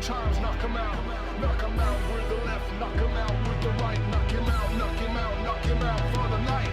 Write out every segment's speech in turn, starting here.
times, knock him out. Knock him out with the left, knock him out with the right. Knock him out, knock him out, knock him out for the night.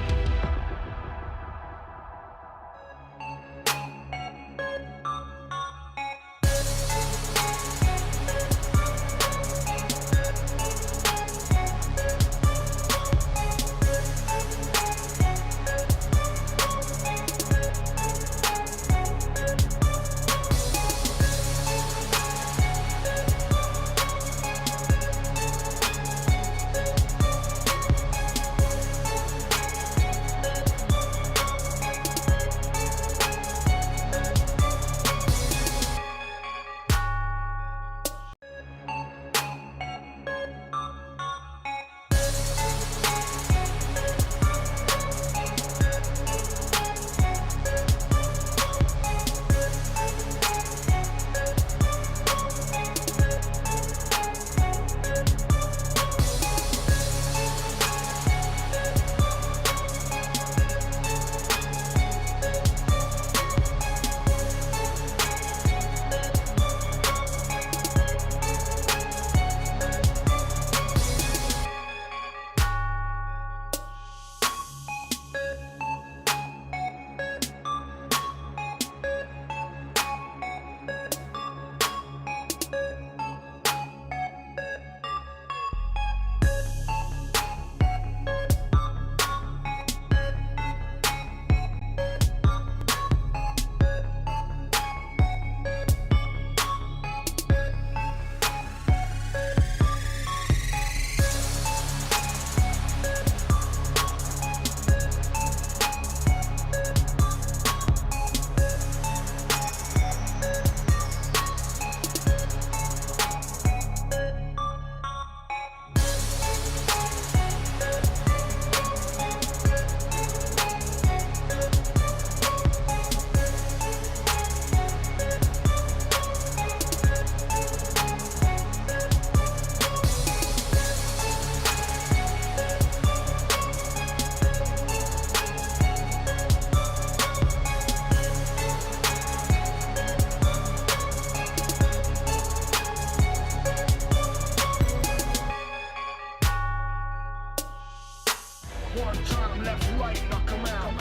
One time left, right, knock him out.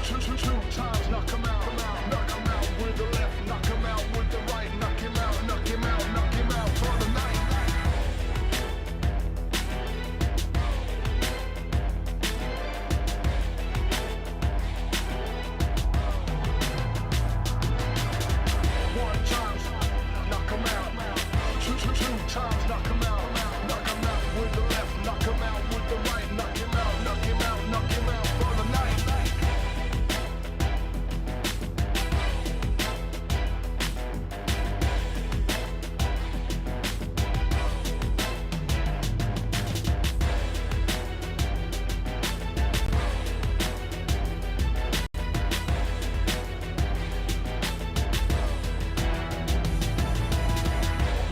Two times, knock him out. Knock him out with the left, knock him out with the right. Knock him out, knock him out, knock him out for the night. One time, knock him out. Two times, knock him out. Knock him out with the left, knock him out with the right. Knock him out, knock him out, knock him out for the night.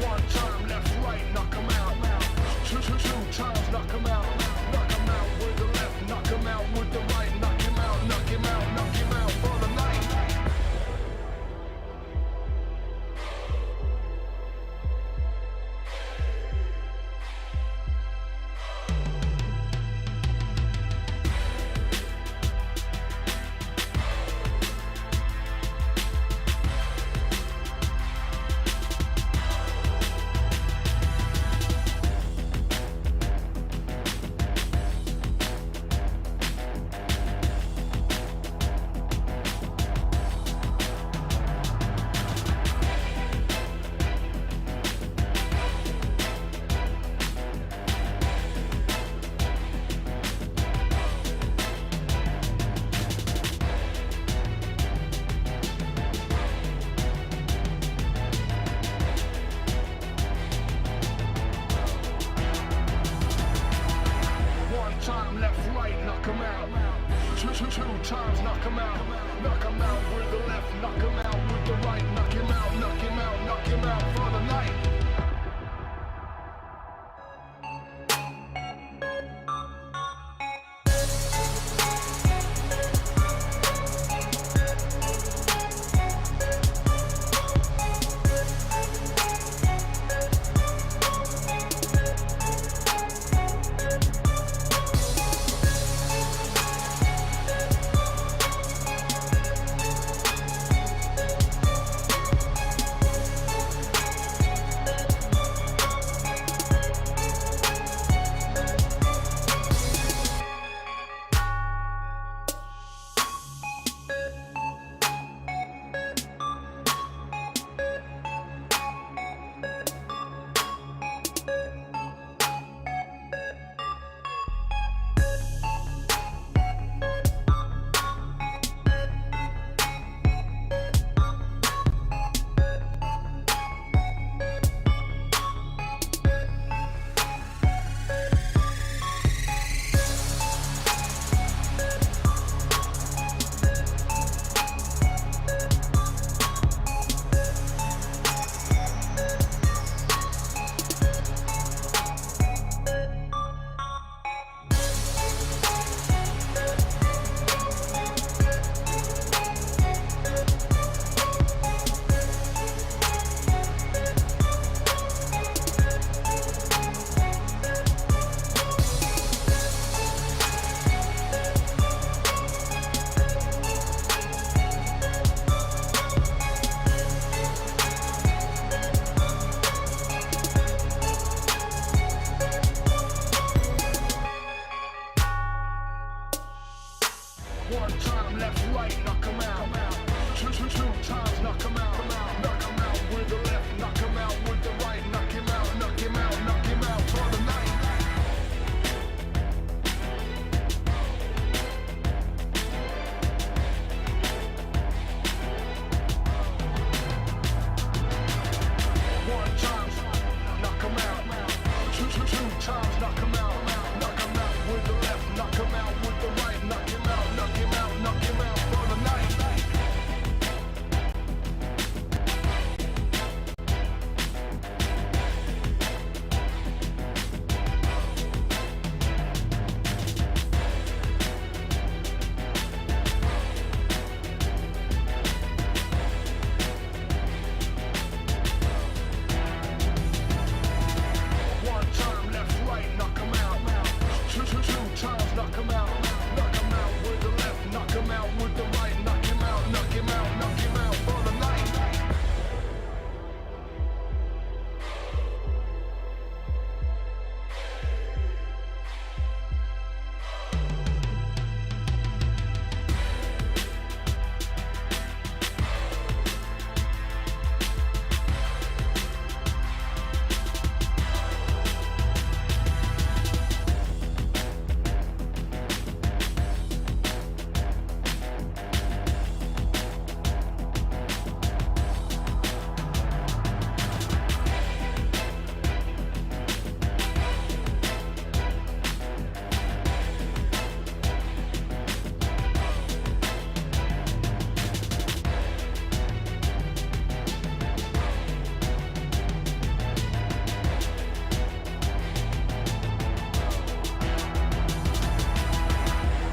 One time left, right, knock him out. Two times, knock him out. Knock him out with the left, knock him out with the right. Knock him out, knock him out, knock him out for the night. One time left, right, knock him out. Two times, knock him out. Knock him out with the left, knock him out with the right. Knock him out, knock him out, knock him out for the night. time, left, right, knock 'em out. Two times, knock 'em out. Knock 'em out with the left, knock 'em out with the right. Knock him out, knock him out, knock him out for the night. One time, knock 'em out. Two times, knock 'em out. Knock 'em out with the left, knock 'em out with the right. Knock him out, knock him out, knock him out for the night. One time, left, right, knock 'em out. Two times, knock 'em out. Knock 'em out with the left, knock 'em out with the right. Knock him out, knock him out, knock him out for the night.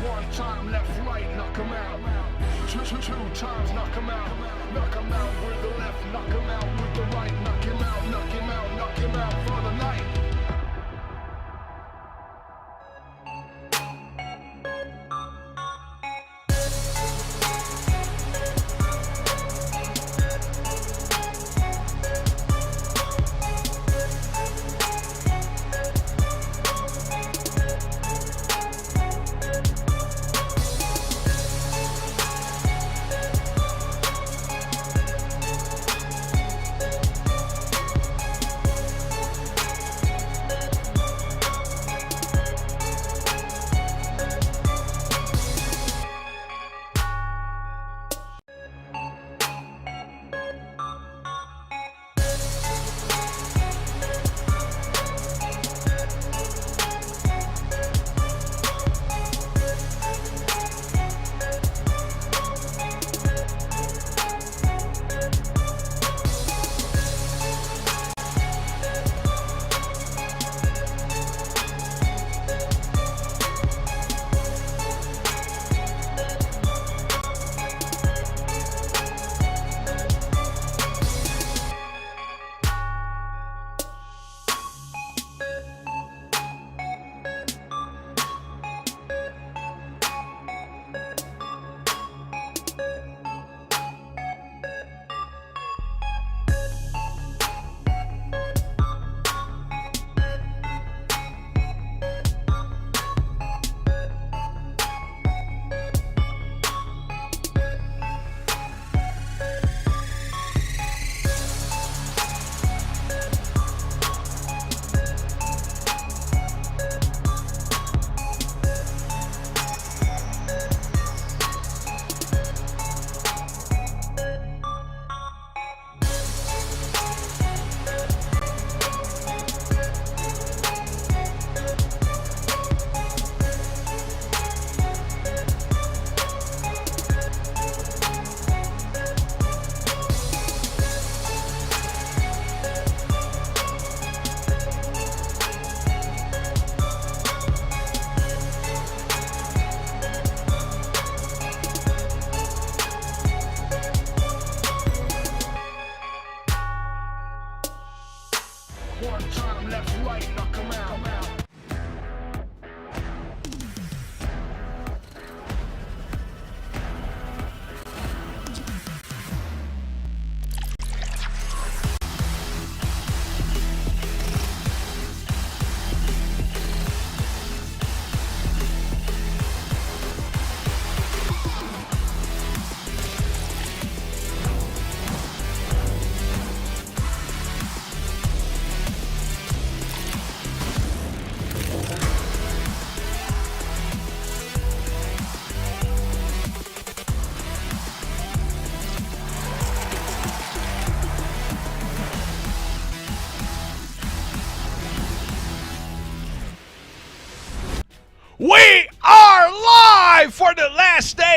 One time, left, right, knock 'em out. Two times, knock 'em out. Knock 'em out with the left, knock 'em out with the right. Knock him out, knock him out, knock him out for the night.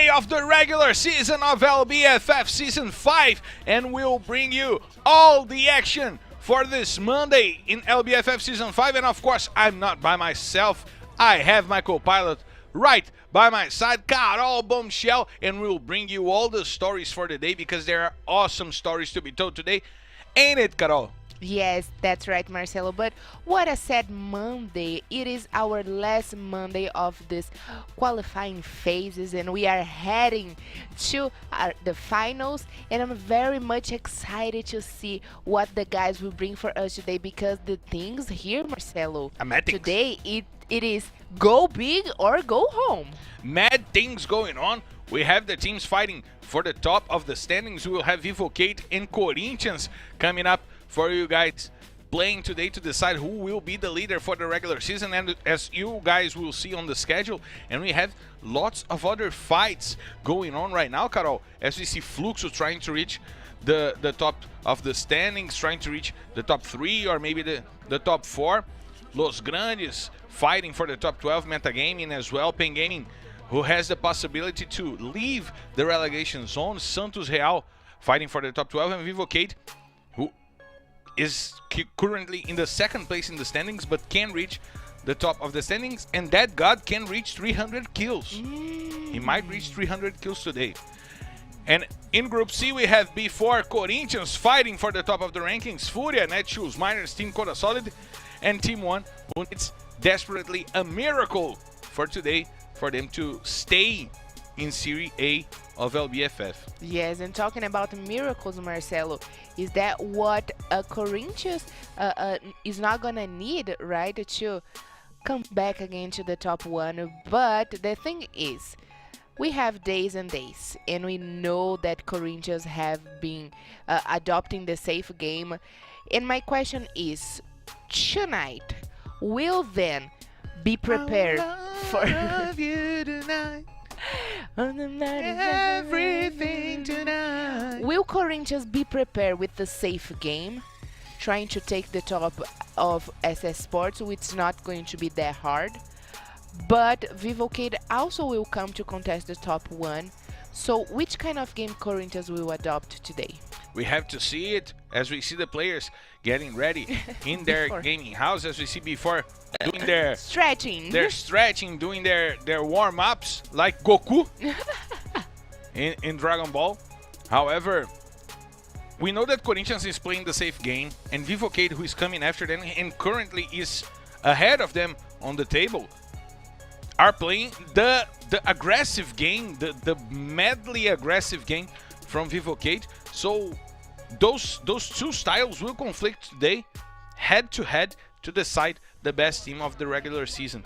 day of the regular season of LBFF Season 5, and we'll bring you all the action for this Monday in LBFF Season 5. And of course, I'm not by myself. I have my co-pilot right by my side, Carol Bombshell, and we'll bring you all the stories for the day because there are awesome stories to be told today. Ain't it, Carol? Yes, that's right, Marcelo. But what a sad Monday. It is our last Monday of this qualifying phases, and we are heading to the finals. And I'm very much excited to see what the guys will bring for us today, because the things here, Marcelo, today it is go big or go home. Mad things going on. We have the teams fighting for the top of the standings. We will have Vivo KEYD and Corinthians coming up for you guys, playing today to decide who will be the leader for the regular season. And as you guys will see on the schedule, and we have lots of other fights going on right now, Carol, as we see Fluxo trying to reach the top of the standings, trying to reach the top 3 or maybe the top 4. Los Grandes fighting for the top 12, Metagaming as well, Pen Gaming, who has the possibility to leave the relegation zone, Santos Real fighting for the top 12, and Vivo KEYD, who is currently in the second place in the standings but can reach the top of the standings, and that god can reach 300 kills. He might reach 300 kills today. And in Group C, we have B4 Corinthians fighting for the top of the rankings, FURIA, Netshoes Miners, Team Codasolid, and Team 1, who needs desperately a miracle for today for them to stay in Serie A of LBFF. Yes, and talking about miracles, Marcelo, is that what Corinthians is not gonna need, right, to come back again to the top 1. But the thing is, we have days and days, and we know that Corinthians have been adopting the safe game. And my question is, tonight, will then be prepared for you tonight. Everything tonight. Will Corinthians be prepared with the safe game, trying to take the top of Esports, which is not going to be that hard? But Vivo KEYD also will come to contest the top 1. So which kind of game Corinthians will adopt today? We have to see it as we see the players getting ready in their gaming house, as we see before doing their stretching, doing their warm-ups like Goku in Dragon Ball. However, we know that Corinthians is playing the safe game, and Vivo KEYD, who is coming after them and currently is ahead of them on the table, are playing the aggressive game, the madly aggressive game from Vivo KEYD. So those two styles will conflict today, head to head, to decide the best team of the regular season.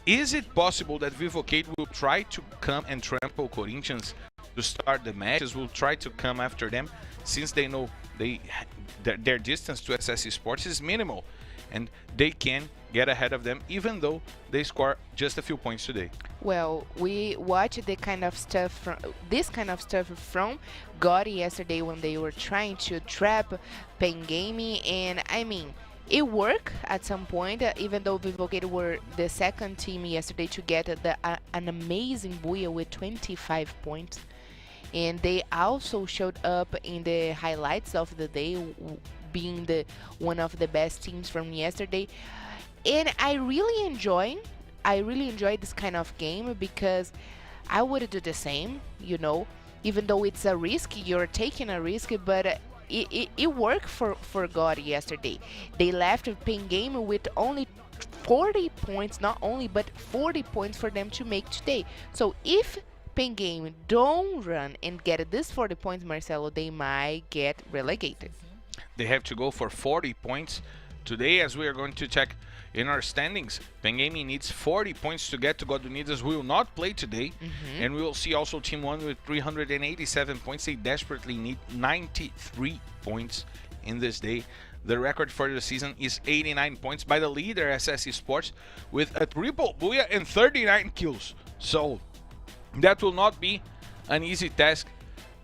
Is it possible that Vivo KEYD will try to come and trample Corinthians to start the matches, will try to come after them, since they know their distance to SS Esports is minimal, and they can get ahead of them even though they score just a few points today? Well, we watched this kind of stuff from Gotti yesterday when they were trying to trap Pen Gaming, and I mean, it worked at some point, even though Vivo KEYD were the second team yesterday to get an amazing Booyah with 25 points. And they also showed up in the highlights of the day, being one of the best teams from yesterday. And I really enjoy this kind of game, because I would do the same, you know, even though it's a risk, you're taking a risk, but it worked for Gotti yesterday. They left Pen Game with only 40 points, not only, but 40 points for them to make today. So if Pen Game don't run and get this 40 points, Marcelo, they might get relegated. They have to go for 40 points today, as we are going to check in our standings. Pen Gaming needs 40 points to get to God. Unidas will not play today, and we will see also Team 1 with 387 points. They desperately need 93 points in this day. The record for the season is 89 points by the leader, SS Esports, with a triple Booyah and 39 kills. So that will not be an easy task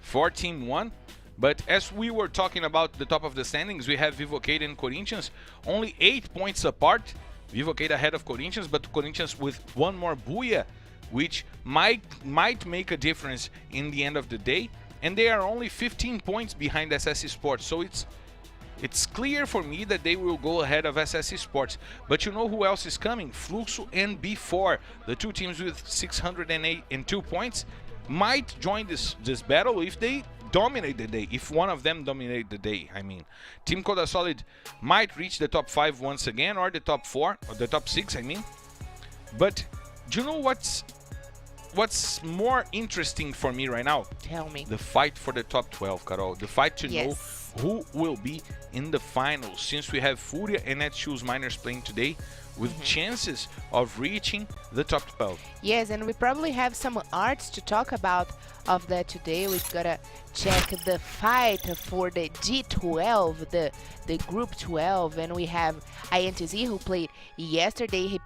for Team 1. But as we were talking about the top of the standings, we have Vivo KEYD and Corinthians only 8 points apart. Vivo KEYD ahead of Corinthians, but Corinthians with one more Booyah which might make a difference in the end of the day. And they are only 15 points behind SS Esports, so it's clear for me that they will go ahead of SS Esports. But you know who else is coming? Fluxo and B4, the two teams with 602 points, might join this battle if they dominate the day, if one of them dominate the day. I mean, Team Codasolid might reach the top 5 once again, or the top 4, or the top 6, I mean. But do you know what's more interesting for me right now? Tell me. The fight for the top 12, Carol. The fight to know Yes. who will be in the finals, since we have FURIA and Netshoes Miners playing today with chances of reaching the top 12. Yes, and we probably have some arts to talk about of that today. We've got to check the fight for the G12, the Group 12, and we have INTZ who played yesterday.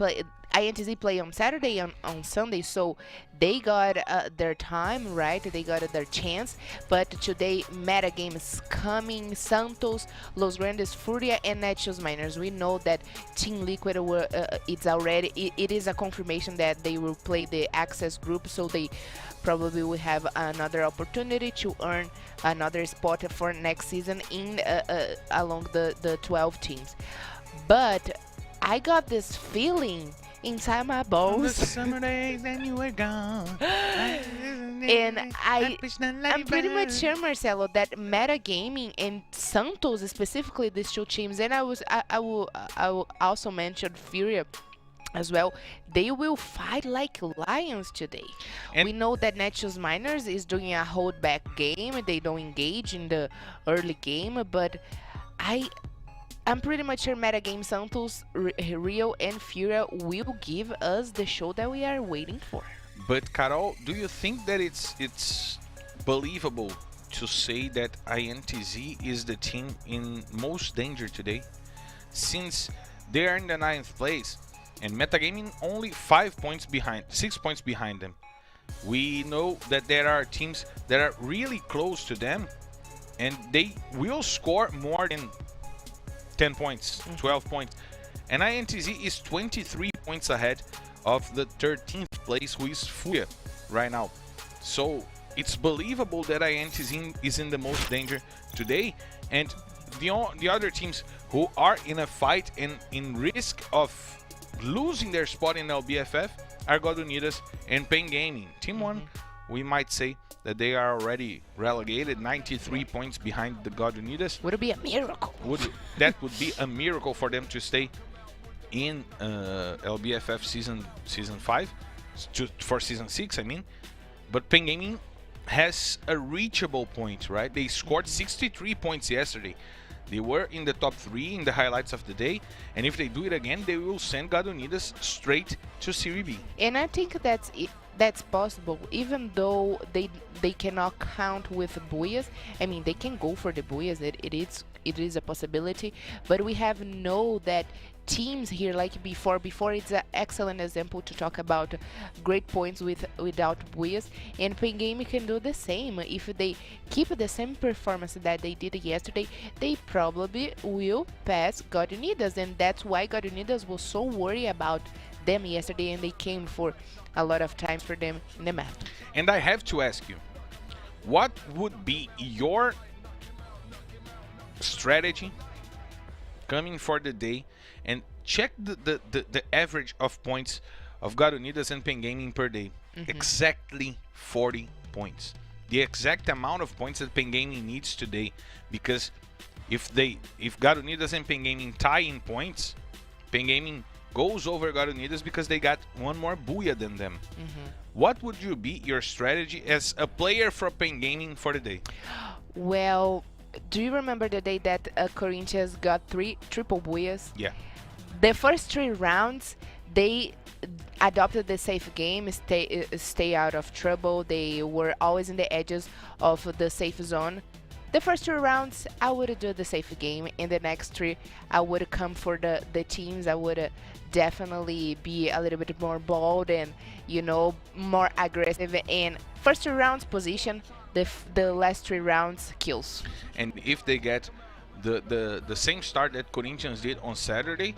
INTZ play on Saturday on Sunday, so they got their time, right? They got their chance. But today, meta game is coming. Santos, Los Grandes, FURIA, and Netshoes Miners. We know that Team Liquid it is a confirmation that they will play the Access group, so they probably will have another opportunity to earn another spot for next season in along the 12 teams. But I got this feeling inside my bones. The summer days and you were gone. And I'm pretty much sure, Marcelo, that metagaming and Santos, specifically these two teams, and I will also mention FURIA as well, they will fight like lions today. And we know that Netshoes Miners is doing a hold back game. They don't engage in the early game, but I'm pretty much sure Metagame Santos, Rio, and FURIA will give us the show that we are waiting for. But Carol, do you think that it's believable to say that INTZ is the team in most danger today, since they are in the 9th place and Metagaming only 6 points behind them? We know that there are teams that are really close to them, and they will score more than 10 points, 12 points. And INTZ is 23 points ahead of the 13th place, who is FURIA right now. So it's believable that INTZ is in the most danger today. And the other teams who are in a fight and in risk of losing their spot in LBFF are God Unidas and Pain Gaming. Team 1, we might say that they are already relegated, 93 points behind the God Unidas. Would it be a miracle? That would be a miracle for them to stay in LBFF season 5, for season 6, I mean. But Pain Gaming has a reachable point, right? They scored 63 points yesterday. They were in the top 3 in the highlights of the day, and if they do it again, they will send God Unidas straight to Serie B. And I think that's possible, even though they cannot count with Buyas. I mean, they can go for the Buyas. It is a possibility, but we have know that teams here like before it's an excellent example to talk about great points without Buyas, and Pain Game can do the same. If they keep the same performance that they did yesterday, they probably will pass God Unidas, and that's why God Unidas was so worried about them yesterday, and they came for a lot of times for them in the map. And I have to ask you, what would be your strategy coming for the day? And check the average of points of God Unidas and Pain Gaming per day. Exactly 40 points. The exact amount of points that Pain Gaming needs today, because if God Unidas and Pain Gaming tie in points, Pain Gaming goes over God Unidas because they got one more Booyah than them. What would you be your strategy as a player for Pain Gaming for the day? Well, do you remember the day that Corinthians got 3 triple Booyahs? Yeah. The first 3 rounds, they adopted the safe game, stay out of trouble. They were always in the edges of the safe zone. The first 2 rounds, I would do the safe game. In the next 3, I would come for the teams. I would definitely be a little bit more bold and, you know, more aggressive. And first 2 rounds position, the last 3 rounds kills. And if they get the same start that Corinthians did on Saturday,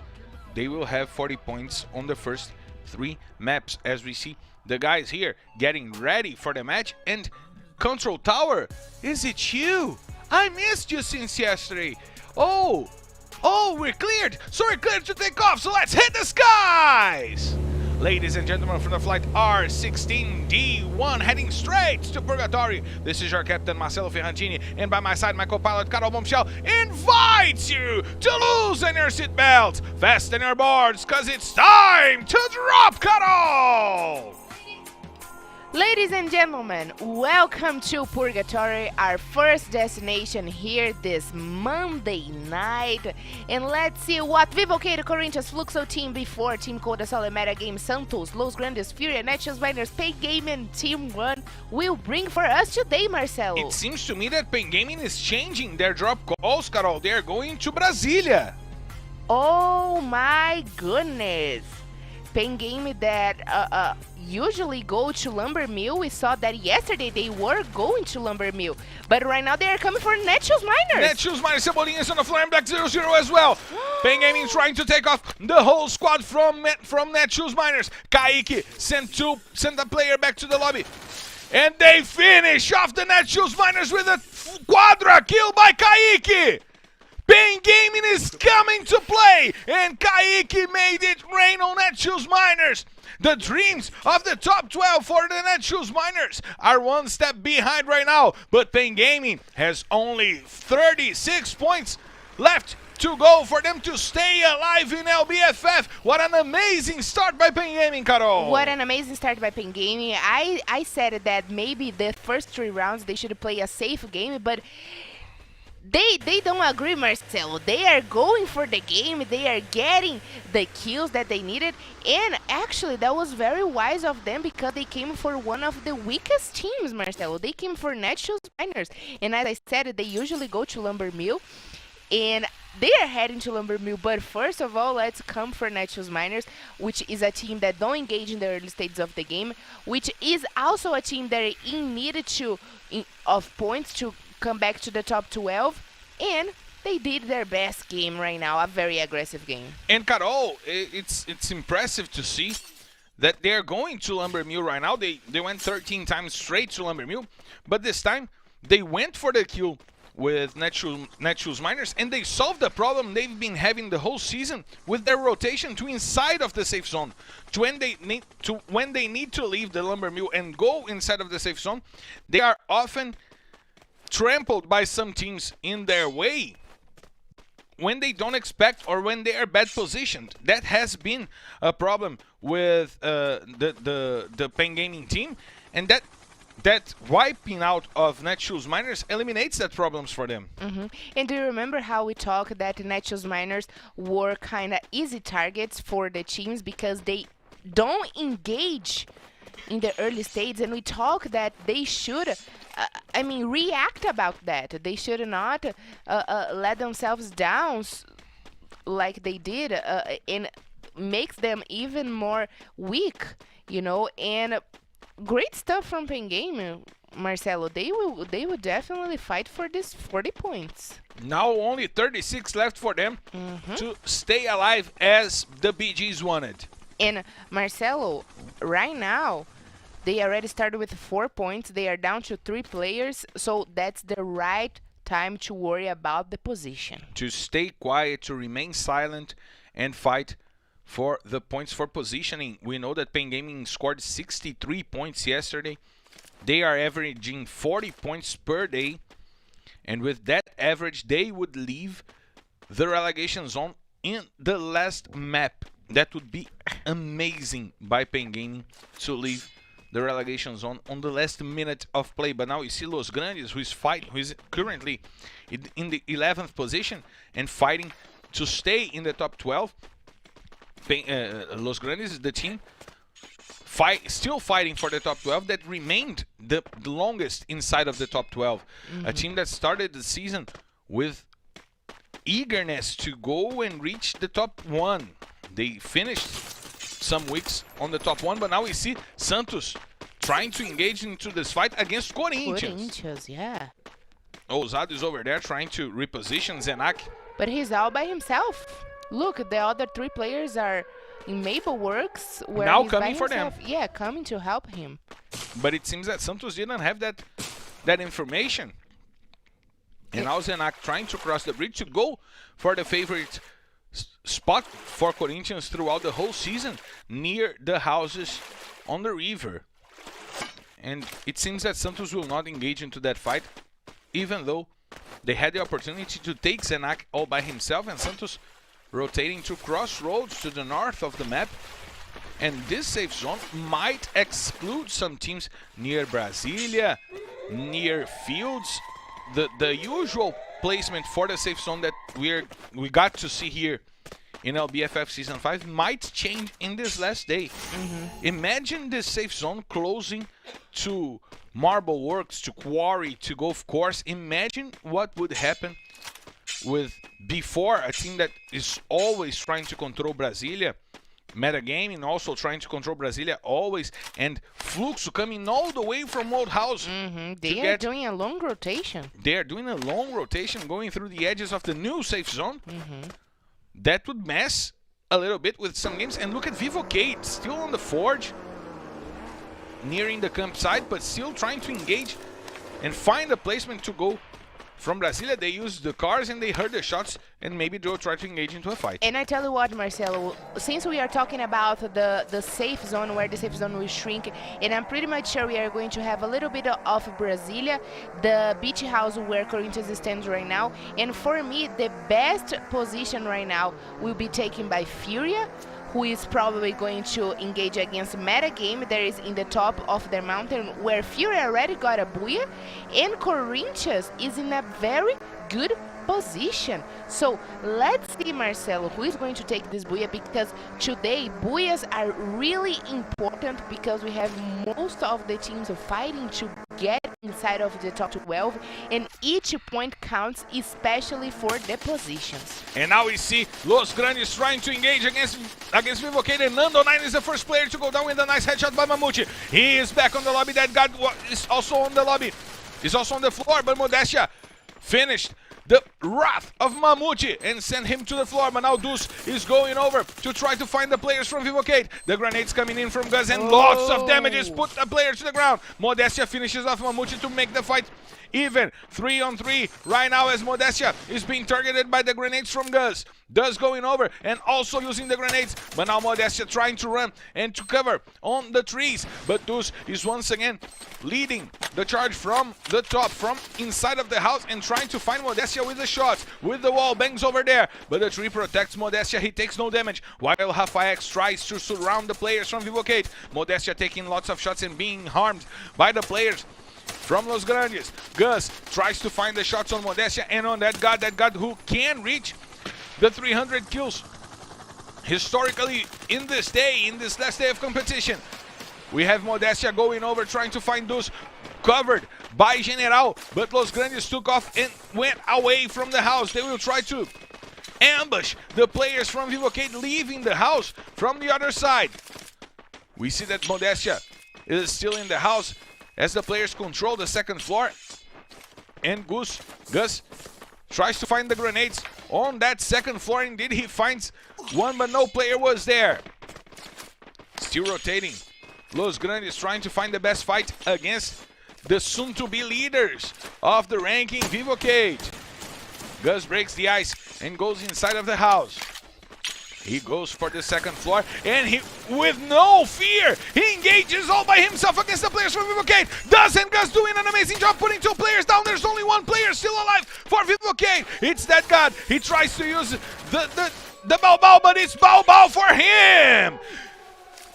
they will have 40 points on the first 3 maps. As we see, the guys here getting ready for the match. And Control Tower, is it you? I missed you since yesterday. Oh, we're cleared. So we're cleared to take off. So let's hit the skies. Ladies and gentlemen, from the flight R16D1 heading straight to Purgatory. This is your captain, Marcelo Ferrantini, and by my side, my co-pilot, Carol Bombshell, invites you to loosen your seatbelts, fasten your boards, because it's time to drop, Carol! Ladies and gentlemen, welcome to Purgatory, our first destination here this Monday night. And let's see what Vivo KEYD, Corinthians, Fluxo team before Team Codasolid, Meta Game, Santos, Los Grandes, FURIA, Netshoes Miners, Pay Game, and Team 1 will bring for us today, Marcelo. It seems to me that Pen Gaming is changing their drop calls, Carol. They're going to Brasilia. Oh my goodness. Pen Game that usually go to Lumber Mill. We saw that yesterday they were going to Lumber Mill, but right now they are coming for Netshoes Miners. Netshoes Miners, Cebolinha is on the floor and Black 0-0 as well. Pen Gaming trying to take off the whole squad from Netshoes Miners. Kaique sent the player back to the lobby. And they finish off the Netshoes Miners with a quadra kill by Kaique. Pen Gaming is coming to play, and Kaique made it rain on Netshoes Miners. The dreams of the top 12 for the Netshoes Miners are one step behind right now, but Pen Gaming has only 36 points left to go for them to stay alive in LBFF. What an amazing start by Pen Gaming, Carol. What an amazing start by Pen Gaming. I said that maybe the first 3 rounds they should play a safe game, but They don't agree, Marcelo. They are going for the game. They are getting the kills that they needed. And actually, that was very wise of them because they came for one of the weakest teams, Marcelo. They came for Netshoes Miners. And as I said, they usually go to Lumber Mill. And they are heading to Lumber Mill. But first of all, let's come for Netshoes Miners, which is a team that don't engage in the early stages of the game, which is also a team that is in need of points to come back to the top 12, and they did their best game right now, a very aggressive game. And Carol, it's impressive to see that they're going to Lumber Mill right now. They went 13 times straight to Lumber Mill, but this time they went for the kill with Netshoes Miners, and they solved the problem they've been having the whole season with their rotation to inside of the safe zone. When they need to leave the Lumber Mill and go inside of the safe zone, they are often trampled by some teams in their way when they don't expect or when they are bad positioned. That has been a problem with the Pen Gaming team, and that wiping out of Netshoes Miners eliminates that problems for them. And do you remember how we talked that Netshoes Miners were kind of easy targets for the teams because they don't engage in the early stages, and we talk that they should react about that. They should not let themselves down like they did, and makes them even more weak, and great stuff from Pen Game, Marcelo. They will definitely fight for this 40 points. Now only 36 left for them to stay alive as the BGs wanted. And Marcelo, right now, they already started with 4 points. They are down to 3 players, so that's the right time to worry about the position. To stay quiet, to remain silent, and fight for the points for positioning. We know that Pen Gaming scored 63 points yesterday. They are averaging 40 points per day, and with that average, they would leave the relegation zone in the last map. That would be amazing by Pen Gaming to leave the relegation zone on the last minute of play. But now you see Los Grandes, who is currently in the 11th position and fighting to stay in the top 12. Los Grandes is the team still fighting for the top 12 that remained the longest inside of the top 12. A team that started the season with eagerness to go and reach the top 1. They finished some weeks on the top 1, but now we see Santos trying to engage into this fight against Corinthians. Corinthians, yeah. Ousado is over there trying to reposition Zenak. But he's all by himself. Look, the other 3 players are in Maple Works, where Now he's by coming for them. himself. Yeah, coming to help him. But it seems that Santos didn't have that information. And now Zenak trying to cross the bridge to go for the favorite spot for Corinthians throughout the whole season, near the houses on the river. And it seems that Santos will not engage into that fight, even though they had the opportunity to take Zenak all by himself, and Santos rotating to crossroads to the north of the map. And this safe zone might exclude some teams near Brasilia, near fields. The usual placement for the safe zone that we got to see here in LBFF Season 5 might change in this last day. Imagine this safe zone closing to Marble Works, to Quarry, to Golf Course. Imagine what would happen with before a team that is always trying to control Brasilia, Metagaming also trying to control Brasilia always, and Fluxo coming all the way from Old House. They are doing a long rotation. They are doing a long rotation going through the edges of the new safe zone. That would mess a little bit with some games. And look at Vivo KEYD, still on the Forge, nearing the campsite, but still trying to engage and find a placement to go from Brasilia. They used the cars and they heard the shots, and maybe they'll try to engage into a fight. And I tell you what, Marcelo, since we are talking about the safe zone, where the safe zone will shrink, and I'm pretty much sure we are going to have a little bit of Brasilia, the beach house where Corinthians stands right now. And for me, the best position right now will be taken by FURIA, who is probably going to engage against Metagame that is in the top of their mountain, where FURIA already got a Booyah, and Corinthians is in a very good position. So let's see, Marcelo, who is going to take this Booyah, because today Booyahs are really important, because we have most of the teams fighting to get inside of the top 12, and each point counts, especially for the positions. And now we see Los Grandes trying to engage against Vivo KEYD, and Nando9 is the first player to go down with a nice headshot by Mamute. He is back on the lobby. That guy is also on the lobby. He's also on the floor, but Modestia finished the wrath of Mamute and sent him to the floor. But now Deuce is going over to try to find the players from Vivo KEYD. The grenades coming in from Gus, and lots of damages put the player to the ground. Modestia finishes off Mamute to make the fight even. 3-on-3 right now, as Modestia is being targeted by the grenades from Gus. Gus going over and also using the grenades, but now Modestia trying to run and to cover on the trees. But Deuce is once again leading the charge from the top, from inside of the house, and trying to find Modestia with the shots. With the wall bangs over there, but the tree protects Modestia. He takes no damage, while Rafaex tries to surround the players from Vivo KEYD. Modestia taking lots of shots and being harmed by the players from Los Grandes. Gus tries to find the shots on Modestia and on that god who can reach the 300 kills historically in this day, in this last day of competition. We have Modestia going over, trying to find those, covered by General, but Los Grandes took off and went away from the house. They will try to ambush the players from Vivo KEYD, leaving the house from the other side. We see that Modestia is still in the house as the players control the second floor, and Gus tries to find the grenades on that second floor. Indeed, he finds one, but no player was there. Still rotating. Los Grandes trying to find the best fight against the soon-to-be leaders of the ranking, Vivo KEYD. Gus breaks the ice and goes inside of the house. He goes for the second floor, and he, with no fear, he engages all by himself against the players from Vivo KEYD. Doesn't Gus doing an amazing job putting two players down? There's only one player still alive for Vivo KEYD. It's that god. He tries to use the Bao, but it's Bao for him.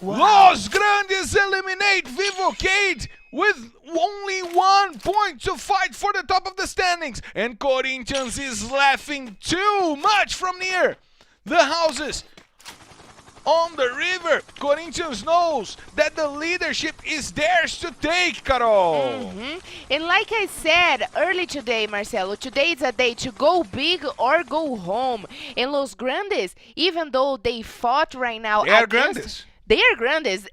Wow. Los Grandes eliminate Vivo KEYD with only 1 point to fight for the top of the standings, and Corinthians is laughing too much from near the houses on the river. Corinthians knows that the leadership is theirs to take, Carol. And like I said early today, Marcelo, today is a day to go big or go home. And Los Grandes, even though they fought right now, They are Grandes. They are Grandes.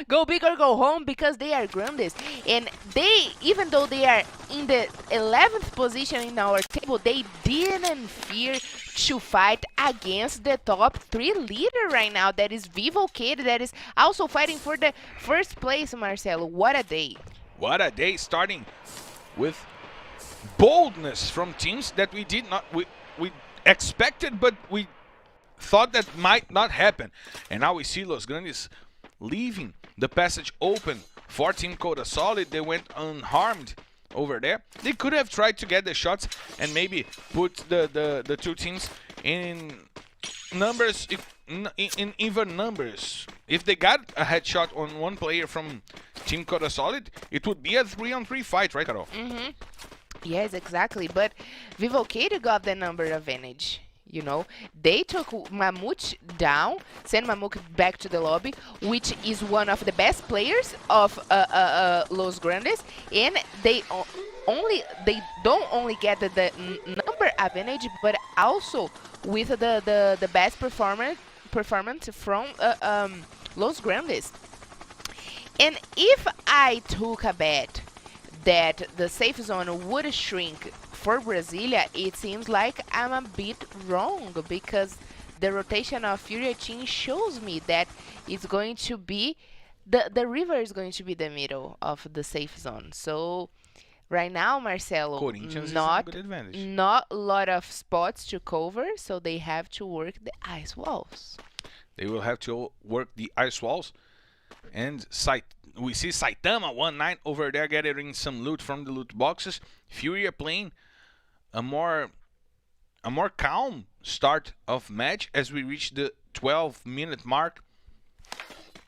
Go big or go home, because they are Grandes. And they, even though they are in the 11th position in our table, they didn't fear to fight against the top 3 leader right now. That is Vivo KEYD, that is also fighting for the first place, Marcelo. What a day. What a day, starting with boldness from teams that we did not, we expected, but we thought that might not happen. And now we see Los Grandes leaving the passage open for Team Codasolid. They went unharmed over there. They could have tried to get the shots and maybe put the two teams in numbers, in even numbers. If they got a headshot on one player from Team Codasolid, it would be a 3-on-3 fight, right, Carol? Yes, exactly. But Vivo KEYD got the number advantage. You know, they took Mammoth down, sent Mammoth back to the lobby, which is one of the best players of Los Grandes, and they don't only get the number advantage, but also with the best performance from Los Grandes. And if I took a bet that the safe zone would shrink for Brasilia, it seems like I'm a bit wrong, because the rotation of FURIA team shows me that it's going to be the river is going to be the middle of the safe zone. So right now, Marcelo, not a lot of spots to cover, so they have to work the ice walls. They will have to work the ice walls. And we see Saitama 1-9 over there gathering some loot from the loot boxes. FURIA playing a more calm start of match as we reach the 12-minute mark.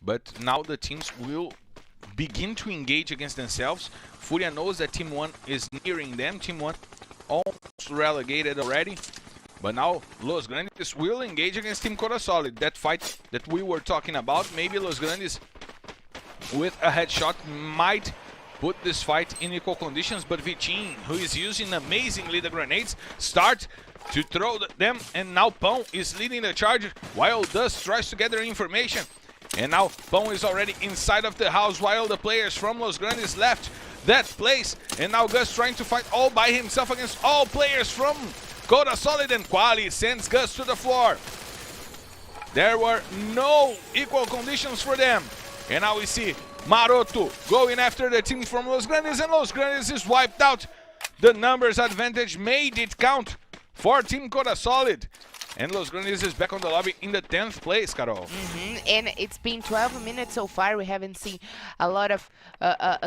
But now the teams will begin to engage against themselves. FURIA knows that Team 1 is nearing them. Team 1 almost relegated already. But now Los Grandes will engage against Team Codasolid. That fight that we were talking about, maybe Los Grandes with a headshot might put this fight in equal conditions, but Vitin, who is using amazingly the grenades, start to throw them, and now Pão is leading the charge while Dust tries to gather information. And now Pão is already inside of the house while the players from Los Grandes left that place. And now Gus trying to fight all by himself against all players from Codasolid, and Quali sends Gus to the floor. There were no equal conditions for them. And now we see Maroto going after the team from Los Grandes, and Los Grandes is wiped out. The numbers advantage made it count for Team Codasolid. And Los Grandes is back on the lobby in the 10th place, Carol. And it's been 12 minutes so far. We haven't seen a lot of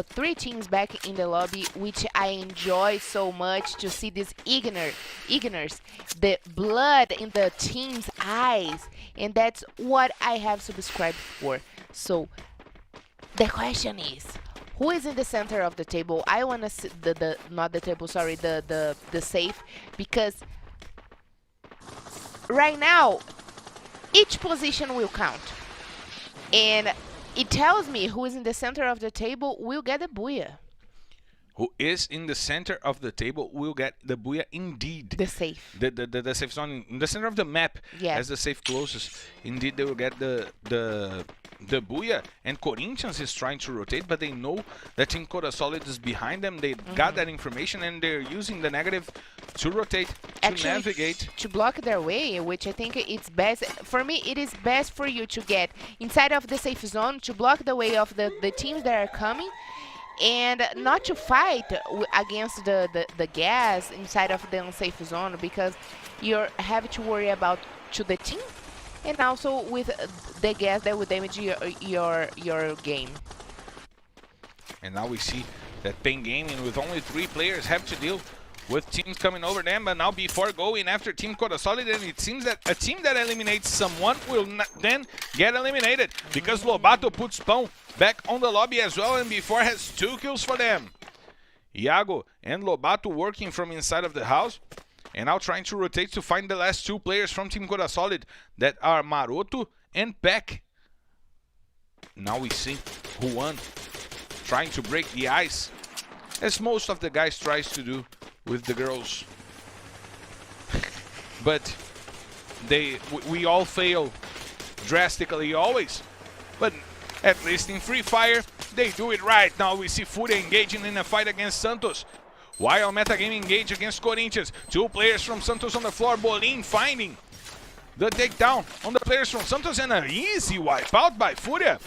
3 teams back in the lobby, which I enjoy so much to see these Igners, the blood in the team's eyes. And that's what I have subscribed for. So the question is, who is in the center of the table? I want to see not the table, sorry, the safe, because right now each position will count, and it tells me who is in the center of the table will get a booyah. Who is in the center of the table will get the booyah indeed. The safe. The safe zone in the center of the map. Yeah. As the safe closes, indeed they will get the booyah. And Corinthians is trying to rotate, but they know that Team Codasolid is behind them. They got that information, and they're using the negative to rotate, to navigate, to block their way, which I think it's best. For me, it is best for you to get inside of the safe zone to block the way of the teams that are coming, and not to fight against the gas inside of the unsafe zone, because you have to worry about to the team, and also with the gas that would damage your game. And now we see that Pain Gaming, with only 3 players, have to deal with teams coming over them. But now before going after Team Codasolid, and it seems that a team that eliminates someone will then get eliminated, because Lobato puts Pão back on the lobby as well, and before has 2 kills for them. Iago and Lobato working from inside of the house, and now trying to rotate to find the last 2 players from Team Codasolid, that are Maroto and Peck. Now we see Juan trying to break the ice, as most of the guys tries to do with the girls. But we all fail drastically always. But at least in Free Fire, they do it right. Now we see FURIA engaging in a fight against Santos. While Metagame engage against Corinthians. 2 players from Santos on the floor. Bolin finding the takedown on the players from Santos, and an easy wipeout by FURIA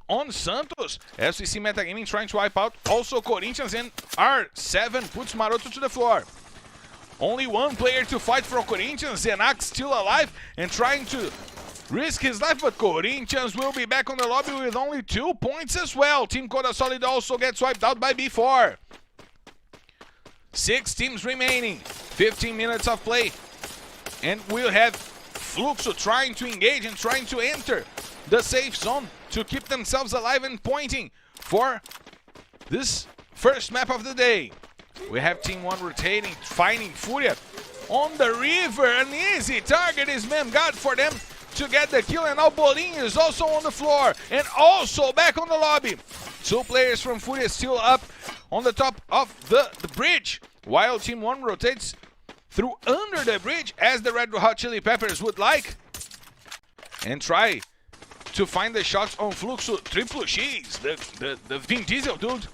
on Santos. As we see Metagaming trying to wipe out also Corinthians, and R7 puts Maroto to the floor. Only 1 player to fight for Corinthians. Zenax still alive and trying to risk his life, but Corinthians will be back on the lobby with only 2 points as well. Team Codasolid also gets wiped out by B4. 6 teams remaining. 15 minutes of play. And we'll have Fluxo trying to engage and trying to enter the safe zone to keep themselves alive and pointing for this first map of the day. We have Team 1 rotating, finding FURIA on the river. An easy target is Memgad for them to get the kill, and now Bolin is also on the floor and also back on the lobby. 2 players from FURIA still up on the top of the bridge, while Team 1 rotates through under the bridge as the Red Hot Chili Peppers would like, and try to find the shots on Fluxo. Triple X, the Vin Diesel dude,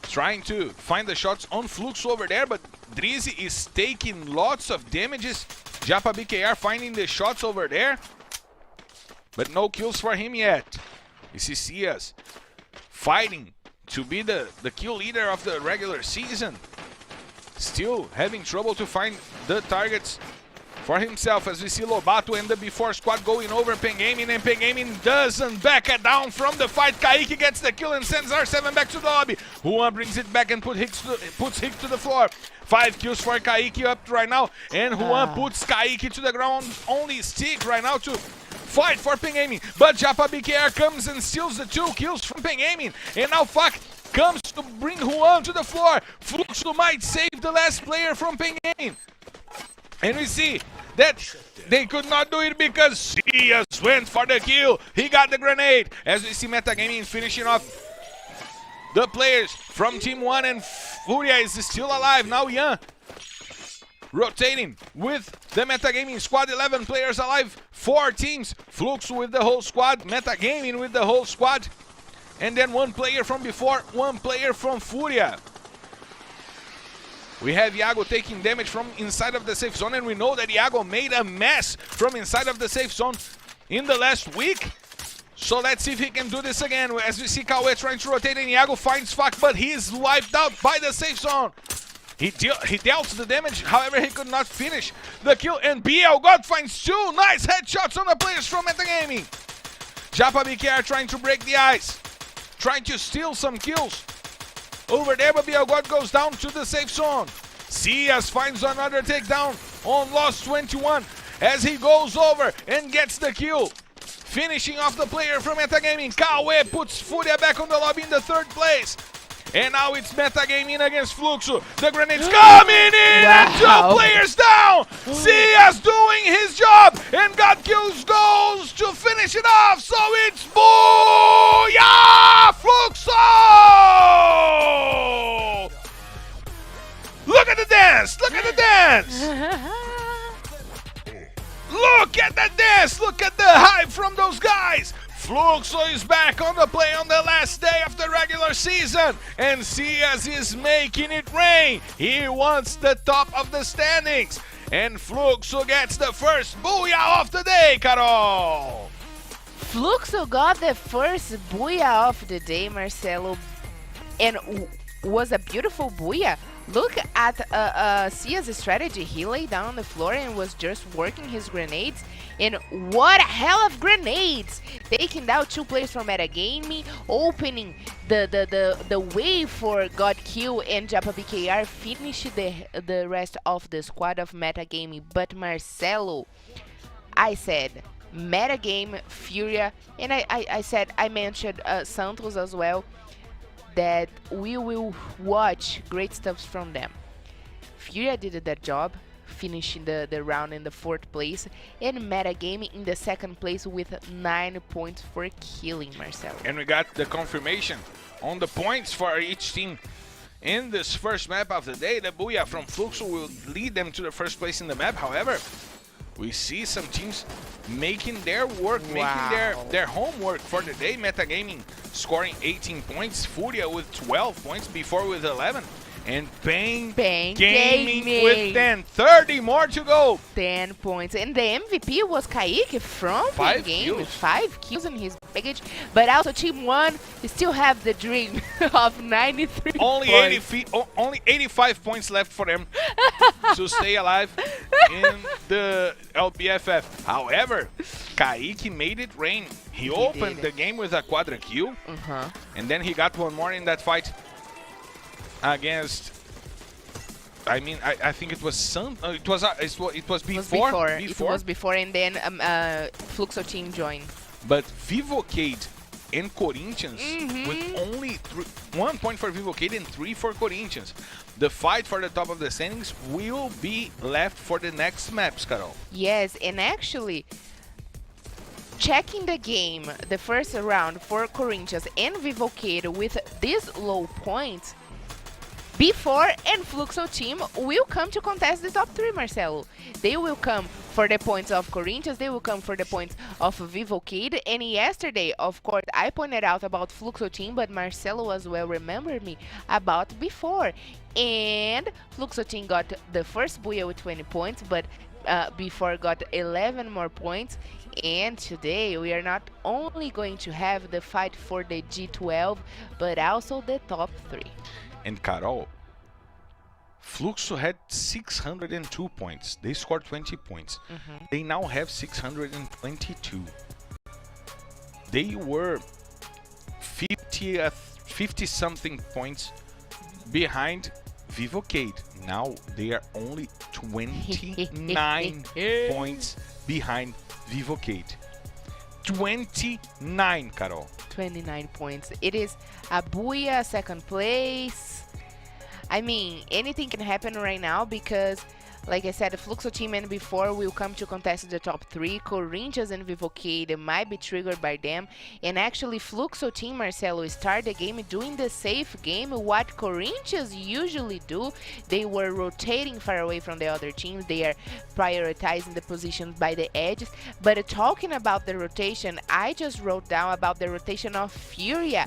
trying to find the shots on Fluxo over there, but Drizzy is taking lots of damages. Japa BKR finding the shots over there, but no kills for him yet. You see Cias fighting to be the kill leader of the regular season. Still having trouble to find the targets for himself, as we see Lobato and the B4 squad going over Pengaming, and Pengaming doesn't back it down from the fight. Kaique gets the kill and sends R7 back to the lobby. Juan brings it back and puts Hicks to the floor. 5 kills for Kaique up right now, and Juan puts Kaique to the ground. Only Stick right now to fight for Pengaming, but Japa BKR comes and steals the 2 kills from Pengaming, and now Fuck comes to bring Juan to the floor. Fluxo might save the last player from Pengaming. And we see that they could not do it because Cias went for the kill. He got the grenade. As we see Metagaming finishing off the players from Team 1, and FURIA is still alive. Now Yan rotating with the Metagaming squad. 11 players alive, 4 teams. Fluxo with the whole squad, Metagaming with the whole squad. And then 1 player from before, 1 player from FURIA. We have Iago taking damage from inside of the safe zone, and we know that Iago made a mess from inside of the safe zone in the last week. So let's see if he can do this again. As we see Kawe trying to rotate, and Iago finds Fuck, but he is wiped out by the safe zone. He dealt the damage, however he could not finish the kill, and BL God finds 2 nice headshots on the players from Metagaming. Japa BKR trying to break the ice, trying to steal some kills over there, but BL God goes down to the safe zone. Cias finds another takedown on Lost 21 as he goes over and gets the kill, finishing off the player from Metagaming. Kawe puts FURIA back on the lobby in the 3rd place. And now it's Metagaming against Fluxo. The grenade's coming in, and 2 players down. Cias doing his job, and God Kills goes to finish it off. So it's Booyah Fluxo! Look at the dance! Look at the dance! Look at the dance! Look at the hype from those guys! Fluxo is back on the play on the last day of the regular season, and Cias is making it rain. He wants the top of the standings, and Fluxo gets the first booyah of the day, Carol. Fluxo got the first booyah of the day, Marcelo, and was a beautiful booyah. Look at Cias' strategy. He lay down on the floor and was just working his grenades. And what a hell of grenades! Taking down 2 players from Metagaming, opening the way for God Kill and Japa BKR, finish the rest of the squad of Metagaming. But Marcelo, I said Metagame, FURIA, and I mentioned Santos as well, that we will watch great stuff from them. FURIA did their job, finishing the round in the 4th place, and Metagaming in the 2nd place with 9 points for killing, Marcelo. And we got the confirmation on the points for each team in this first map of the day. The booyah from Fluxo will lead them to the 1st place in the map. However, we see some teams making their work, making Wow. their homework for the day. Metagaming scoring 18 points, FURIA with 12 points, before with 11. And Bang Gaming with 10. 30 more to go. 10 points. And the MVP was KEYD from Five the game kills. with 5 kills in his package. But also Team 1 still have the dream of 93 Only points. only 85 points left for them to stay alive in the LBFF. However, KEYD made it rain. He opened did. the game with a quadra kill, and then he got one more in that fight against. I mean, I think it was it was before. It was before, and then Fluxo team joined. But Vivo KEYD and Corinthians with only 1 point for Vivo KEYD and 3 for Corinthians. The fight for the top of the standings will be left for the next maps, Carol. Yes, and actually, checking the game, the first round for Corinthians and Vivo KEYD with these low points, before and Fluxo team will come to contest the top 3, Marcelo. They will come for the points of Corinthians, they will come for the points of Vivo KEYD, and yesterday, of course, I pointed out about Fluxo team, but Marcelo as well remembered me about before. And Fluxo team got the first Booyah with 20 points, but before got 11 more points. And today we are not only going to have the fight for the G12, but also the top 3. And Carol, Fluxo had 602 points. They scored 20 points. They now have 622. They were 50 something points behind Vivo KEYD. Now they are only 29 points behind Vivo KEYD. 29, Carol. 29 points. It is a Booyah, second place. I mean, anything can happen right now because, like I said, the Fluxo team and before will come to contest the top 3. Corinthians and Vivo KEYD might be triggered by them. And actually, Fluxo team, Marcelo, start the game doing the safe game. What Corinthians usually do, they were rotating far away from the other teams. They are prioritizing the positions by the edges. But talking about the rotation, I just wrote down about the rotation of FURIA.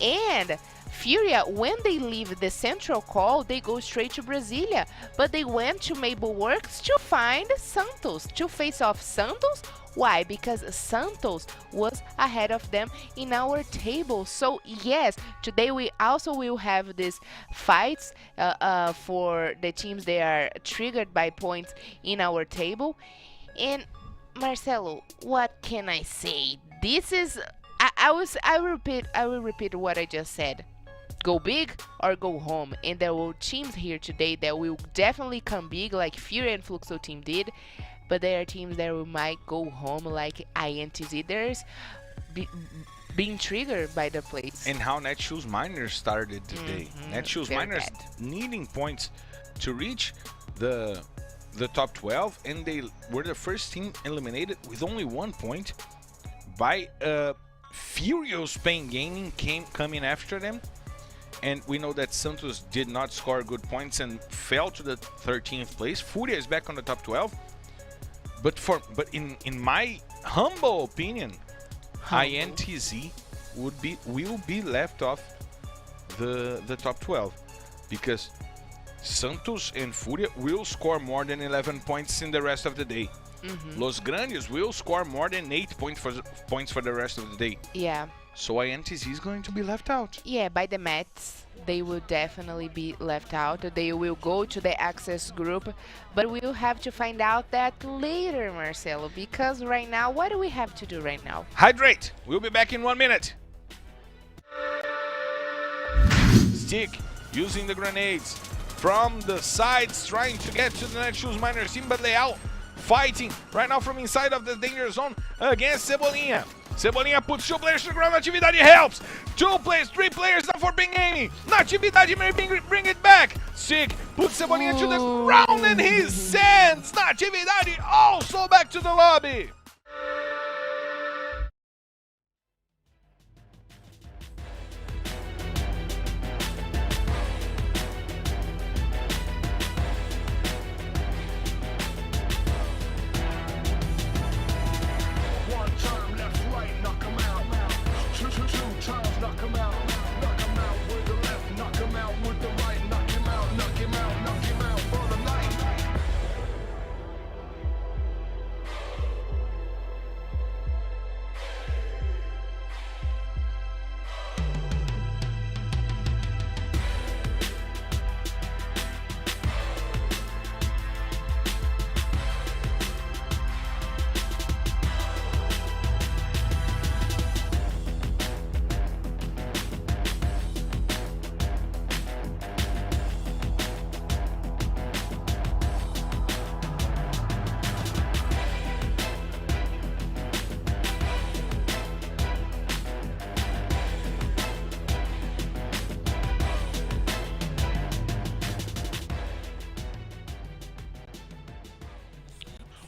And FURIA, when they leave the central call, they go straight to Brasilia. But they went to Mabel Works to find Santos, to face off Santos. Why? Because Santos was ahead of them in our table. So yes, today we also will have these fights for the teams that are triggered by points in our table. And Marcelo, what can I say? This is I will repeat what I just said. Go big or go home. And there were teams here today that will definitely come big, like FURIA and Fluxo team did. But there are teams that might go home, like INTZ. There's being triggered by the plays. And how Netshoes Miners started today. Netshoes Miners needing points to reach the top 12, and they were the first team eliminated with only 1 point by Furious Pain Gaming coming after them. And we know that Santos did not score good points and fell to the 13th place. FURIA is back on the top 12. But in my humble opinion, INTZ will be left off the top 12 because Santos and FURIA will score more than 11 points in the rest of the day. Los Grandes will score more than 8 points for the rest of the day. Yeah. So INTZ is going to be left out. Yeah, by the Mets, they will definitely be left out. They will go to the access group, but we'll have to find out that later, Marcelo, because right now, what do we have to do right now? Hydrate. We'll be back in 1 minute. Stick using the grenades from the sides, trying to get to the Netshoes Miners team, but Leal fighting right now from inside of the danger zone against Cebolinha. Cebolinha puts 2 players to the ground. Natividade helps. 2 players, 3 players now for Bang Gaming. Natividade may bring it back. Sick puts Cebolinha to the ground and he sends Natividade also back to the lobby.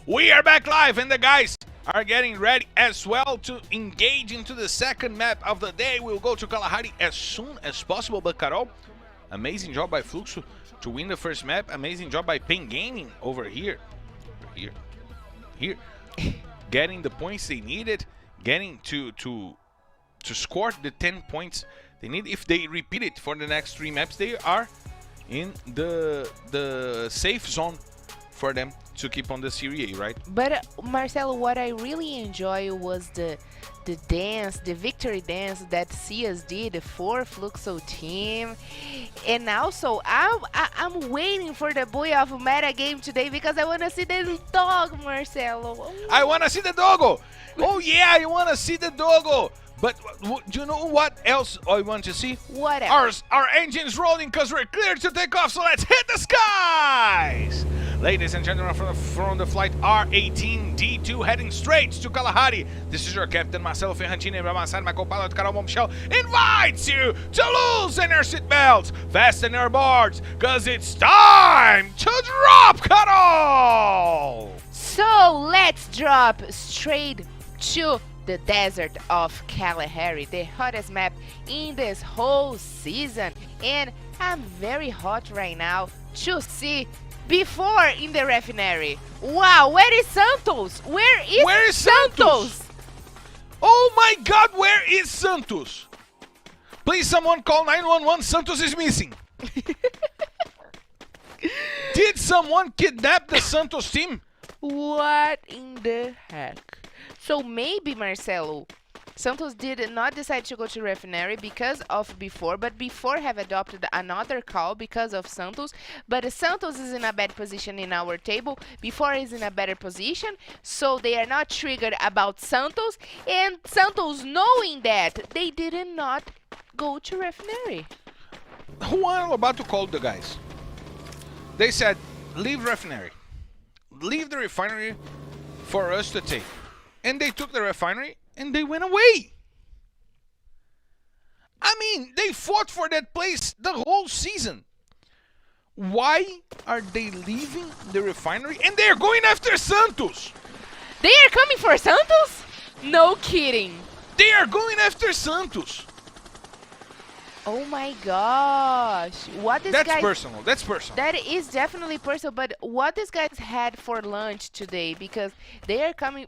We are back live, and the guys are getting ready as well to engage into the second map of the day. We'll go to Kalahari as soon as possible, but Carol, amazing job by Fluxo to win the first map. Amazing job by Pen Gaming over here. Here. Getting the points they needed, getting to score the 10 points they need. If they repeat it for the next 3 maps, they are in the safe zone for them to keep on the Serie A, right? But Marcelo, what I really enjoy was the dance, the victory dance that CS did for Fluxo team. And also, I'm waiting for the boy of meta game today because I want to see the dog, Marcelo. I want to see the doggo. Oh yeah, I want to see the doggo. But do you know what else I want to see? What else? Our engine's rolling because we're clear to take off, so let's hit the skies! Ladies and gentlemen, from the flight R18D2 heading straight to Kalahari. This is your captain, Marcelo Ferrantini, and by my side, my co-pilot, Carol Bombshell, invites you to loosen your seatbelts, fasten your boards, because it's time to drop, Carol! So let's drop straight to the desert of Kalahari, the hottest map in this whole season. And I'm very hot right now to see before in the refinery. Wow, where is Santos? Where is Santos? Oh my god, where is Santos? Please someone call 911, Santos is missing. Did someone kidnap the Santos team? What in the heck? So maybe, Marcelo, Santos did not decide to go to refinery because of before, but before have adopted another call because of Santos. But Santos is in a bad position in our table. Before is in a better position, so they are not triggered about Santos. And Santos, knowing that, they did not go to refinery. Juan about to call the guys. They said, leave refinery. Leave the refinery for us to take. And they took the refinery and they went away. I mean, they fought for that place the whole season. Why are they leaving the refinery and they're going after Santos? They are coming for Santos? No kidding. They are going after Santos. Oh my gosh. What this That's guy... personal. That's personal. That is definitely personal, but what these guys had for lunch today, because they are coming...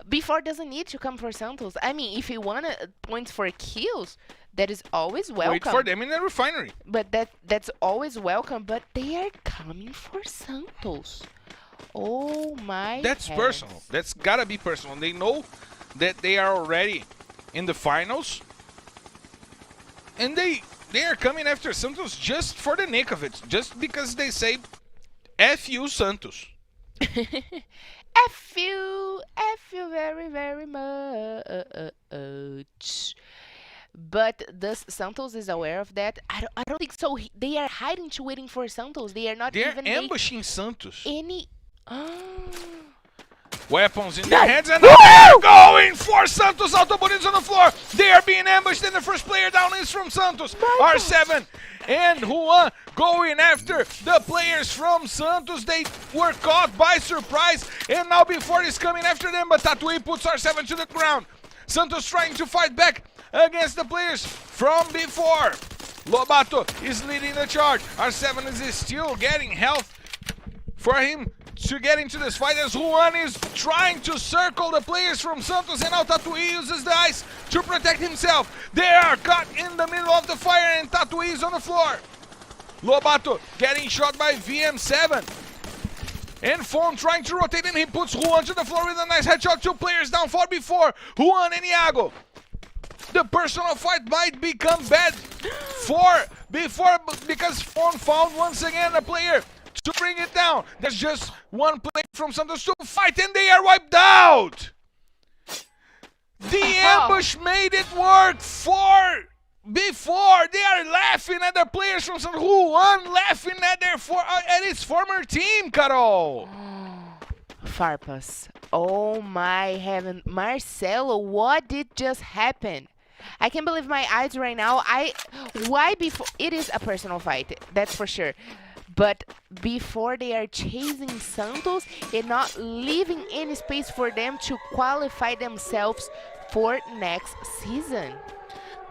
Before doesn't need to come for Santos. I mean, if you want points for kills, that is always welcome. Wait for them in the refinery. But that's always welcome, but they are coming for Santos. Oh my That's heavens. personal. That's gotta be personal. They know that they are already in the finals. And they are coming after Santos just for the nick of it. Just because they say, F you, Santos. F you very, very much. But does Santos is aware of that? I don't think so. They are hiding to waiting for Santos. They are not They're even ambushing Santos. any... Weapons in their hands, and now they're going for Santos. Autobodies on the floor. They are being ambushed, and the first player down is from Santos. R7 and Juan going after the players from Santos. They were caught by surprise, and now before is coming after them, but Tatuí puts R7 to the ground. Santos trying to fight back against the players from before. Lobato is leading the charge. R7 is still getting health for him to get into this fight as Juan is trying to circle the players from Santos, and now Tatuí uses the ice to protect himself. They are caught in the middle of the fire and Tatuí is on the floor. Lobato getting shot by VM7. And Fon trying to rotate, and he puts Juan to the floor with a nice headshot. 2 players down, 4 before. Juan and Iago. The personal fight might become bad because Fon found once again a player to bring it down. There's just one player from Santos to fight, and they are wiped out. The ambush made it work for before. They are laughing at the players from Santos. Juan laughing at his former team, Carol. Farpas. Oh my heaven. Marcelo, what did just happen? I can't believe my eyes right now. Why before? It is a personal fight, that's for sure. But before they are chasing Santos and not leaving any space for them to qualify themselves for next season.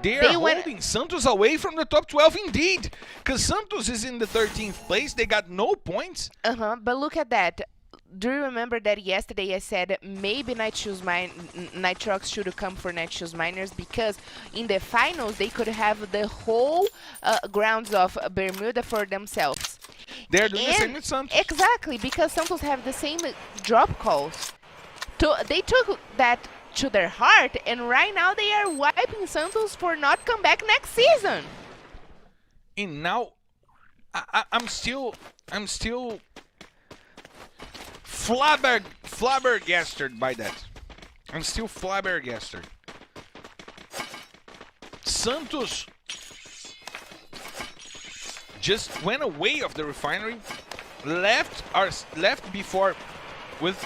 They are holding Santos away from the top 12 indeed. Because Santos is in the 13th place. They got no points. But look at that. Do you remember that yesterday I said maybe Nitroxx should come for Netshoes Miners because in the finals they could have the whole grounds of Bermuda for themselves. They're doing the same with Santos. Exactly, because Santos have the same drop calls. They took that to their heart, and right now they are wiping Santos for not come back next season. And now, I'm still flabbergasted by that. I'm still flabbergasted. Santos just went away of the refinery, left before with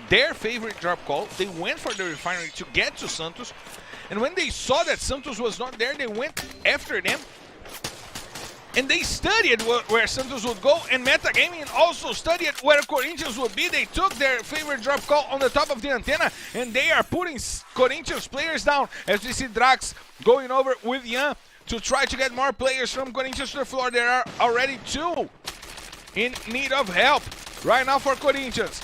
their favorite drop call. They went for the refinery to get to Santos, and when they saw that Santos was not there, they went after them. And they studied where Santos would go, and Metagaming also studied where Corinthians would be. They took their favorite drop call on the top of the antenna, and they are putting Corinthians players down. As we see Drax going over with Yan to try to get more players from Corinthians to the floor. There are already 2 in need of help right now for Corinthians.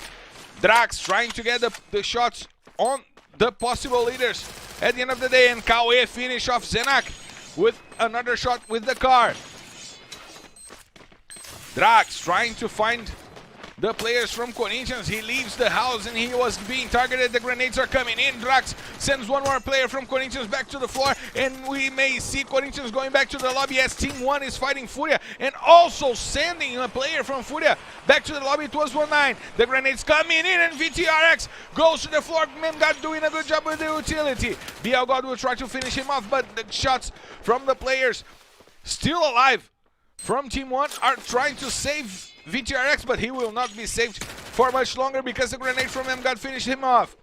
Drax trying to get the shots on the possible leaders at the end of the day, and Kawe finish off Zenak with another shot with the car. Drax trying to find the players from Corinthians. He leaves the house and he was being targeted. The grenades are coming in. Drax sends one more player from Corinthians back to the floor, and we may see Corinthians going back to the lobby as Team 1 is fighting FURIA and also sending a player from FURIA back to the lobby. It was 1-9. The grenades coming in and VTRX goes to the floor. Memgod doing a good job with the utility. BL God will try to finish him off, but the shots from the players still alive from Team 1 are trying to save VTRX, but he will not be saved for much longer because the grenade from Memgod finished him off.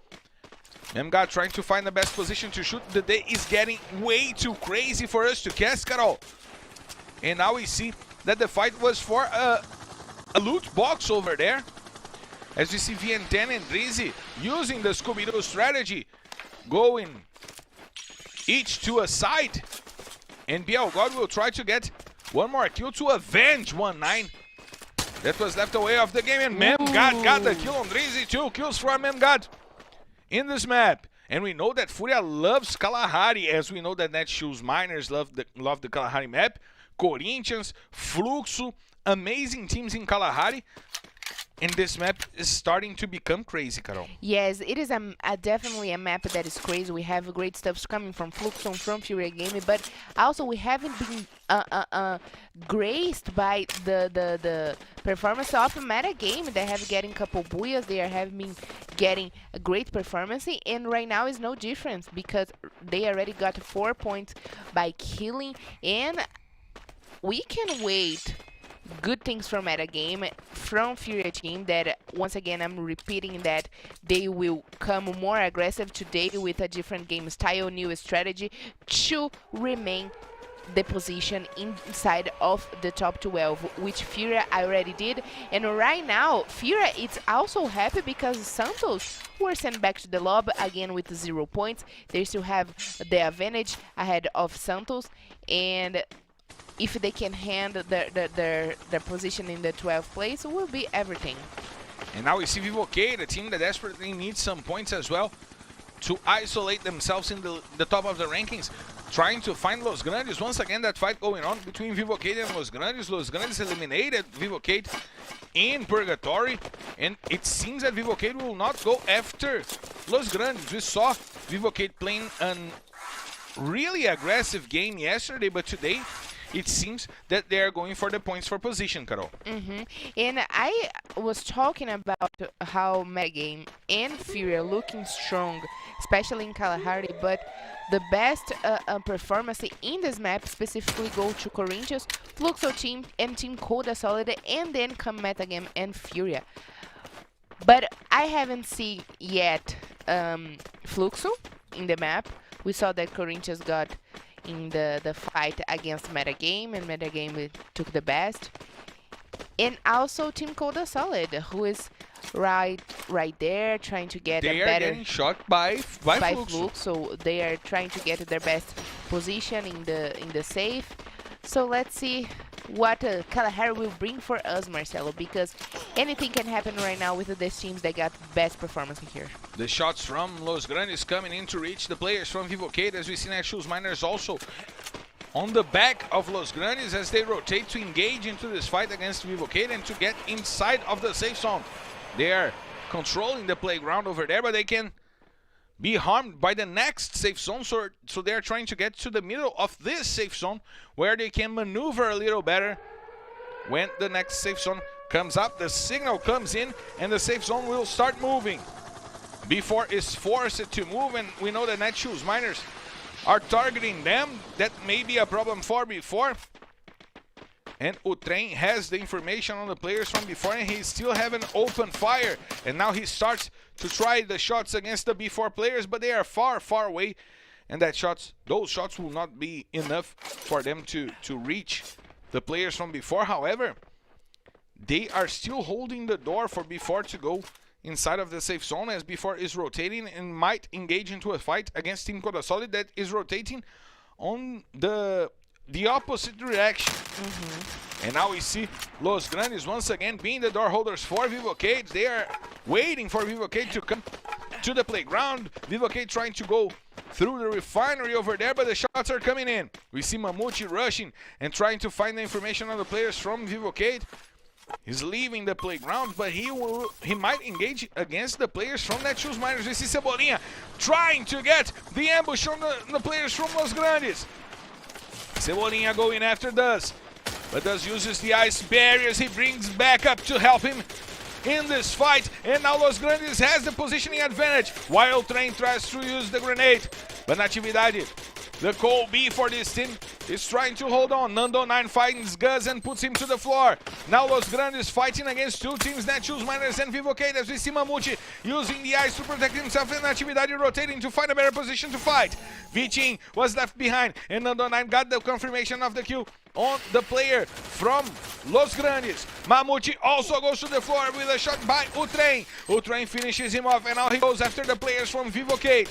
Memgod trying to find the best position to shoot. The day is getting way too crazy for us to cast, Carol. And now we see that the fight was for a loot box over there. As we see VN10 and Drizzy using the Scooby-Doo strategy, going each to a side. And BL God will try to get one more kill to avenge 1-9. That was left away of the game, and Memgod got the kill on Drizzy. 2 kills for Memgod in this map. And we know that FURIA loves Kalahari, as we know that Netshoes Miners love the Kalahari map. Corinthians, Fluxo, amazing teams in Kalahari. And this map is starting to become crazy, Carol. Yes, it is definitely a map that is crazy. We have great stuff coming from Fluxo, from FURIA Gaming, but also we haven't been graced by the performance of Metagame. They have getting couple booyahs. They have been getting a great performance, and right now is no difference because they already got 4 points by killing, and we can wait good things from Metagame, from FURIA team, that once again I'm repeating that they will come more aggressive today with a different game style, new strategy to remain the position inside of the top 12, which FURIA already did. And right now FURIA is also happy because Santos were sent back to the lobby again with 0 points. They still have the advantage ahead of Santos, and if they can hand their position in the 12th place, it will be everything. And now we see Vivo KEYD, a team that desperately needs some points as well to isolate themselves in the top of the rankings, trying to find Los Grandes. Once again, that fight going on between Vivo KEYD and Los Grandes. Los Grandes eliminated Vivo KEYD in Purgatory, and it seems that Vivo KEYD will not go after Los Grandes. We saw Vivo KEYD playing a really aggressive game yesterday, but today it seems that they are going for the points for position, Carol. And I was talking about how Metagame and FURIA looking strong, especially in Kalahari, but the best performance in this map specifically go to Corinthians, Fluxo team, and Team Codasolid, and then come Metagame and FURIA. But I haven't seen yet Fluxo in the map. We saw that Corinthians got in the fight against Metagame, and Metagame took the best. And also Team Codasolid, who is right there trying to get They a are better getting shot by Fluxo. Fluxo, so they are trying to get their best position in the safe. So let's see what Kalahari will bring for us, Marcelo, because anything can happen right now with these teams that got best performance here. The shots from Los Grandes coming in to reach the players from Vivo KEYD, as we see Netshoes Miners also on the back of Los Grandes as they rotate to engage into this fight against Vivo KEYD and to get inside of the safe zone. They are controlling the playground over there, but they can be harmed by the next safe zone, so they are trying to get to the middle of this safe zone where they can maneuver a little better. When the next safe zone comes up, the signal comes in and the safe zone will start moving. Before is forced to move, and we know the Netshoes Miners are targeting them. That may be a problem for before. And Utrain has the information on the players from before, and he's still having open fire. And now he starts to try the shots against the B4 players, but they are far, far away. And those shots will not be enough for them to reach the players from before. However, they are still holding the door for B4 to go inside of the safe zone, as B4 is rotating and might engage into a fight against Team Codasolid that is rotating on the opposite direction. And now we see Los Grandes once again being the door holders for Vivo KEYD. They are waiting for Vivo KEYD to come to the playground. Vivo KEYD trying to go through the refinery over there, but the shots are coming in. We see Mamute rushing and trying to find the information on the players from Vivo KEYD. He's leaving the playground, but he might engage against the players from Netshoes Miners. We see Cebolinha trying to get the ambush on the players from Los Grandes. Cebolinha going after Duz, but Duz uses the ice barriers. He brings back up to help him in this fight, and now Los Grandes has the positioning advantage while Train tries to use the grenade. But Natividade, the cold B for this team, is trying to hold on. Nando9 finds Guz and puts him to the floor. Now Los Grandes fighting against two teams, Netshoes Miners and Vivo KEYD, as we see Mamute using the ice to protect himself and Natividade rotating to find a better position to fight. Vitin was left behind, and Nando9 got the confirmation of the kill on the player from Los Grandes. Mamute also goes to the floor with a shot by Utrain. Utrain finishes him off, and now he goes after the players from Vivo KEYD.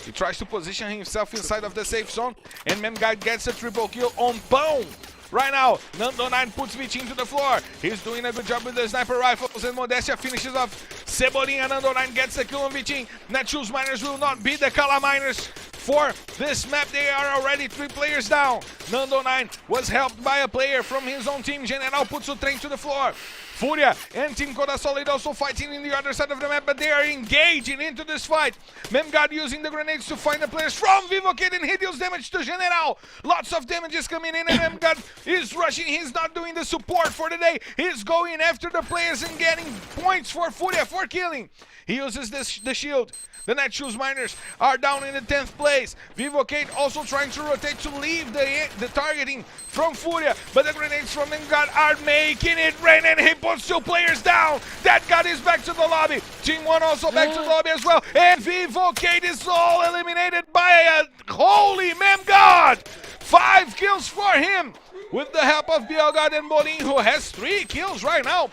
He tries to position himself inside of the safe zone, and Memguide gets a triple kill on Pão. Right now, Nando9 puts Vitin to the floor. He's doing a good job with the sniper rifles, and Modestia finishes off Cebolinha. Nando9 gets the kill on Vitin. Netshoes Miners will not beat the Kala Miners for this map. They are already 3 players down. Nando9 was helped by a player from his own team. General puts the train to the floor. FURIA and Team Codasolid also fighting in the other side of the map, but they are engaging into this fight. Memguard using the grenades to find the players from Vivo KEYD, and he deals damage to General. Lots of damage is coming in, and Memguard is rushing. He's not doing the support for the day. He's going after the players and getting points for FURIA for killing. He uses the shield. The Netshoes Miners are down in the 10th place. Vivo KEYD also trying to rotate to leave the targeting from FURIA, but the grenades from Memguard are making it rain, and he puts 2 players down. That guy is back to the lobby. Team 1 also back to the lobby as well, and Vivo KEYD is all eliminated by a holy Memguard. 5 kills for him with the help of Bielgard and Bolin, who has 3 kills right now.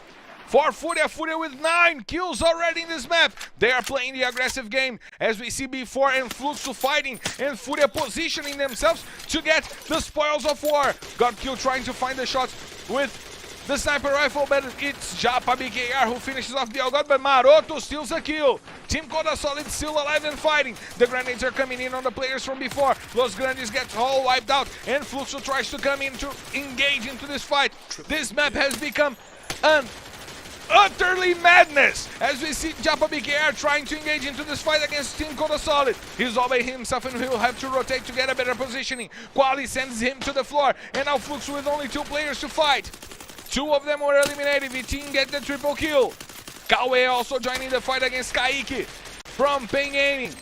For FURIA with 9 kills already in this map. They are playing the aggressive game, as we see B4 and Fluxo fighting, and FURIA positioning themselves to get the spoils of war. Got killed trying to find the shots with the sniper rifle, but it's Japa BKR who finishes off the Algod, but Maroto steals a kill. Team Codasolid still alive and fighting. The grenades are coming in on the players from before. Los Grandes gets all wiped out, and Fluxo tries to come in to engage into this fight. This map has become an utterly madness, as we see Japa BKR trying to engage into this fight against Team Codasolid. He's all by himself, and he'll have to rotate to get a better positioning. Quali sends him to the floor, and now Fluxo with only 2 players to fight. 2 of them were eliminated. Vitin get the triple kill. Kawe also joining the fight against Kaique from Pain Gaming.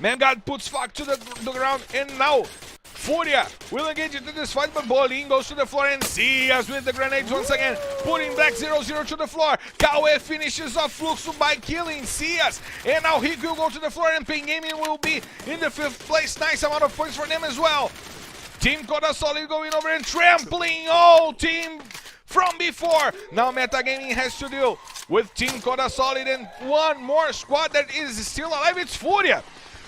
Memguard puts Fuck to the ground, and now FURIA will engage into this fight, but Bolin goes to the floor, and Cias with the grenades once again, putting Black 0-0 to the floor. Kawe finishes off Fluxo by killing Cias, and now he will go to the floor, and Pain Gaming will be in the 5th place. Nice amount of points for them as well. Team Codasolid going over and trampling all Team from before. Now Metagaming has to deal with Team Codasolid and one more squad that is still alive. It's FURIA.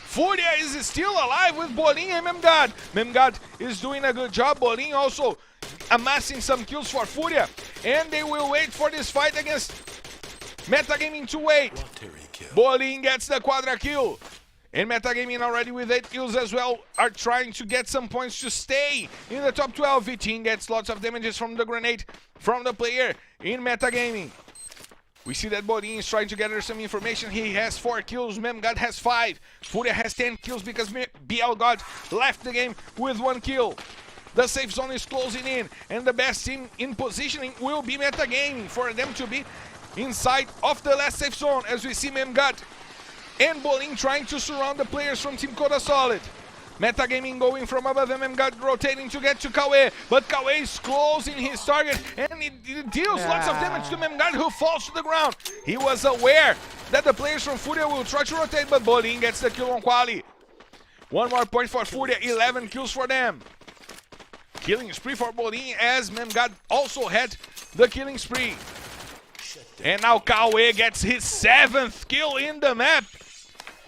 FURIA is still alive with Bolin and Memgad. Memgad is doing a good job. Bolin also amassing some kills for FURIA. And they will wait for this fight against Metagaming to wait. Bolin gets the quadra kill. And Metagaming already with 8 kills as well are trying to get some points to stay in the top 12. V-Team gets lots of damages from the grenade from the player in Metagaming. We see that Bolin is trying to gather some information. He has 4 kills, Memgad has 5. FURIA has 10 kills because BL God left the game with 1 kill. The safe zone is closing in, and the best team in positioning will be Metagaming for them to be inside of the last safe zone, as we see Memgad and Bolin trying to surround the players from Team Codasolid. Metagaming going from above and Memgad rotating to get to Kawe, but Kawe is closing his target and it deals lots of damage to Memgad, who falls to the ground. He was aware that the players from FURIA will try to rotate, but Bolin gets the kill on Quali. 1 more point for FURIA, 11 kills for them. Killing spree for Bolin as Memgad also had the killing spree. And now Kawe gets his 7th kill in the map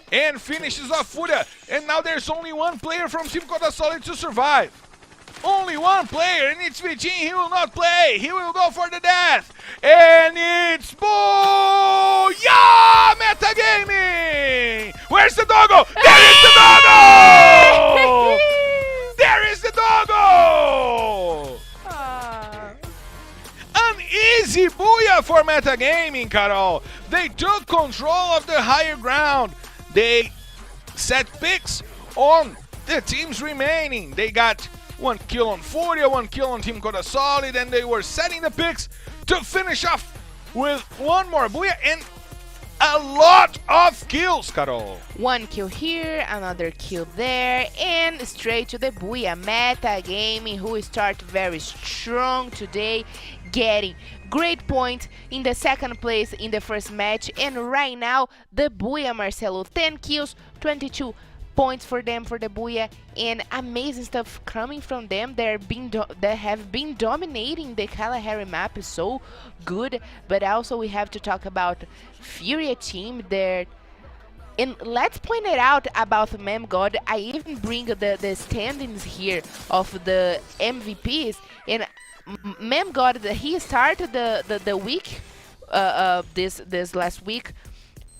and finishes off FURIA. And now there's only one player from Team Codasolid to survive. Only one player, and it's V-Team. He will not play. He will go for the death. And it's Booyah! Metagaming! Where's the doggo? There is the doggo! There is the doggo! An easy booyah for Metagaming, Carol. They took control of the higher ground. They set picks on the teams remaining. They got 1 kill on FURIA, 1 kill on Team Codasolid, and they were setting the picks to finish off with 1 more booyah and a lot of kills, Carol. 1 kill here, another kill there, and straight to the booyah. Metagaming, who start very strong today, getting great points in the 2nd place in the first match, and right now the booyah, Marcelo, 10 kills, 22 points for them for the booyah, and amazing stuff coming from them. They have been dominating the Kalahari map, so good. But also we have to talk about FURIA team there. And let's point it out about Memgod. I even bring the standings here of the MVPs, and Memgod, he started the week, this last week,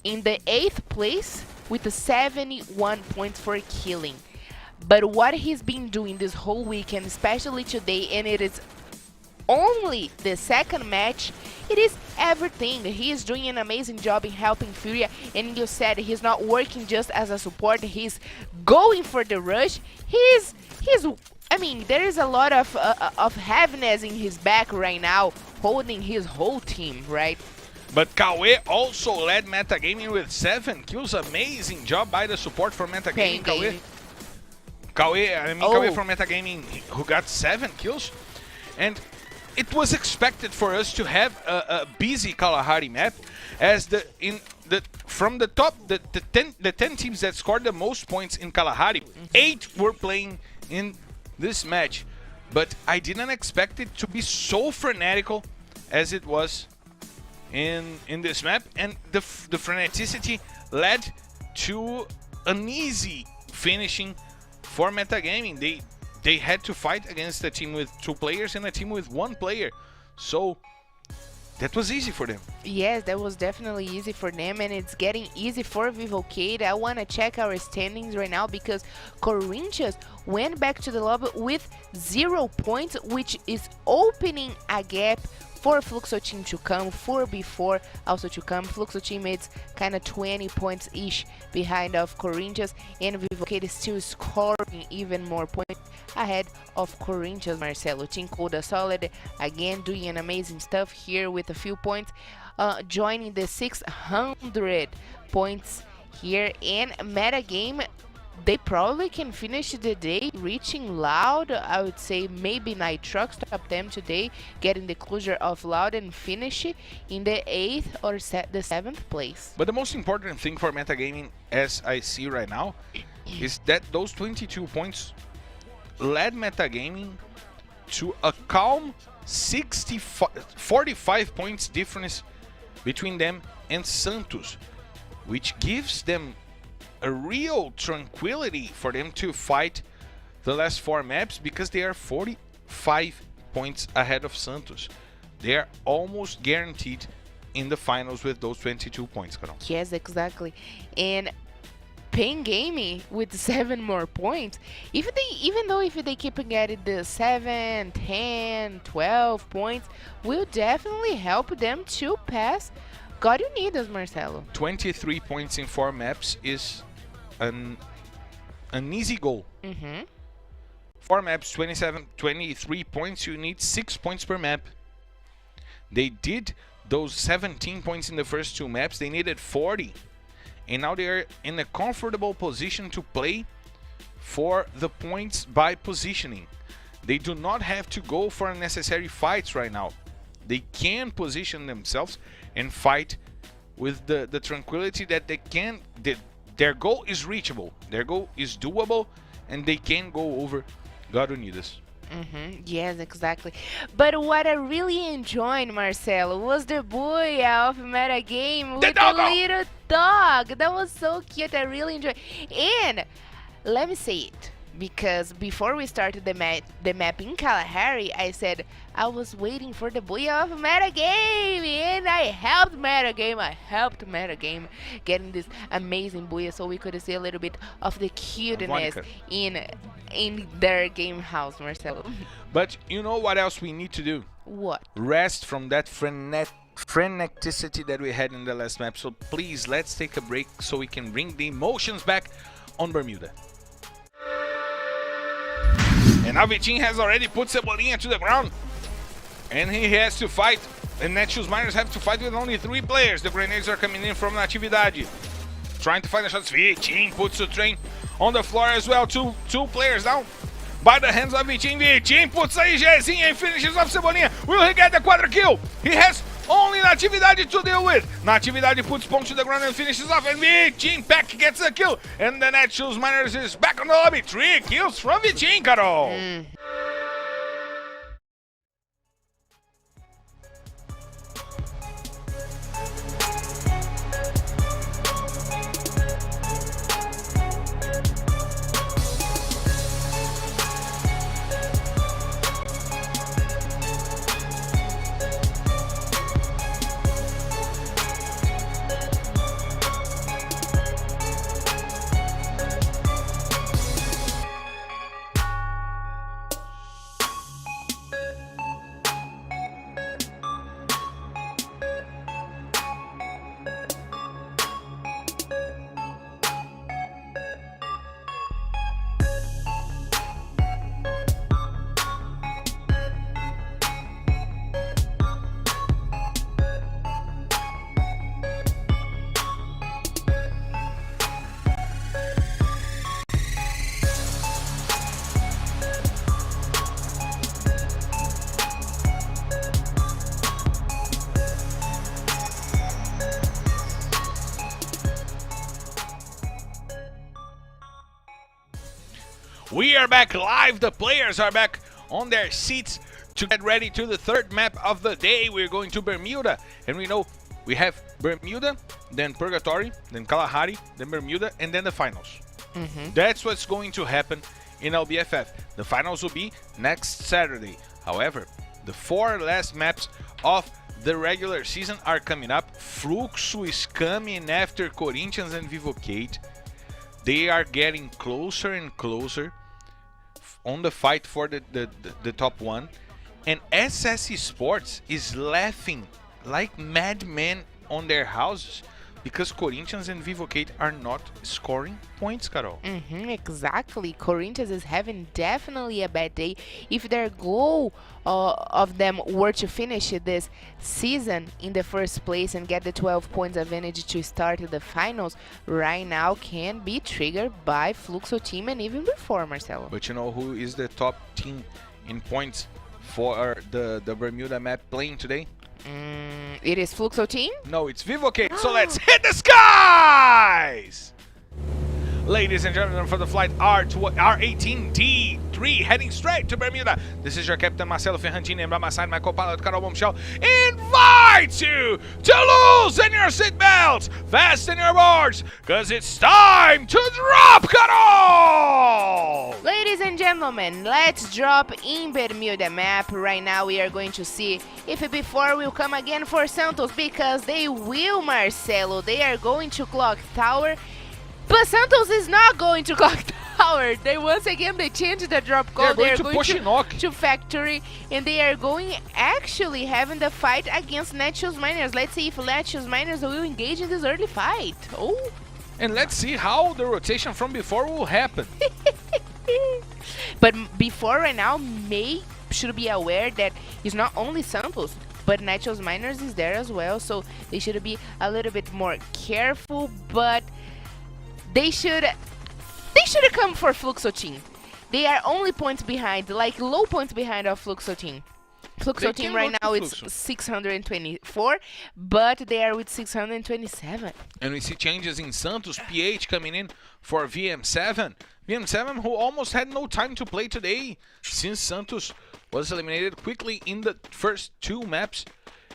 in the 8th place with 71 points for killing. But what he's been doing this whole weekend, especially today, and it is only the 2nd match, it is everything. He is doing an amazing job in helping FURIA, and you said he's not working just as a support, he's going for the rush. I mean, there is a lot of heaviness in his back right now, holding his whole team, right? But Kawe also led Metagaming with 7 kills. Amazing job by the support for Metagaming. Kawe from Metagaming, who got 7 kills. And it was expected for us to have a busy Kalahari map, as the 10 teams that scored the most points in Kalahari, 8 were playing in this match. But I didn't expect it to be so frenetical as it was in this map, and the freneticity led to an easy finishing for Metagaming. They had to fight against a team with 2 players and a team with 1 player, so that was easy for them. Yes, that was definitely easy for them, and it's getting easy for Vivo KEYD. I want to check our standings right now because Corinthians went back to the lobby with 0 points, which is opening a gap for Fluxo team to come, for B4 also to come. Fluxo team is kind of 20 points each behind of Corinthians, and Vivo KEYD is still scoring even more points ahead of Corinthians. Marcelo, Team Codasolid again doing an amazing stuff here with a few points, joining the 600 points here. And Metagame, they probably can finish the day reaching Loud. I would say maybe Nitroxx Top10 today, getting the closure of Loud and finish in the 8th or the 7th place. But the most important thing for Metagaming, as I see right now, is that those 22 points led Metagaming to a calm 45 points difference between them and Santos, which gives them a real tranquility for them to fight the last 4 maps, because they are 45 points ahead of Santos. They are almost guaranteed in the finals with those 22 points, Carol. Yes, exactly. And Pain Gaming with 7 more points, even though if they keep getting the 7, 10, 12 points, will definitely help them to pass God Unidas, Marcelo. 23 points in 4 maps is an easy goal. 4 maps, 23 points, you need 6 points per map. They did those 17 points in the first 2 maps, they needed 40. And now they are in a comfortable position to play for the points by positioning. They do not have to go for unnecessary fights right now. They can position themselves and fight with the tranquility that they can. Their goal is reachable, their goal is doable, and they can go over God Unidas. Yes, exactly. But what I really enjoyed, Marcelo, was the booyah of meta game with the little dog. That was so cute. I really enjoyed. And let me say it, because before we started the map in Kalahari, I said I was waiting for the booyah of meta game, and I helped meta game getting this amazing booyah, so we could see a little bit of the cuteness in their game house, Marcelo. But you know what else we need to do? What? Rest from that freneticity that we had in the last map. So please, let's take a break so we can bring the emotions back on Bermuda. And now Vitinho has already put Cebolinha to the ground, and he has to fight. And Netshoes Miners have to fight with only 3 players. The grenades are coming in from Natividade, trying to find the shots. Vitinho puts the train on the floor as well. Two players down by the hands of Vitinho. Vitinho puts a IGzinha and finishes off Cebolinha. Will he get the quadra kill? He has only Natividade to deal with. Natividade puts Ponte to the ground and finishes off, and Vitinho Peck gets the kill. And the Netshoes Miners is back on the lobby. 3 kills from Vitinho, Carol. We are back live. The players are back on their seats to get ready to the 3rd map of the day. We're going to Bermuda, and we know we have Bermuda, then Purgatory, then Kalahari, then Bermuda, and then the finals. That's what's going to happen in LBFF. The finals will be next Saturday. However, the 4 last maps of the regular season are coming up. Fluxo is coming after Corinthians and Vivo KEYD. They are getting closer and closer on the fight for the top 1. And SS Esports is laughing like madmen on their houses because Corinthians and Vivo KEYD are not scoring points, Carol. Exactly. Corinthians is having definitely a bad day. If their goal of them were to finish this season in the first place and get the 12 points advantage to start the finals, right now can be triggered by Fluxo team and even before, Marcelo. But you know who is the top team in points for the Bermuda map playing today? It is Fluxo team? No, it's Vivo KEYD. So let's hit the skies! Ladies and gentlemen, for the flight R18D3 heading straight to Bermuda. This is your captain Marcelo Ferrandini, and by my side my co-pilot Carol Bombshell invites you to loosen your seatbelts, fasten your boards, because it's time to drop Carol! Ladies and gentlemen, let's drop in Bermuda map. Right now we are going to see if before will come again for Santos, because they will, Marcelo. They are going to clock tower. But Santos is not going to clock tower. They once again they changed the drop call. They are going to factory, and they are going actually having the fight against Netshoes Miners. Let's see if Netshoes Miners will engage in this early fight. Oh, and let's see how the rotation from before will happen. But before right now, May should be aware that it's not only Santos, but Netshoes Miners is there as well. So they should be a little bit more careful, but they should come for Fluxo team. They are only points behind, like low points behind of Fluxo team. Fluxo team right now it's 624, but they are with 627. And we see changes in Santos. PH coming in for VM7. VM7 who almost had no time to play today since Santos was eliminated quickly in the first two maps.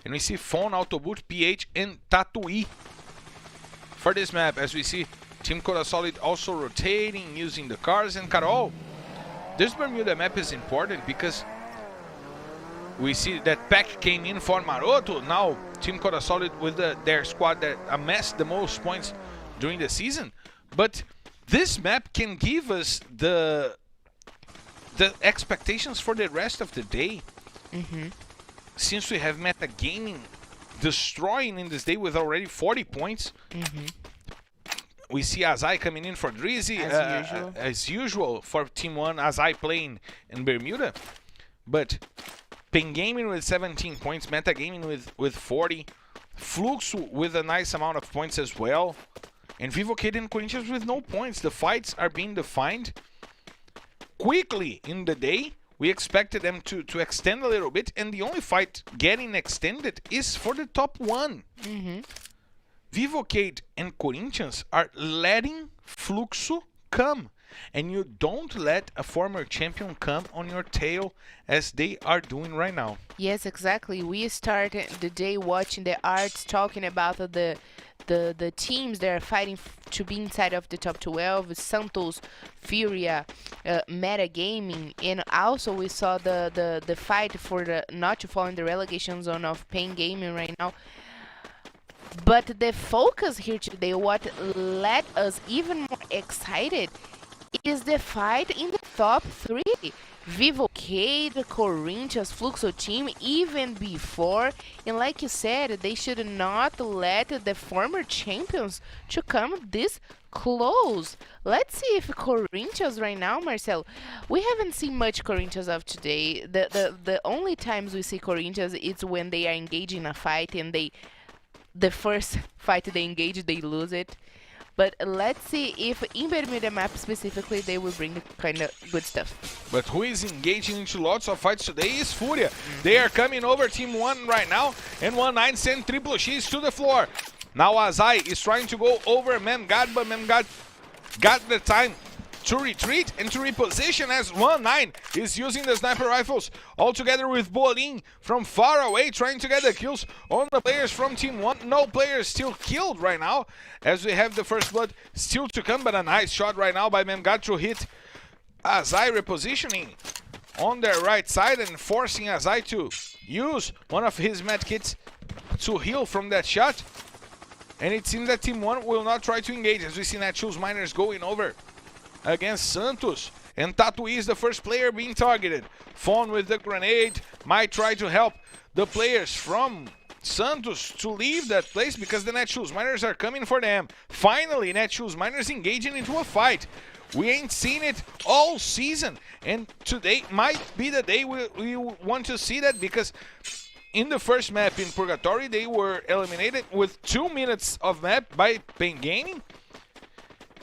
And we see Phone, Autoboot, PH, and Tatuí for this map, as we see Team Codasolid also rotating using the cars. And Carol, this Bermuda map is important because we see that Pack came in for Maroto. Now Team Codasolid with their squad that amassed the most points during the season. But this map can give us the expectations for the rest of the day. Since we have Meta Gaming destroying in this day with already 40 points. We see Azai coming in for Drizzy, as usual for Team 1, Azai playing in Bermuda. But Pen Gaming with 17 points, Meta Gaming with 40, Fluxo with a nice amount of points as well, and Vivo KEYD and Corinthians with no points. The fights are being defined quickly in the day. We expected them to extend a little bit, and the only fight getting extended is for the top 1. Vivo KEYD and Corinthians are letting Fluxo come. And you don't let a former champion come on your tail as they are doing right now. Yes, exactly. We started the day watching the arts, talking about the teams that are fighting to be inside of the top 12, Santos, FURIA, Meta Gaming, and also we saw the fight for the not to fall in the relegation zone of Pen Gaming right now. But the focus here today, what led us even more excited, is the fight in the top 3. Vivo KEYD, Corinthians, Fluxo team, even before. And like you said, they should not let the former champions to come this close. Let's see if Corinthians right now, Marcel, we haven't seen much Corinthians of today. The only times we see Corinthians, it's when they are engaged in a fight and the first fight they engage, they lose it. But let's see if in Bermuda map specifically they will bring kind of good stuff. But who is engaging into lots of fights today is FURIA. They are coming over Team 1 right now, and 1-9 send Triple X to the floor. Now Azai is trying to go over Memgad, but Memgad got the time to retreat and to reposition as 1-9 is using the sniper rifles all together with Bolin from far away, trying to get the kills on the players from Team 1. No players still killed right now as we have the first blood still to come, but a nice shot right now by Memgad to hit Azai, repositioning on their right side and forcing Azai to use one of his medkits to heal from that shot. And it seems that Team 1 will not try to engage as we see Netshoes Miners going over against Santos, and Tatuí is the first player being targeted. Phone with the grenade might try to help the players from Santos to leave that place because the Netshoes Miners are coming for them. Finally, Netshoes Miners engaging into a fight. We ain't seen it all season, and today might be the day we want to see that, because in the first map in Purgatory they were eliminated with 2 minutes of map by Pen Gaming.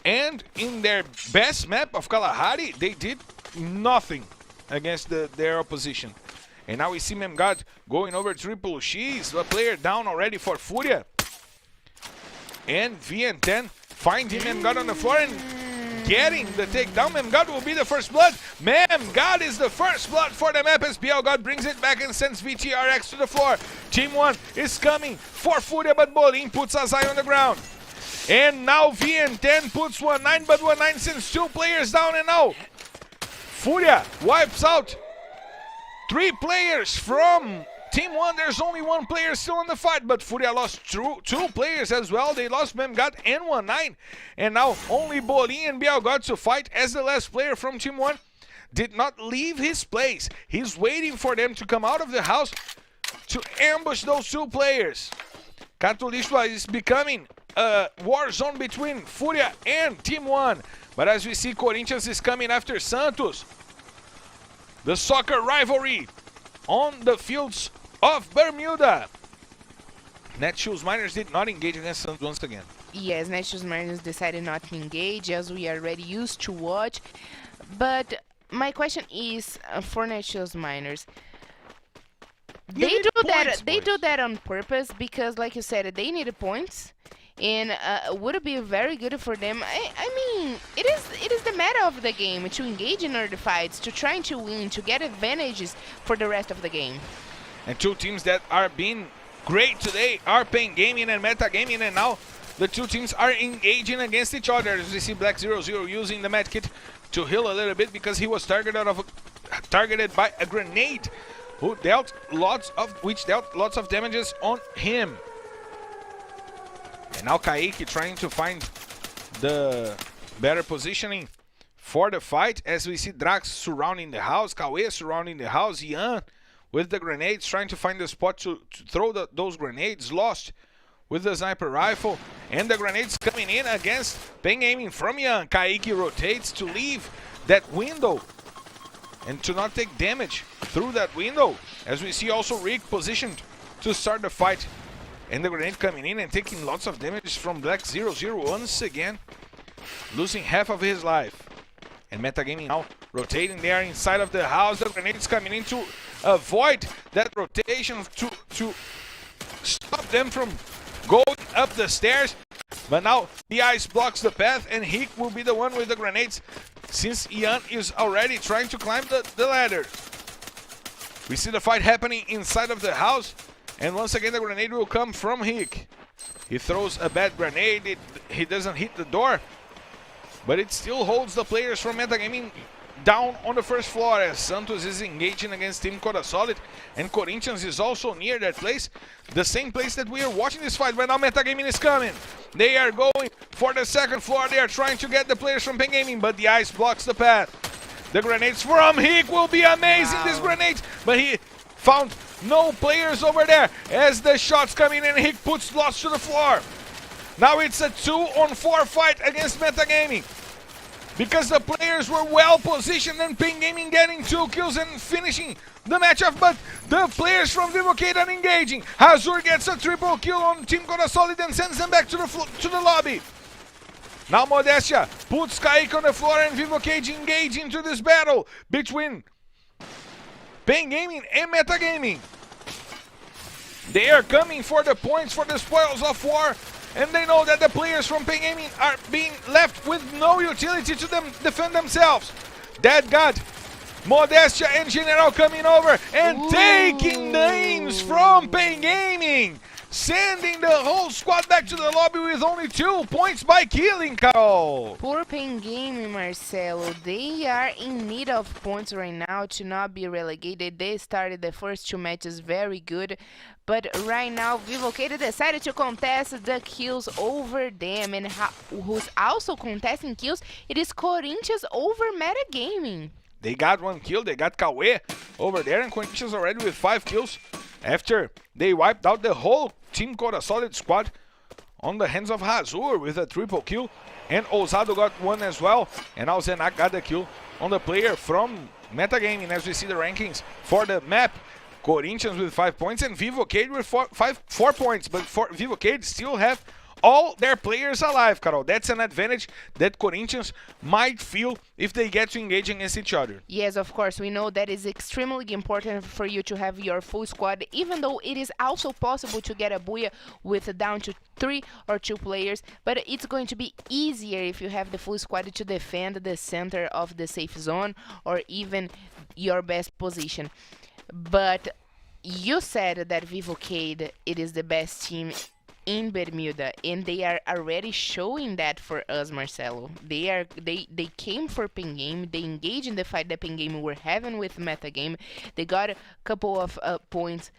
And in their best map of Kalahari, they did nothing against their opposition. And now we see Memgad going over Triple X, a player down already for FURIA. And VN10 finding Memgad on the floor, and getting the takedown. God will be the first blood. God is the first blood for the map as God brings it back and sends VTRX to the floor. Team 1 is coming for FURIA, but Bolin puts Azai on the ground. And now VN10 puts 1-9, but 1-9 sends 2 players down, and now FURIA wipes out 3 players from Team 1. There's only 1 player still in the fight, but FURIA lost 2 players as well. They lost Memgad and 1-9. And now only Bolin and got to fight as the last player from Team 1 did not leave his place. He's waiting for them to come out of the house to ambush those 2 players. Catolishwa is becoming a war zone between FURIA and Team 1. But as we see, Corinthians is coming after Santos. The soccer rivalry on the fields of Bermuda. Netshoes Miners did not engage against Santos once again. Yes, Netshoes Miners decided not to engage, as we are already used to watch. But my question is for Netshoes Miners. They do that on purpose because, like you said, they need points, and would it be very good for them? I mean, it is the meta of the game to engage in early fights, to try to win, to get advantages for the rest of the game. And 2 teams that are being great today are Pain Gaming and Meta Gaming, and now the 2 teams are engaging against each other. As we see Black 00 using the med kit to heal a little bit because he was targeted by a grenade which dealt lots of damages on him. And now Kaique trying to find the better positioning for the fight, as we see Drax surrounding the house, Kawe surrounding the house, Ian with the grenades trying to find the spot to throw those grenades, lost with the sniper rifle, and the grenades coming in against Pain Gaming from Ian. Kaique rotates to leave that window and to not take damage through that window, as we see also Rick positioned to start the fight. And the grenade coming in and taking lots of damage from Black 00 once again, losing half of his life. And Metagaming now rotating there inside of the house. The grenades coming in to avoid that rotation, to stop them from going up the stairs. But now the ice blocks the path, and Hick will be the one with the grenades, since Ian is already trying to climb the ladder. We see the fight happening inside of the house, and once again the grenade will come from Hick. He throws a bad grenade, he doesn't hit the door, but it still holds the players from Metagaming down on the first floor, as Santos is engaging against Team Codasolid, and Corinthians is also near that place, the same place that we are watching this fight. Right now Metagaming is coming. They are going for the second floor. They are trying to get the players from Pain Gaming, but the ice blocks the path. The grenades from Hick will be amazing. Wow. This grenade, but he found no players over there as the shots coming in. Hick puts Lost to the floor. Now it's a 2-on-4 fight against Metagaming, because the players were well positioned and Pain Gaming getting 2 kills and finishing the matchup, but the players from Vivo KEYD are engaging. Hazur gets a triple kill on Team Codasolid and sends them back to the lobby. Now Modestia puts Kaique on the floor, and Vivo KEYD engage into this battle between Pain Gaming and Metagaming. They are coming for the points, for the spoils of war, and they know that the players from Pain Gaming are being left with no utility to defend themselves. Dead God, Modestia and General coming over and taking names from Pain Gaming, sending the whole squad back to the lobby with only 2 points by killing Carol. Poor Pain Gaming, Marcelo. They are in need of points right now to not be relegated. They started the first 2 matches very good, but right now Vivo KEYD decided to contest the kills over them, and who's also contesting kills, it is Corinthians over Metagaming. They got 1 kill, they got Kawe over there, and Corinthians already with 5 kills after they wiped out the whole Team Codasolid squad on the hands of Hazur with a triple kill, and Ousado got 1 as well, and now Zenak got the kill on the player from Metagaming. As we see the rankings for the map, Corinthians with 5 points and Vivo KEYD with 4 points, but Vivo KEYD still have all their players alive, Carol. That's an advantage that Corinthians might feel if they get to engage against each other. Yes, of course. We know that is extremely important for you to have your full squad, even though it is also possible to get a booyah with down to 3 or 2 players, but it's going to be easier if you have the full squad to defend the center of the safe zone or even your best position. But you said that Vivo KEYD, it is the best team in Bermuda, and they are already showing that for us, Marcelo. They came for pen game. They engaged in the fight that pen game were having with meta game. They got a couple of points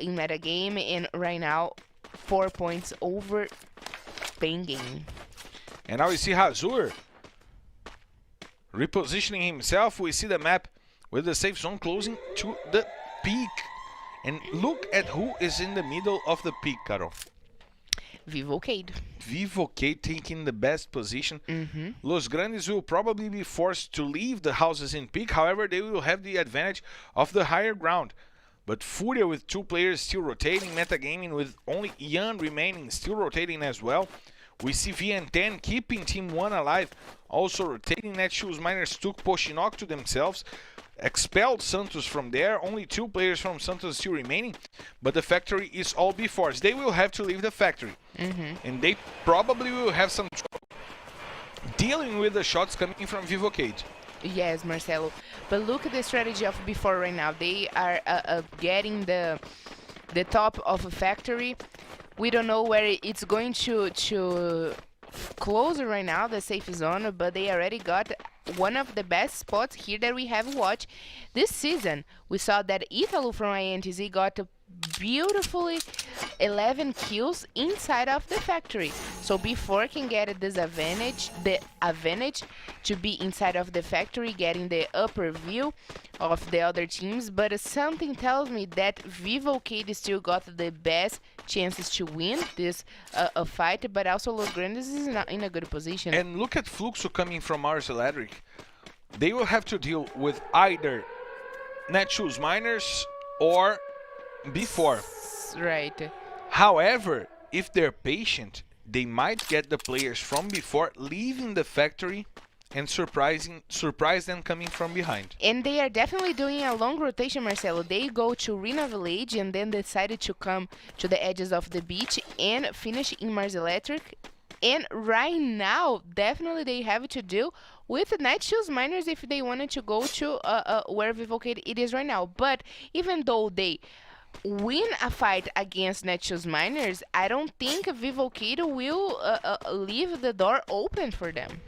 in meta game, and right now 4 points over pen game. And now we see Hazur repositioning himself. We see the map with the safe zone closing to the peak. And look at who is in the middle of the peak, Carol. Vivo KEYD. Vivo KEYD taking the best position. Los Grandes will probably be forced to leave the houses in peak. However, they will have the advantage of the higher ground. But FURIA with 2 players still rotating. Metagaming with only Ian remaining still rotating as well. We see VN10 keeping Team 1 alive. Also rotating. Netshoes Miners took Poshinok to themselves. Expelled Santos from there. Only 2 players from Santos still remaining. But the factory is all B4s. They will have to leave the factory. And they probably will have some trouble dealing with the shots coming from Vivo KEYD. Yes, Marcelo. But look at the strategy of B4 right now. They are getting the top of a factory. We don't know where it's going to close right now, the safe zone, but they already got one of the best spots here that we have watched this season. We saw that Italo from INTZ got a beautifully 11 kills inside of the factory. So B4 can get this advantage, the advantage to be inside of the factory, getting the upper view of the other teams. But something tells me that Vivo KEYD still got the best chances to win this fight, but also Los Grandes is not in a good position. And look at Fluxo coming from Ars Electric. They will have to deal with either Netshoes Miners or B4. Right. However, if they're patient, they might get the players from B4 leaving the factory and surprise them coming from behind. And they are definitely doing a long rotation, Marcelo. They go to Rena Village and then decided to come to the edges of the beach and finish in Mars Electric. And right now, definitely they have to deal with Netshoes Miners if they wanted to go to where Vivo KEYD it is right now. But even though they win a fight against Netshoes Miners, I don't think Vivo KEYD will leave the door open for them.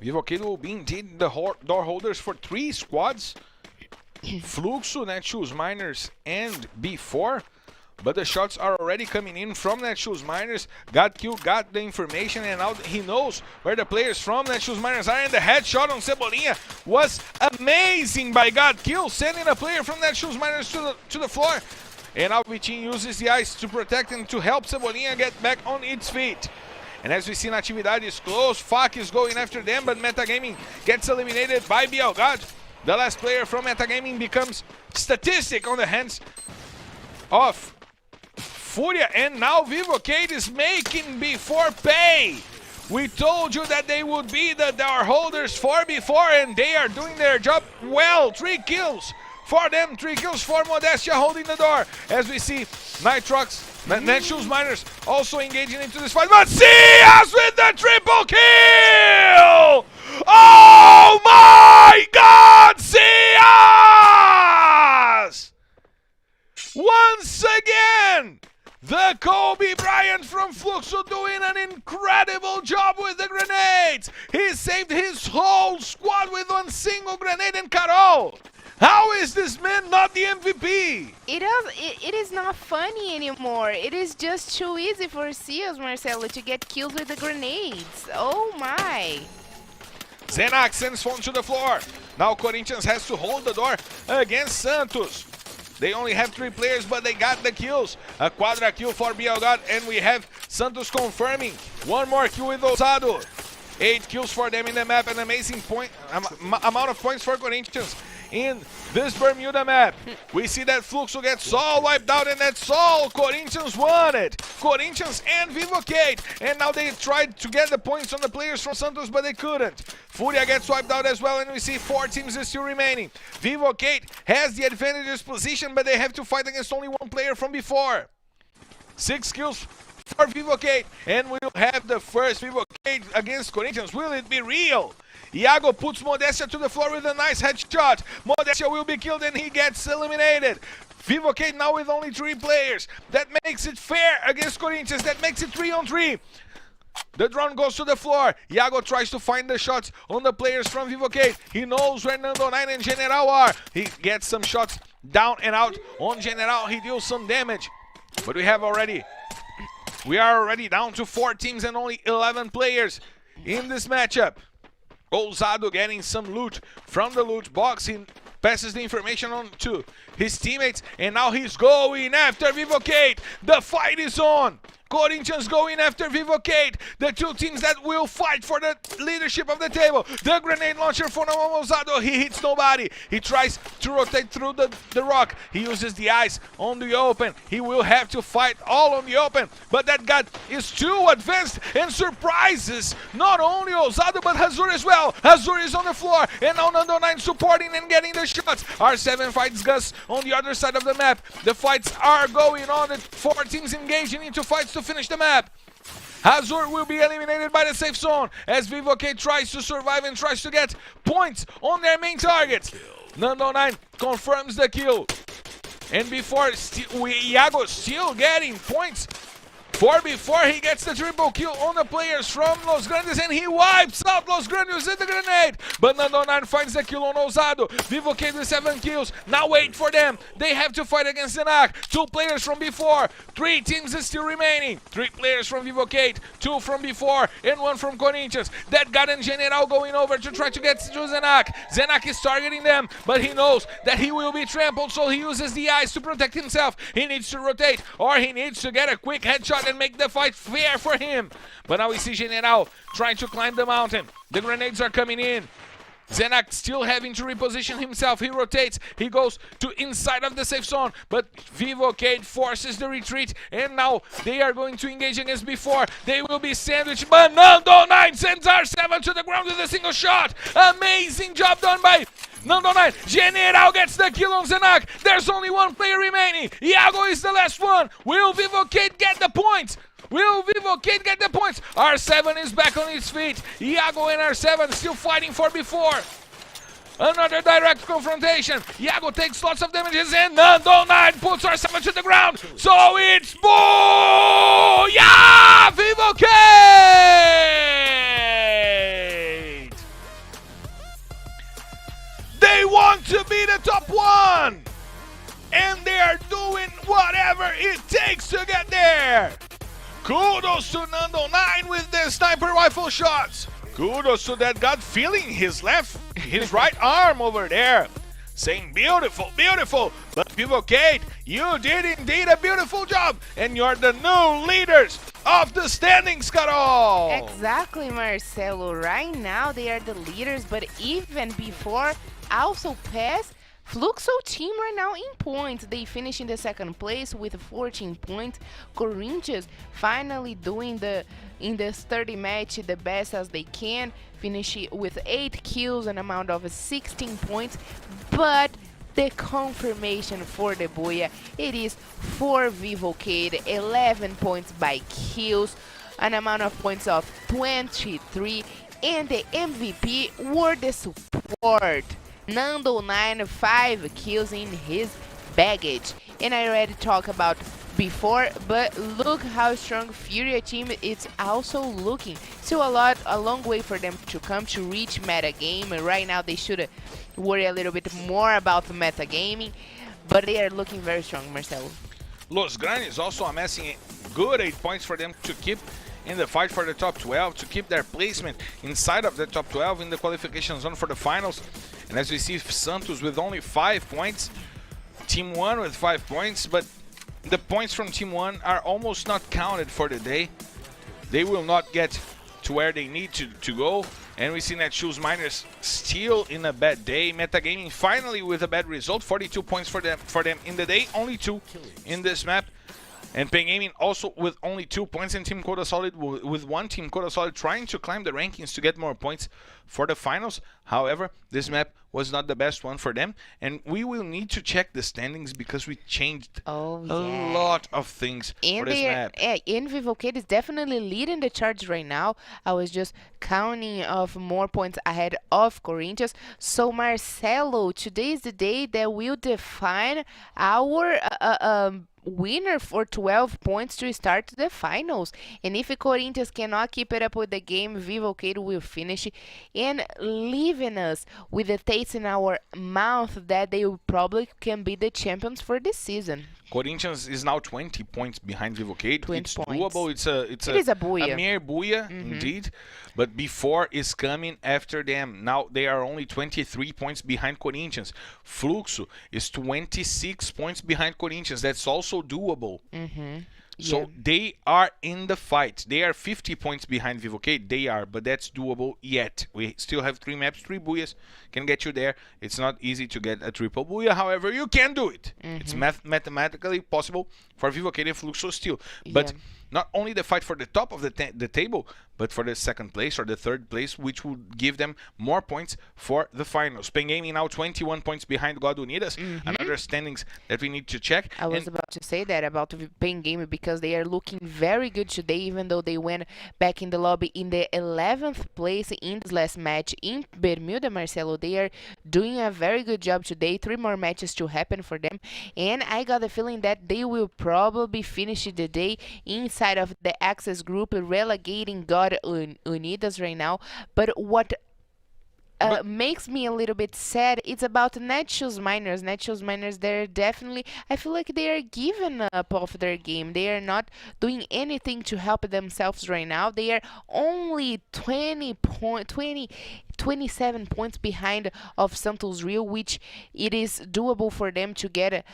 Vivo KEYD will be indeed the door holders for 3 squads. Fluxo, Netshoes Miners, and B4. But the shots are already coming in from Netshoes Miners. Godkill got the information, and now he knows where the players from Netshoes Miners are. And the headshot on Cebolinha was amazing by Godkill, sending a player from Netshoes Miners to the floor. And now Vitinho uses the ice to protect and to help Cebolinha get back on its feet. And as we see, Natividade is close. Fak is going after them, but Metagaming gets eliminated by Bielgad. The last player from Metagaming becomes statistic on the hands of FURIA, and now Vivo KEYD is making B4 pay. We told you that they would be the door holders for B4, and they are doing their job well. 3 kills for them, 3 kills for Modestia holding the door. As we see Nitroxx, Netshoes Miners also engaging into this fight. But see us with the triple kill! Oh my God, see us! Once again! The Kobe Bryant from Fluxo doing an incredible job with the grenades. He saved his whole squad with 1 single grenade. And Carol, how is this man not the MVP? It is not funny anymore. It is just too easy for Seals, Marcelo, to get kills with the grenades. Oh my. Zenax sends phone to the floor. Now Corinthians has to hold the door against Santos. They only have 3 players, but they got the kills. A quadra kill for Bielgad, and we have Santos confirming 1 more kill with Osado. 8 kills for them in the map, an amazing amount of points for Corinthians in this Bermuda map. We see that Fluxo gets all wiped out, and that's all Corinthians wanted. Corinthians and Vivo KEYD, and now they tried to get the points on the players from Santos, but they couldn't. FURIA gets wiped out as well, and we see 4 teams are still remaining. Vivo KEYD has the advantageous position, but they have to fight against only 1 player from before. 6 kills for Vivo KEYD, and we'll have the first Vivo KEYD against Corinthians. Will it be real? Iago puts Modestia to the floor with a nice headshot. Modestia will be killed and he gets eliminated. Vivo KEYD now with only 3 players. That makes it fair against Corinthians. That makes it 3-on-3. The drone goes to the floor. Iago tries to find the shots on the players from Vivo KEYD. He knows where Nando 9 and General are. He gets some shots down and out on General. He deals some damage. But we are already down to 4 teams and only 11 players in this matchup. Ousado getting some loot from the loot box. He passes the information on to his teammates, and now he's going after Vivo KEYD. The fight is on. Corinthians going after Vivo KEYD, the 2 teams that will fight for the leadership of the table. The grenade launcher for Ousado, he hits nobody. He tries to rotate through the rock. He uses the ice on the open. He will have to fight all on the open, but that guy is too advanced and surprises not only Ousado but Hazur as well. Hazur is on the floor, and now Nando 9 supporting and getting the shots. R7 fights Gus on the other side of the map. The fights are going on. The 4 teams engaging into fights to finish the map. Hazur will be eliminated by the safe zone as Vivo KEYD tries to survive and tries to get points on their main targets. Nando 9 confirms the kill. And before Iago still getting points before he gets the triple kill on the players from Los Grandes, and he wipes out Los Grandes with the grenade. But Nando 9 finds the kill on Ousado. Vivo KEYD with 7 kills. Now wait for them. They have to fight against Zenak. 2 players from before. 3 teams is still remaining. 3 players from Vivo KEYD, 2 from before, and 1 from Corinthians. That got in General going over to try to get to Zenak. Zenak is targeting them, but he knows that he will be trampled, so he uses the ice to protect himself. He needs to rotate, or he needs to get a quick headshot and make the fight fair for him. But now we see General trying to climb the mountain. The grenades are coming in. Zenak still having to reposition himself. He rotates. He goes to inside of the safe zone. But Vivo KEYD forces the retreat. And now they are going to engage against before. They will be sandwiched. But Nando 9 sends R7 to the ground with a single shot. Amazing job done by Nando 9. General gets the kill on Zenak. There's only 1 player remaining. Iago is the last one. Will Vivo KEYD get the points? Will Vivo KEYD get the points? R7 is back on his feet. Iago and R7 still fighting for before. Another direct confrontation. Iago takes lots of damages, and Nando 9 puts R7 to the ground. So it's booyah! Vivo KEYD! They want to be the top 1! And they are doing whatever it takes to get there. Kudos to Nando 9 with the sniper rifle shots. Kudos to that guy feeling his right arm over there. Saying beautiful, beautiful. But Vivo KEYD, you did indeed a beautiful job. And you're the new leaders of the standings, Carol. Exactly, Marcelo. Right now they are the leaders, but even before, also past Fluxo team right now in points. They finish in the 2nd place with 14 points. Corinthians finally doing in this 30 match the best as they can, finishing with 8 kills, an amount of 16 points. But the confirmation for the Boya, it is for Vivo KEYD, 11 points by kills, an amount of points of 23, and the MVP were the support. Nando 9, 5 kills in his baggage. And I already talked about before, but look how strong FURIA team is also looking. Still a long way for them to come to reach meta game. Right now they should worry a little bit more about meta gaming, but they are looking very strong, Marcelo. Los Grandes also amassing good 8 points for them to keep in the fight for the top 12, to keep their placement inside of the top 12 in the qualification zone for the finals. And as we see, Santos with only 5 points, Team 1 with 5 points, but the points from Team 1 are almost not counted for the day. They will not get to where they need to go. And we see Netshoes Miners still in a bad day. Metagaming finally with a bad result. 42 points for them in the day. Only 2 in this map. And Pen Gaming also with only 2 points, and Team Codasolid with 1 Team Codasolid trying to climb the rankings to get more points for the finals. However, this map was not the best one for them, and we will need to check the standings because we changed a lot of things for this map. And Vivo KEYD is definitely leading the charge right now. I was just counting of more points ahead of Corinthians. So Marcelo, today is the day that will define our winner for 12 points to start the finals. And if Corinthians cannot keep it up with the game, Vivo KEYD will finish and leaving us with a taste in our mouth that they will probably can be the champions for this season. Corinthians is now 20 points behind Vivo KEYD. 20 it's points. doable. It is a booyah. A mere booyah, indeed. But before is coming after them. Now they are only 23 points behind Corinthians. Fluxo is 26 points behind Corinthians. That's also doable. So they are in the fight. They are 50 points behind Vivo KEYD. They are, but that's doable yet. We still have 3 maps, 3 booyahs can get you there. It's not easy to get a triple booyah. However, you can do it. It's mathematically possible for Vivo KEYD and Fluxo still. But not only the fight for the top of the table, but for the second place or the third place, which would give them more points for the finals. Pen Gaming now 21 points behind God Unidas. Another standings that we need to check. I was about to say that about Pen Gaming because they are looking very good today, even though they went back in the lobby in the 11th place in this last match in Bermuda, Marcelo. They are doing a very good job today. 3 more matches to happen for them. And I got the feeling that they will probably finish the day inside of the Access group, relegating God Unidas right now. But what makes me a little bit sad, it's about Netshoes Miners. Netshoes Miners, they're definitely, I feel like they are giving up of their game. They are not doing anything to help themselves right now. They are only 27 points behind of Santos Rio, which it is doable for them to get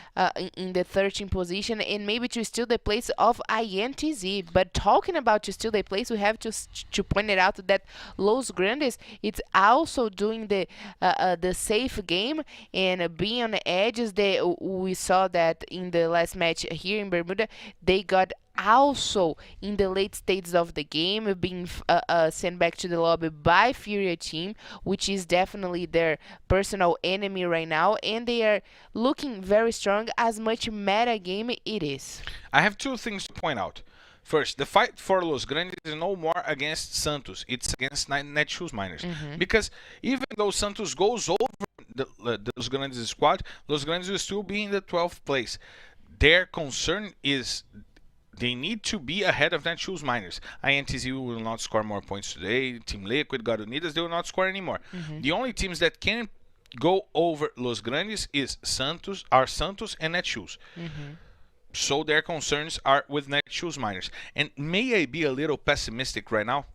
in the 13th position and maybe to steal the place of INTZ. But talking about to steal the place, we have to point it out that Los Grandes, it's also doing the safe game and being on the edges. We saw that in the last match here in Bermuda, they got also in the late stages of the game being sent back to the lobby by FURIA team, which is definitely their personal enemy right now, and they are looking very strong as much meta game it is. I have 2 things to point out. First, the fight for Los Grandes is no more against Santos. It's against Netshoes Miners. Because even though Santos goes over the Los Grandes squad, Los Grandes will still be in the 12th place. Their concern is they need to be ahead of Netshoes Miners. INTZ will not score more points today. Team Liquid, God Unidas, they will not score anymore. The only teams that can go over Los Grandes is Santos and Netshoes. So their concerns are with Netshoes Miners. And may I be a little pessimistic right now?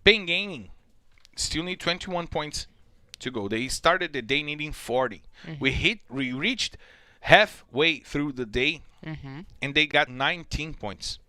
Pen Gaming still need 21 points to go. They started the day needing 40. We reached halfway through the day and they got 19 points.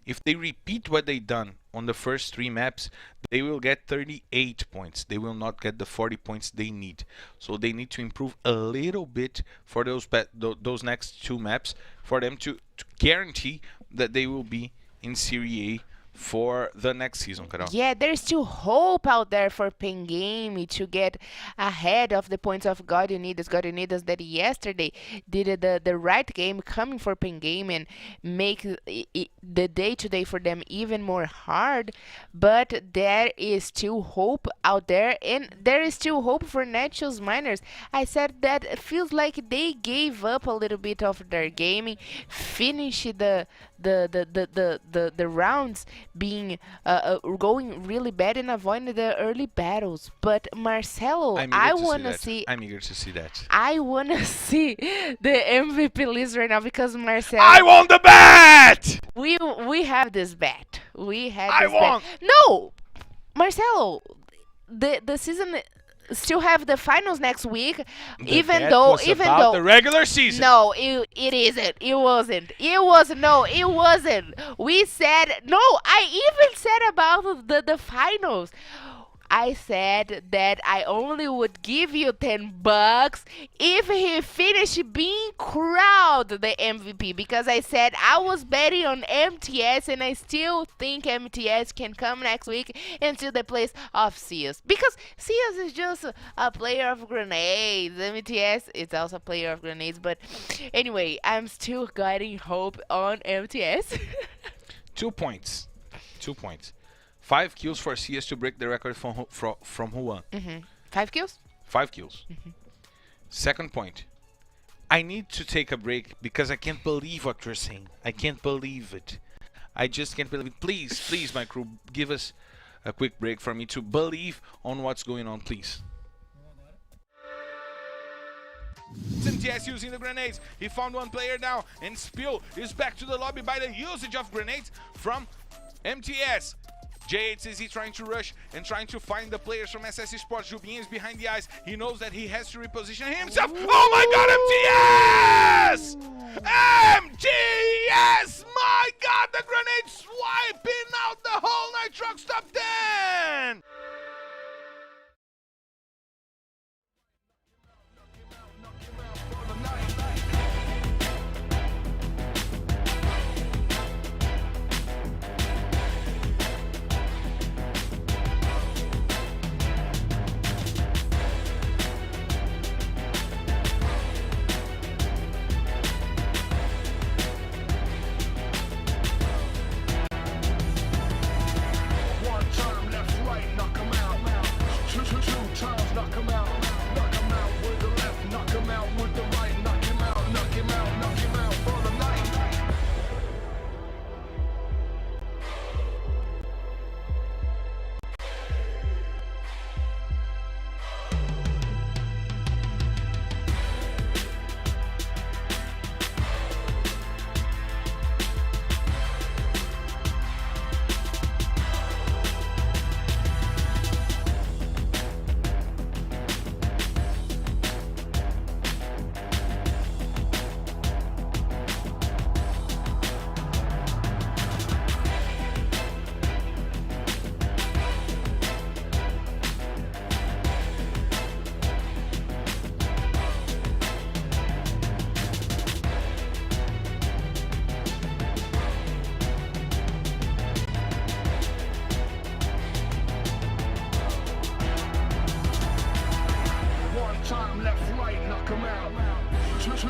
If they repeat what they done on the first 3 maps, they will get 38 points. They will not get the 40 points they need. So they need to improve a little bit for those next 2 maps for them to guarantee that they will be in Serie A for the next season, Carol. Yeah, there's still hope out there for Pen Game to get ahead of the points of God Unidas. God Unidas that yesterday did the right game coming for Pen Game and make the day-to-day for them even more hard. But there is still hope out there, and there is still hope for Netshoes Miners. I said that it feels like they gave up a little bit of their gaming, finish the rounds being going really bad and avoiding the early battles. But Marcelo, I want to see. I'm eager to see that. I want to see the MVP list right now because Marcelo. I won the bet. We have this bet. We had. I this won. Bet. No, Marcelo. The season still have the finals next week. That even was though about the regular season. no, it isn't. It wasn't. It was no. It wasn't. We said no. I even said about the finals. I said that I only would give you $10 if he finished being crowned the MVP, because I said I was betting on MTS and I still think MTS can come next week into the place of CS, because CS is just a player of grenades. MTS is also a player of grenades, but anyway, I'm still getting hope on MTS. 2 points. 2 points. 5 kills for CS to break the record from who won. 5 kills? 5 kills. Second point. I need to take a break because I can't believe what you're saying. I can't believe it. I just can't believe it. Please, please, my crew, give us a quick break for me to believe on what's going on, please. MTS using the grenades. He found one player now, and Spill is back to the lobby by the usage of grenades from MTS. INTZ trying to rush and trying to find the players from SS Esports. Jubin is behind the eyes. He knows that he has to reposition himself. Oh my god, MTS! MTS! My god, the grenade swiping out the whole Nitroxx Top 10!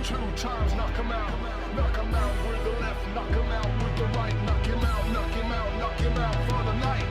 Two times, knock him out. Knock him out with the left, knock him out with the right. Knock him out, knock him out, knock him out for the night.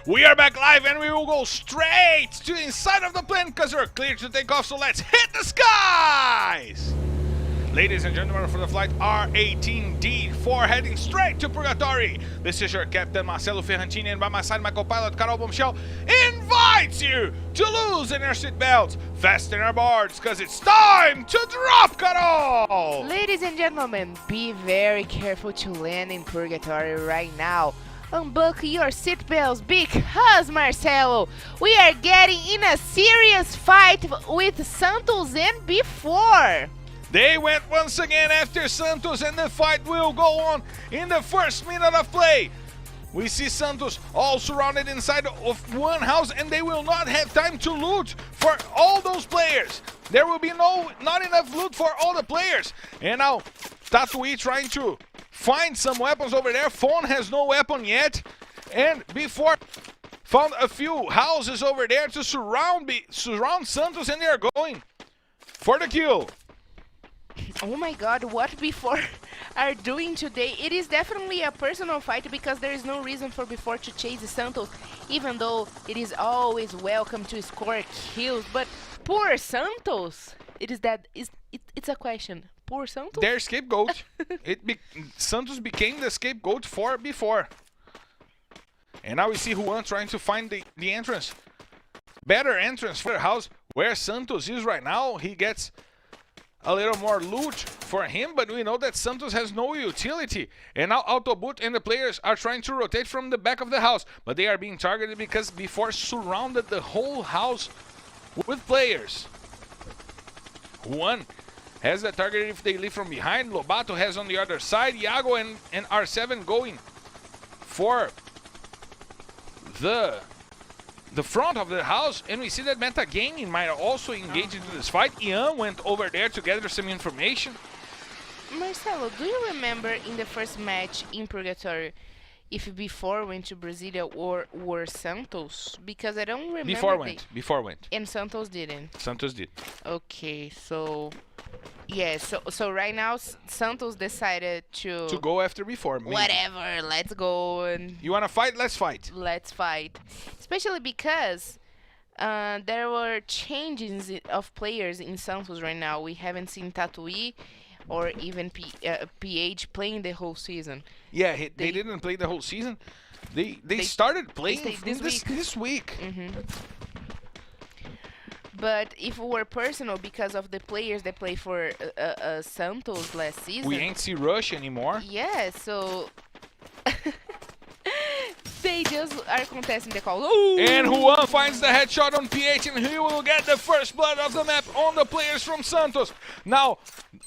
We are back live and we will go straight to the inside of the plane because we're clear to take off, so let's hit the skies! Ladies and gentlemen, for the flight R18D4 heading straight to Purgatory. This is your captain Marcelo Ferrantini, and by my side my co-pilot Carol Bombshell invites you to loosen your seatbelts, fasten your boards, because it's time to drop, Carol! Ladies and gentlemen, be very careful to land in Purgatory right now. Unbuckle your seatbelts because, Marcelo, we are getting in a serious fight with Santos and before. They went once again after Santos, and the fight will go on in the first minute of play. We see Santos all surrounded inside of one house, and they will not have time to loot for all those players. There will be not enough loot for all the players. And now Tatuí trying to find some weapons over there. Phone has no weapon yet, and before found a few houses over there to surround Santos, and they are going for the kill. Oh my god, what before are doing today? It is definitely a personal fight because there is no reason for before to chase Santos, even though it is always welcome to score kills. But poor Santos, it's a question. Poor Santos? Their scapegoat. Santos became the scapegoat for before. And now we see Juan trying to find the entrance. Better entrance for the house where Santos is right now. He gets a little more loot for him, but we know that Santos has no utility. And now Autoboot and the players are trying to rotate from the back of the house, but they are being targeted because before surrounded the whole house with players. Juan has the target if they leave from behind. Lobato has on the other side. Iago and R7 going for the front of the house, and we see that Meta Gaming might also engage into this fight. Ian went over there to gather some information. Marcelo, do you remember in the first match in Purgatory if before went to Brasilia or were Santos? Because I don't remember. Before went. And Santos didn't. Santos did. Okay, so yeah, so right now Santos decided to go after before. Maybe. Whatever, let's go and you wanna fight? Let's fight. Let's fight. Especially because there were changes of players in Santos right now. We haven't seen Tatuí or even PH playing the whole season. Yeah, they didn't play the whole season. They started playing this week. Mm-hmm. But if it were personal because of the players that play for Santos last season, we ain't see Rush anymore. Yeah, so they just are contesting the call. Ooh! And Juan finds the headshot on PH, and he will get the first blood of the map on the players from Santos. Now,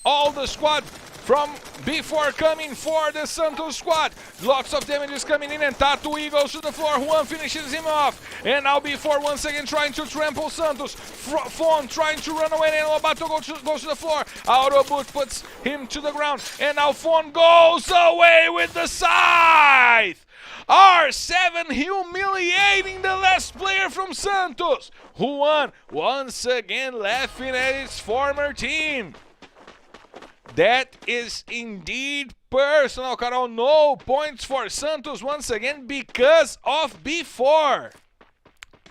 all the squad from before coming for the Santos squad. Lots of damages coming in, and Tatuí goes to the floor. Juan finishes him off. And now before once again trying to trample Santos. Fon trying to run away, and Lobato goes to the floor. Autoboot puts him to the ground. And now Fon goes away with the scythe. R7 humiliating the last player from Santos. Juan once again laughing at his former team. That is indeed personal, Carol. No points for Santos once again because of before.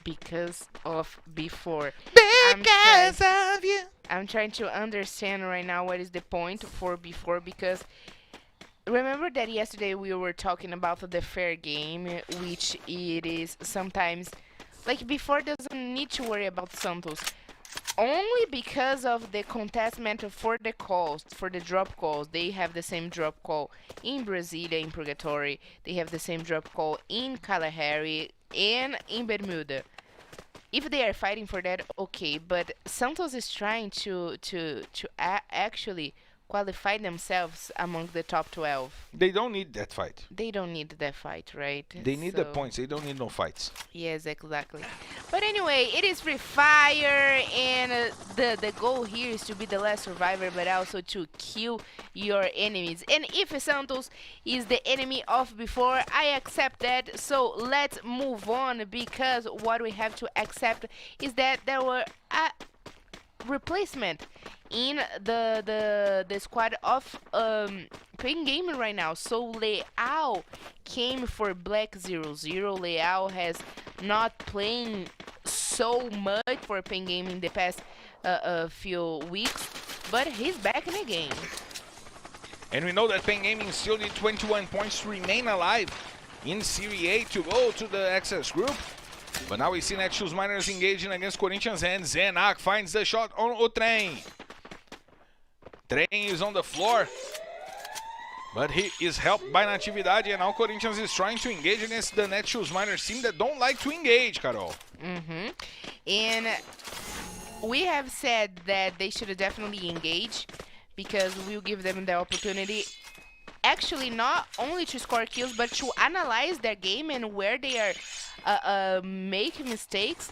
Because of before. Because of you. I'm trying to understand right now what is the point for before, because remember that yesterday we were talking about the fair game, which it is sometimes like before doesn't need to worry about Santos. Only because of the contestment for the calls, for the drop calls. They have the same drop call in Brasilia, in Purgatory. They have the same drop call in Kalahari and in Bermuda. If they are fighting for that, okay. But Santos is trying to actually qualify themselves among the top 12. They don't need that fight. They don't need that fight, right? They need the points. They don't need no fights. Yes, exactly. But anyway, it is Free Fire, and the goal here is to be the last survivor, but also to kill your enemies. And if Santos is the enemy of before, I accept that. So let's move on, because what we have to accept is that there were replacement in the squad of Pain Gaming right now. So Leal came for Black 00. Leal has not playing so much for Pain Gaming the past few weeks, but he's back in the game. And we know that Pain Gaming still need 21 points to remain alive in Serie A to go to the Access Group. But now we see Netshoes Miners engaging against Corinthians, and Zenak finds the shot on o Trem. Trem is on the floor, but he is helped by Natividade, and now Corinthians is trying to engage against the Netshoes Miners team that don't like to engage, Carol. And we have said that they should definitely engage because we'll give them the opportunity actually not only to score kills but to analyze their game and where they are making mistakes.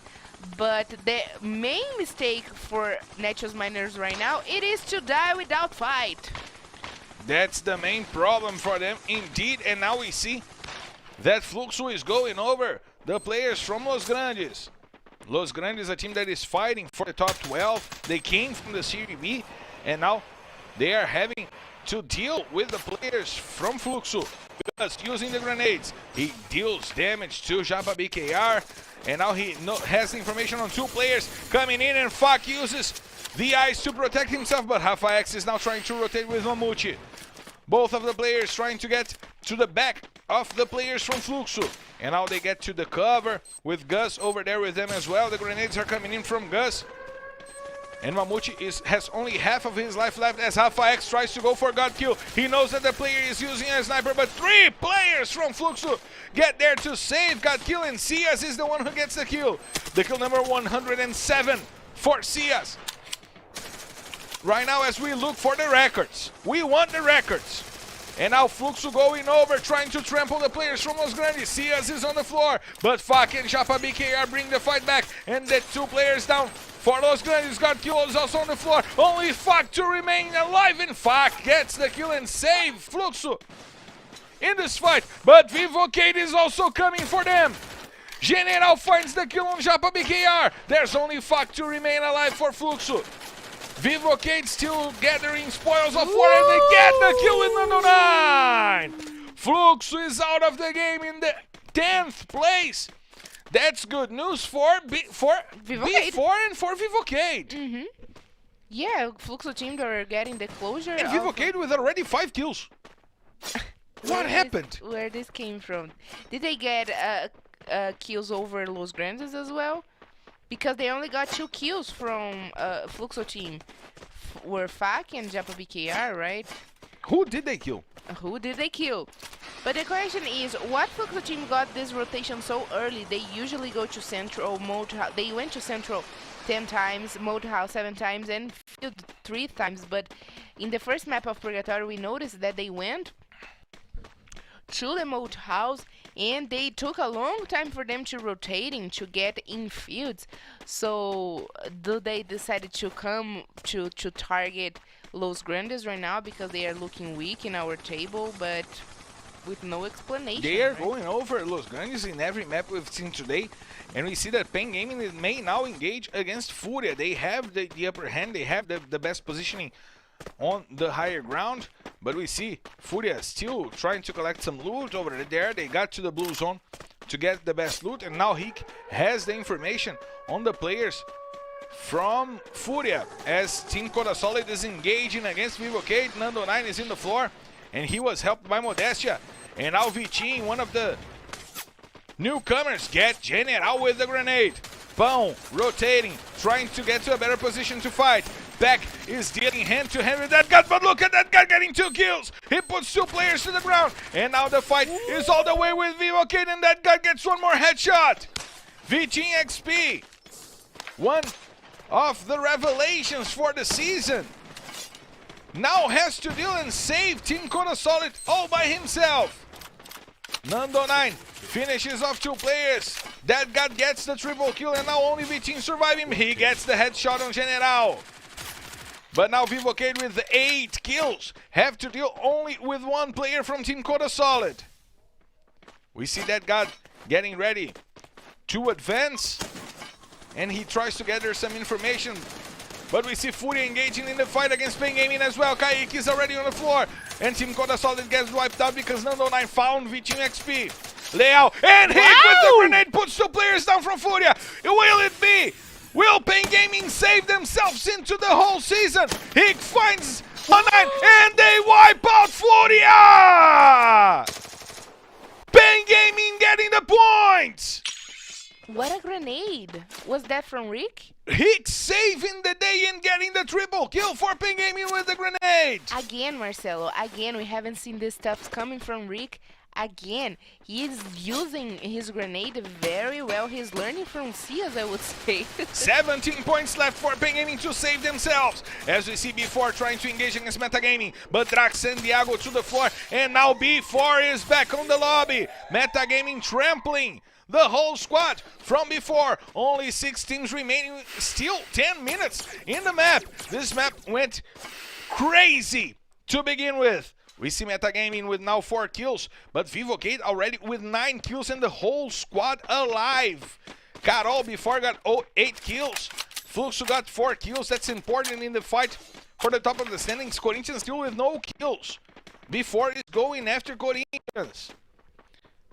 But the main mistake for Netshoes Miners right now, it is to die without fight. That's the main problem for them indeed, and now we see that Fluxo is going over the players from Los Grandes. Los Grandes, a team that is fighting for the top 12. They came from the Serie B, and now they are having to deal with the players from Fluxo. Because using the grenades, he deals damage to Japa BKR, and now he has information on two players coming in, and Fak uses the ice to protect himself, but Rafa X is now trying to rotate with Mamute. Both of the players trying to get to the back of the players from Fluxo, and now they get to the cover with Gus over there with them as well. The grenades are coming in from Gus, and Mamute has only half of his life left as Rafa X tries to go for God kill. He knows that the player is using a sniper, but three players from Fluxo get there to save God kill, and Cias is the one who gets the kill. The kill number 107 for Cias. Right now as we look for the records, we want the records. And now Fluxo going over, trying to trample the players from Los Grandes. Cias is on the floor, but Fak and Japa BKR bring the fight back, and the two players down for Los Grandes. God kill is also on the floor. Only Fak to remain alive, and Fak gets the kill and save Fluxo in this fight. But Vivo KEYD is also coming for them. General finds the kill on Japa BKR. There's only Fak to remain alive for Fluxo. Vivo KEYD still gathering spoils of war, and they get the kill with Nando 9. Fluxo is out of the game in the 10th place. That's good news for Vivo B4 and for Vivo KEYD. Yeah, Fluxo team, they're getting the closure. And Vivo KEYD with already 5 kills. What happened? Where this came from? Did they get kills over Los Grandes as well? Because they only got 2 kills from Fluxo team. Were Fak and Japa BKR, right? Who did they kill? Who did they kill? But the question is, what Fluxo team got this rotation so early? They usually go to Central, Mode House. They went to Central 10 times, Mode House 7 times, and Field 3 times. But in the first map of Purgatory, we noticed that they went to the Mode House, and they took a long time for them to rotating to get in fields. So do they decided to come to target Los Grandes right now because they are looking weak in our table, but with no explanation. They are right? going over Los Grandes in every map we've seen today, and we see that Pain Gaming may now engage against FURIA. They have the upper hand, they have the best positioning on the higher ground, but we see FURIA still trying to collect some loot over there. They got to the blue zone to get the best loot, and now he has the information on the players from FURIA as Team Codasolid is engaging against Vivo KEYD. Nando 9 is in the floor, and he was helped by Modestia, and now Vitinho, one of the newcomers, get General with the grenade. Pão rotating, trying to get to a better position to fight. Beck is dealing hand-to-hand with that guy, but look at that guy getting 2 kills. He puts 2 players to the ground, and now the fight is all the way with Vivo KEYD, and that guy gets 1 more headshot. Vitinho XP, one of the revelations for the season, now has to deal and save Team Codasolid all by himself. Nando 9 finishes off 2 players. That guy gets the triple kill, and now only Vitinho surviving. He gets the headshot on General. But now Vivo KEYD with 8 kills have to deal only with 1 player from Team Codasolid. We see that guy getting ready to advance, and he tries to gather some information. but we see FURIA engaging in the fight against Pain Gaming as well. KEYD is already on the floor, and Team Codasolid gets wiped out because Nando9 found V-Team XP. Leal, and Hick with the grenade puts 2 players down from FURIA. Will it be? Will Pain Gaming save themselves into the whole season? Hick finds 1-9, and they wipe out FURIA! Pain Gaming getting the points! What a grenade! Was that from Rick? Hick saving the day and getting the triple kill for Pain Gaming with the grenade! Again, Marcelo, again, we haven't seen this stuff coming from Rick. Again, he's using his grenade very well. He's learning from Cias, I would say. 17 points left for Pain Gaming to save themselves. As we see B4 trying to engage against Metagaming, but Drax and Diago to the floor, and now B4 is back on the lobby. Metagaming trampling the whole squad from before. Only 6 teams remaining, still 10 minutes in the map. This map went crazy to begin with. We see Metagaming with now 4 kills, but Vivo KEYD already with 9 kills and the whole squad alive. Carol before got 8 kills. Fluxo got 4 kills. That's important in the fight for the top of the standings. Corinthians still with no kills. Before is going after Corinthians.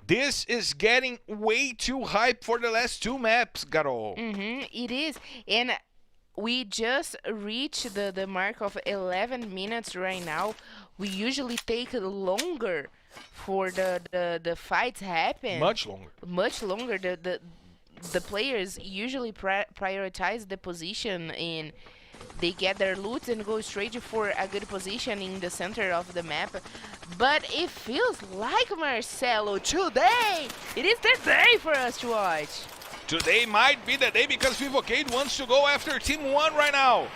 This is getting way too hype for the last 2 maps, Carol. It is. And we just reached the mark of 11 minutes right now. We usually take longer for the fights happen. Much longer. Much longer. The players usually prioritize the position, and they get their loot and go straight for a good position in the center of the map. But it feels like, Marcelo, today it is the day for us to watch. Today might be the day because Vivo KEYD wants to go after Team 1 right now.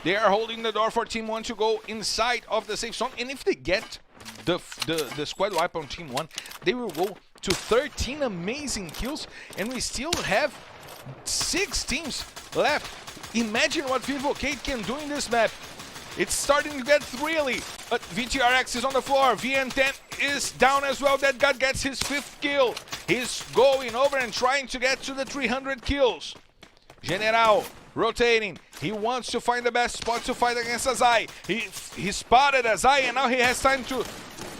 They are holding the door for Team 1 to go inside of the safe zone. And if they get the squad wipe on Team 1, they will go to 13 amazing kills. And we still have 6 teams left. Imagine what Vivo KEYD can do in this map. It's starting to get thrilly. But VTRX is on the floor. VN10 is down as well. That guy gets his 5th kill. He's going over and trying to get to the 300 kills. General rotating. He wants to find the best spot to fight against Azai. He spotted Azai, and now he has time to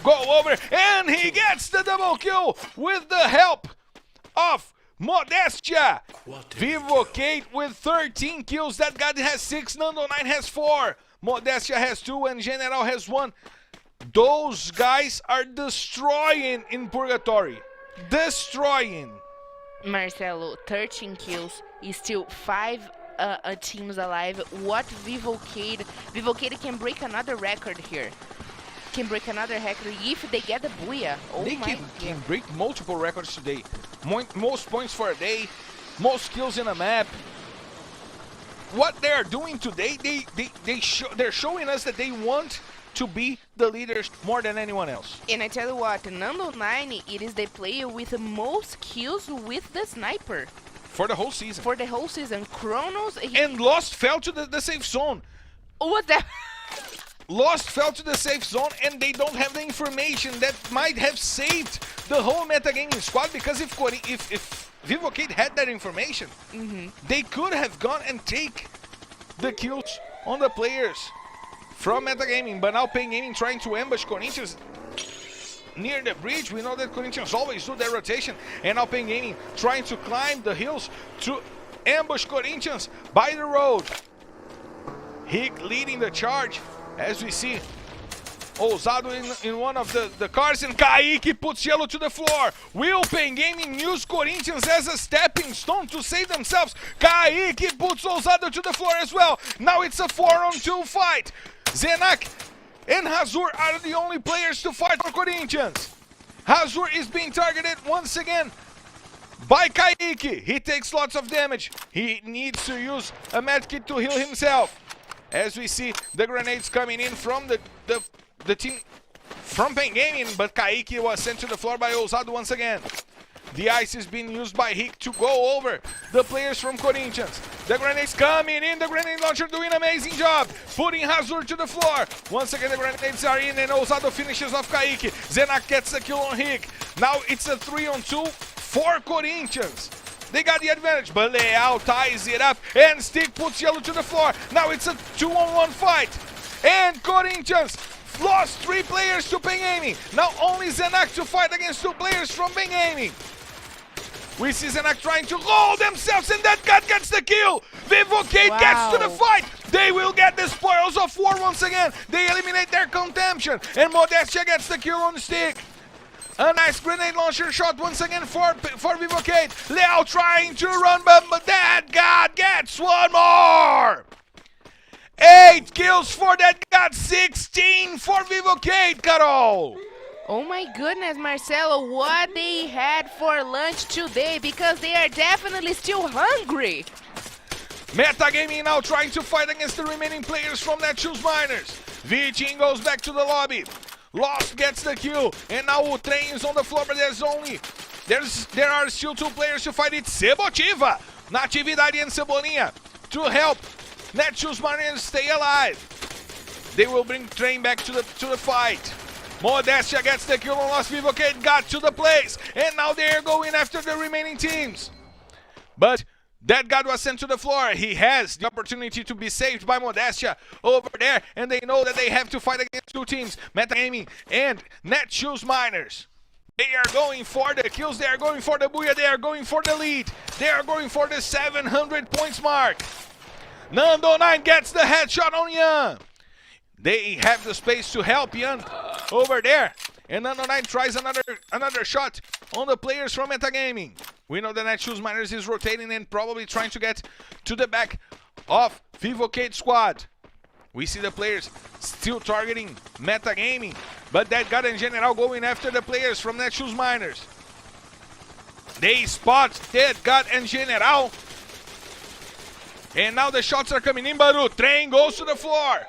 go over, and he gets the double kill with the help of Modestia. Vivo KEYD with 13 kills. That guy has 6, Nando9 has 4, Modestia has 2, and General has 1. Those guys are destroying in Purgatory. Destroying. Marcelo, 13 kills is still 5 teams alive. What Vivo KEYD can break another record here. Can break another record if they get the booyah. Oh, they my can break multiple records today. Most points for a day, most kills in a map. What they're doing today, they're showing us that they want to be the leaders more than anyone else. And I tell you what, Nando9, it is the player with the most kills with the sniper. For the whole season. For the whole season. Chronos... And Lost fell to the safe zone. What the... Lost fell to the safe zone, and they don't have the information that might have saved the whole metagaming squad, because if Vivo KEYD had that information, they could have gone and take the kills on the players from metagaming. But now Pain Gaming trying to ambush Corinthians near the bridge. We know that Corinthians always do their rotation, and now Pain Gaming trying to climb the hills to ambush Corinthians by the road. Hick leading the charge. As we see, Ousado in one of the cars, and KEYD puts Yellow to the floor. Will Pain Gaming use Corinthians as a stepping stone to save themselves? KEYD puts Ousado to the floor as well. Now it's a 4-on-2 fight. Zenak and Hazur are the only players to fight for Corinthians. Hazur is being targeted once again by KEYD. He takes lots of damage. He needs to use a medkit to heal himself. As we see the grenades coming in from the team from Pain Gaming, but KEYD was sent to the floor by Ousado once again. The ice is being used by Hick to go over the players from Corinthians. The grenades coming in, the grenade launcher doing an amazing job, putting Hazur to the floor. Once again the grenades are in, and Ousado finishes off KEYD. Zenak gets the kill on Hick. Now it's a 3-on-2 for Corinthians. They got the advantage, but Leal ties it up, and Stick puts Yellow to the floor. Now it's a 2-on-1 fight. And Corinthians lost 3 players to Ping Gaming. Now only Zenak to fight against 2 players from Ping Gaming. We see Zenak trying to hold themselves, and that guy gets the kill. Vivo KEYD gets to the fight. They will get the spoils of war once again. They eliminate their contention, and Modestia gets the kill on Stick. A nice grenade launcher shot once again for Vivo KEYD. Leo trying to run, but that god gets one more. 8 kills for that god, 16 for Vivo KEYD, Carol. Oh my goodness, Marcelo, what they had for lunch today, because they are definitely still hungry. Metagaming now trying to fight against the remaining players from Netshoes Miners. V-Team goes back to the lobby. Lost gets the kill, and now o train is on the floor, but there are still 2 players to fight. It's Cebotiva, Natividade and Cebolinha to help Netshoes Miners stay alive. They will bring train back to the fight. Modestia gets the kill on Lost. Vivo KEYD got to the place, and now they are going after the remaining teams. But that god was sent to the floor. He has the opportunity to be saved by Modestia over there, and they know that they have to fight against 2 teams, Metagaming and Netshoes Miners. They are going for the kills, they are going for the booyah, they are going for the lead, they are going for the 700 points mark. Nando9 gets the headshot on Yan. They have the space to help Yan over there. And Nando9 tries another shot on the players from Metagaming. We know that Netshoes Miners is rotating and probably trying to get to the back of Vivo KEYD squad. We see the players still targeting Metagaming, but that god in general going after the players from Netshoes Miners. They spot that god in general. And now the shots are coming in, but the train goes to the floor.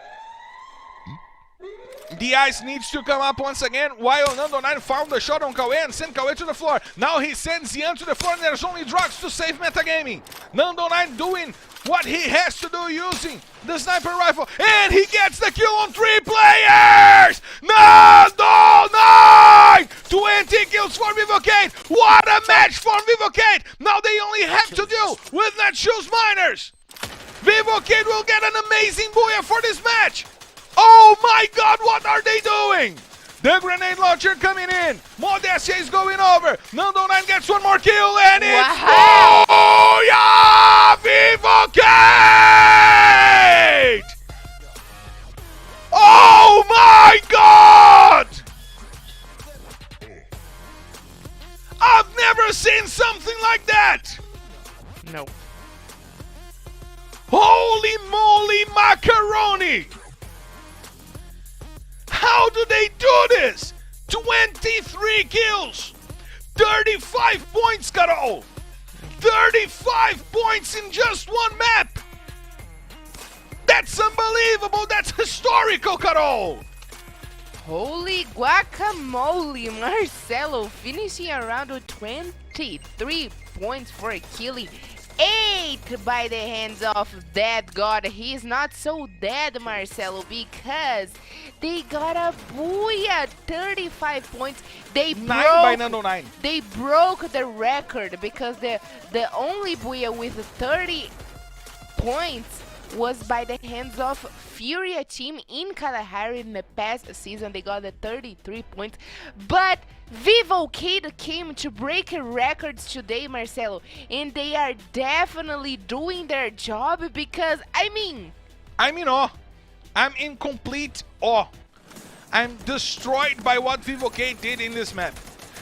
The ice needs to come up once again, while Nando9 found the shot on Cauê and sent Cauê to the floor. Now he sends Yan to the floor, and there's only Drox to save Metagaming. Nando9 doing what he has to do using the sniper rifle, and he gets the kill on 3 players! Nando9! 20 kills for Vivo KEYD! What a match for Vivo KEYD! Now they only have to deal with Netshoes Miners! Vivo KEYD will get an amazing booyah for this match! Oh my god, what are they doing? The grenade launcher coming in. Modestia is going over. Nando9 gets one more kill, and it's booyah! Vivo KEYD! Oh my god! I've never seen something like that! No. Holy moly macaroni! How do they do this? 23 kills! 35 points, Carol! 35 points in just one map! That's unbelievable! That's historical, Carol! Holy guacamole, Marcelo finishing around with 23 points for killing 8 by the hands of that god. He is not so dead, Marcelo, because they got a booyah, 35 points. They 9 by Nando9. They broke the record because the only booyah with 30 points was by the hands of FURIA team in Kalahari in the past season. They got the 33 points, but Vivo KEYD came to break records today, Marcelo, and they are definitely doing their job because, I'm in awe. I'm in complete awe. I'm destroyed by what Vivo KEYD did in this map.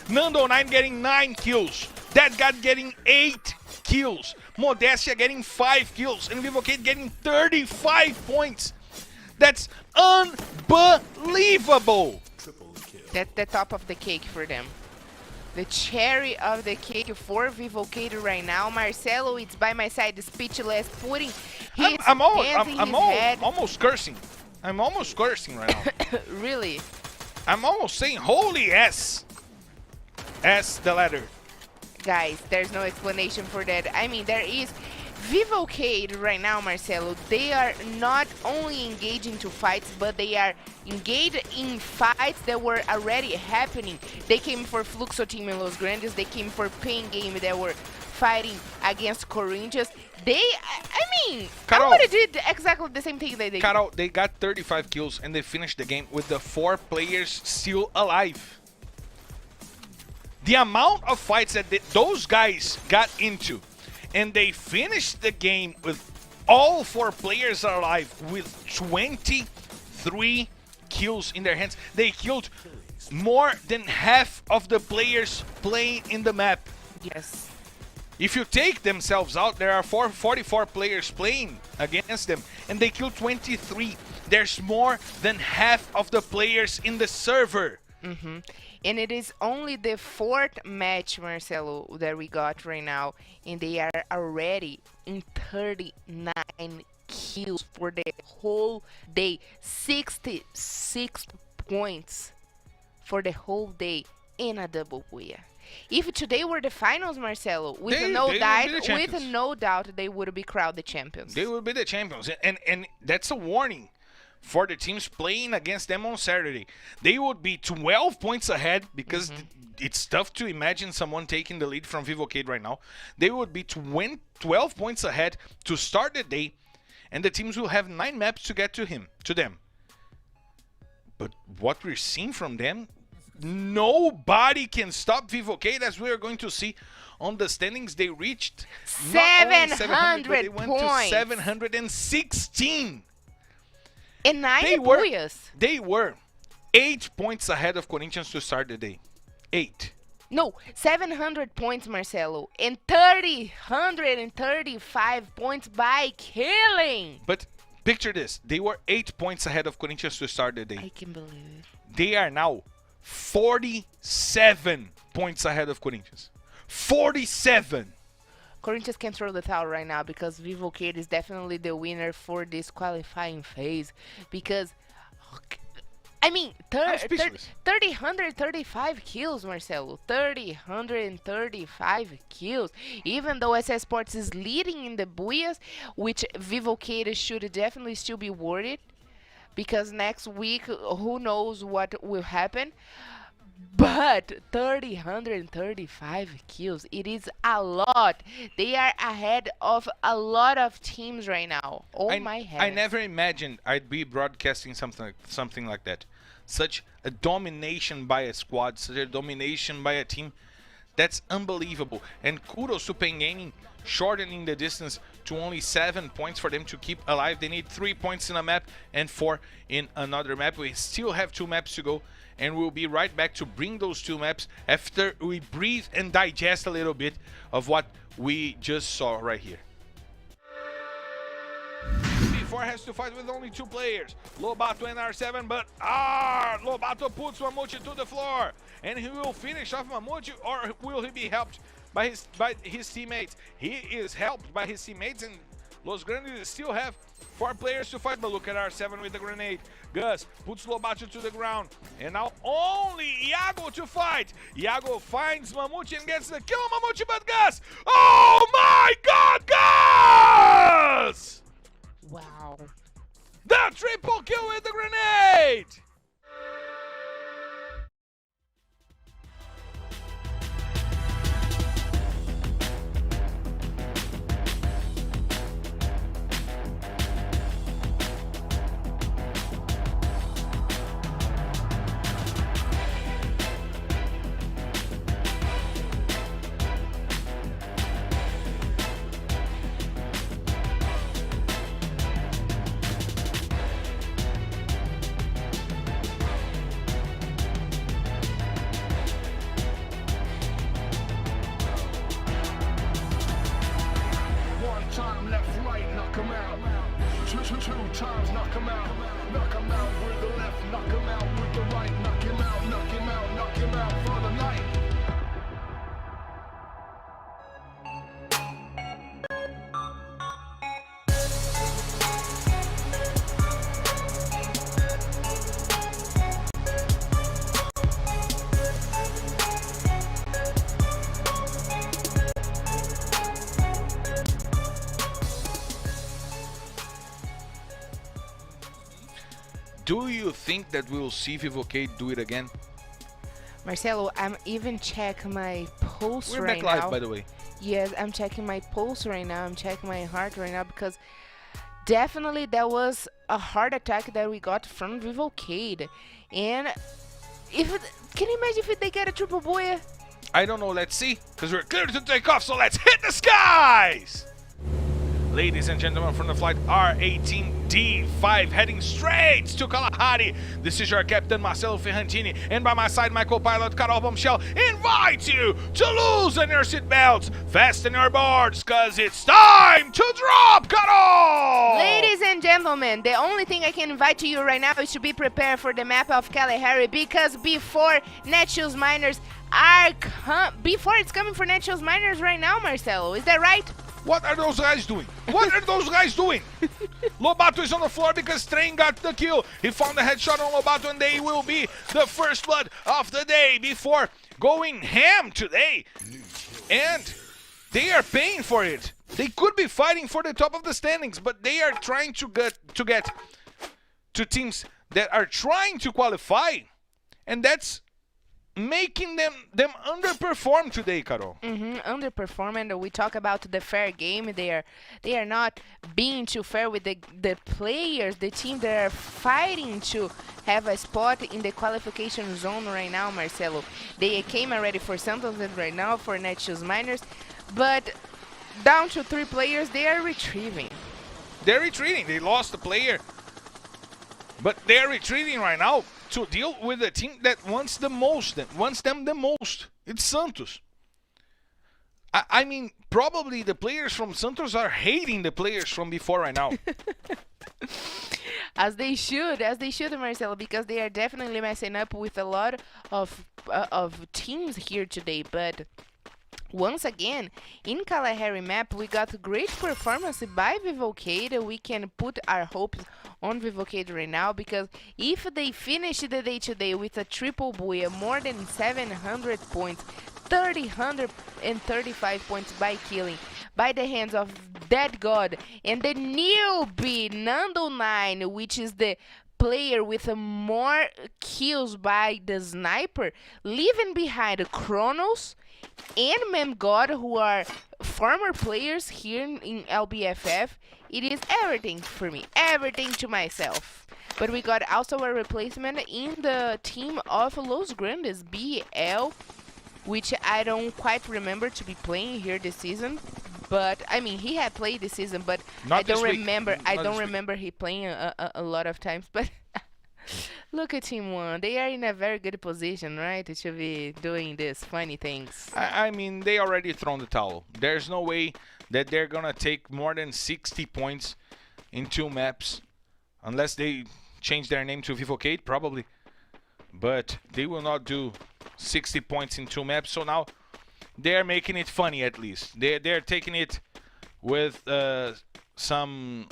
Nando9 getting 9 kills, that guy getting 8 kills, Modestia getting 5 kills, and Vivo KEYD getting 35 points. That's unbelievable. That's the top of the cake for them. The cherry of the cake for Vivo KEYD right now. Marcelo, it's by my side, speechless, putting his hands in his head. Almost cursing. I'm almost cursing right now. Really? I'm almost saying holy S. S the letter. Guys, there's no explanation for that. I mean, there is. Vivo KEYD right now, Marcelo, they are not only engaging to fights, but they are engaged in fights that were already happening. They came for Fluxo team in Los Grandes, they came for Pain Game that were fighting against Corinthians. I mean, Carol. I would have did exactly the same thing they did. Carol, they got 35 kills and they finished the game with the 4 players still alive. The amount of fights that those guys got into, and they finished the game with all 4 players alive with 23 kills in their hands. They killed more than half of the players playing in the map. Yes. If you take themselves out, there are 44 players playing against them, and they killed 23. There's more than half of the players in the server. Mm-hmm. And it is only the 4th match, Marcelo, that we got right now, and they are already in 39 kills for the whole day. 66 points for the whole day in a double booyah. If today were the finals, Marcelo, with no doubt they would be crowned the champions. They will be the champions, and that's a warning for the teams playing against them on Saturday. They would be 12 points ahead because it's tough to imagine someone taking the lead from Vivo KEYD right now. They would be 12 points ahead to start the day, and the teams will have 9 maps to get to them. But what we're seeing from them, nobody can stop Vivo KEYD, as we are going to see on the standings. They reached 700 they went points. to 716. And 9 booyahs. They were 8 points ahead of Corinthians to start the day. 8. No, 700 points, Marcelo, and 135 points by killing. But picture this. They were 8 points ahead of Corinthians to start the day. I can believe it. They are now 47 points ahead of Corinthians. 47! Corinthians can throw the towel right now because Vivo KEYD is definitely the winner for this qualifying phase. Because, I mean, 135 kills, Marcelo. 135 kills. Even though SS Sports is leading in the booyahs, which Vivo KEYD should definitely still be worried. Because next week, who knows what will happen. But 135 kills, it is a lot. They are ahead of a lot of teams right now. My heavens. I never imagined I'd be broadcasting something like that. Such a domination by a squad, such a domination by a team. That's unbelievable. And kudos to Pen Gaming, shortening the distance to only 7 points for them to keep alive. They need 3 points in a map and 4 in another map. We still have 2 maps to go, and we'll be right back to bring those 2 maps after we breathe and digest a little bit of what we just saw right here. B4 has to fight with only 2 players, Lobato and R7, but Lobato puts Mamute to the floor, and he will finish off Mamute, or will he be helped by his teammates? He is helped by his teammates, and Los Grandes still have 4 players to fight, but look at R7 with the grenade. Gus puts Lobato to the ground, and now only Iago to fight. Iago finds Mamute and gets the kill on Mamute, but Gus! Oh my God, Gus! Wow. The triple kill with the grenade! Time left, right, knock him out. Two times, knock him out. Knock him out with the left, knock him out with the right. Knock him out, knock him out, knock him out for the night. Do you think that we will see Vivo KEYD do it again? Marcelo, I'm even checking my pulse We're right back live, now. by the way. Yes, I'm checking my pulse right now. I'm checking my heart right now because definitely that was a heart attack that we got from Vivo KEYD. And can you imagine if they get a triple boya? I don't know, let's see, because we're clear to take off, so let's hit the skies! Ladies and gentlemen, from the flight R18D5 heading straight to Kalahari. This is your captain Marcelo Ferrantini, and by my side my co-pilot Carol Bombshell invites you to loosen your seatbelts, fasten your boards, cause it's time to drop, Carol! Ladies and gentlemen, the only thing I can invite to you right now is to be prepared for the map of Kalahari, because before Netshoes Miners before it's coming for Netshoes Miners right now, Marcelo, is that right? What are those guys doing? What are those guys doing? Lobato is on the floor because Train got the kill. He found the headshot on Lobato, and they will be the first blood of the day before going ham today. And they are paying for it. They could be fighting for the top of the standings, but they are trying to get to teams that are trying to qualify, and that's making them underperform today, Carol. Underperform, and we talk about the fair game. They are not being too fair with the players, the team that are fighting to have a spot in the qualification zone right now, Marcelo. They came already for Santos and right now for Netshoes Miners, but down to 3 players, they are retrieving. They're retreating. They lost a player, but they're retreating right now to deal with a team that wants them the most. It's Santos. I mean, probably the players from Santos are hating the players from before right now. As they should, Marcelo, because they are definitely messing up with a lot of teams here today. But once again, in Kalahari map, we got great performance by Vivo KEYD. We can put our hopes on Vivo KEYD right now, because if they finish the day today with a triple booyah, more than 700 points, 335 points by killing, by the hands of Dead God and the newbie Nando9, which is the player with more kills by the sniper, leaving behind Chronos and MemGod, who are former players here in LBFF. It is everything for me, everything to myself. But we got also a replacement in the team of Los Grandes, BL, which I don't quite remember to be playing here this season. But I mean, he had played this season, but I don't remember he playing a lot of times. But look at Team 1. They are in a very good position, right? They should be doing these funny things. I mean, they already thrown the towel. There's no way that they're gonna take more than 60 points in 2 maps, unless they change their name to Vivo KEYD, probably. But they will not do 60 points in 2 maps. So now they're making it funny, at least. They're taking it with some.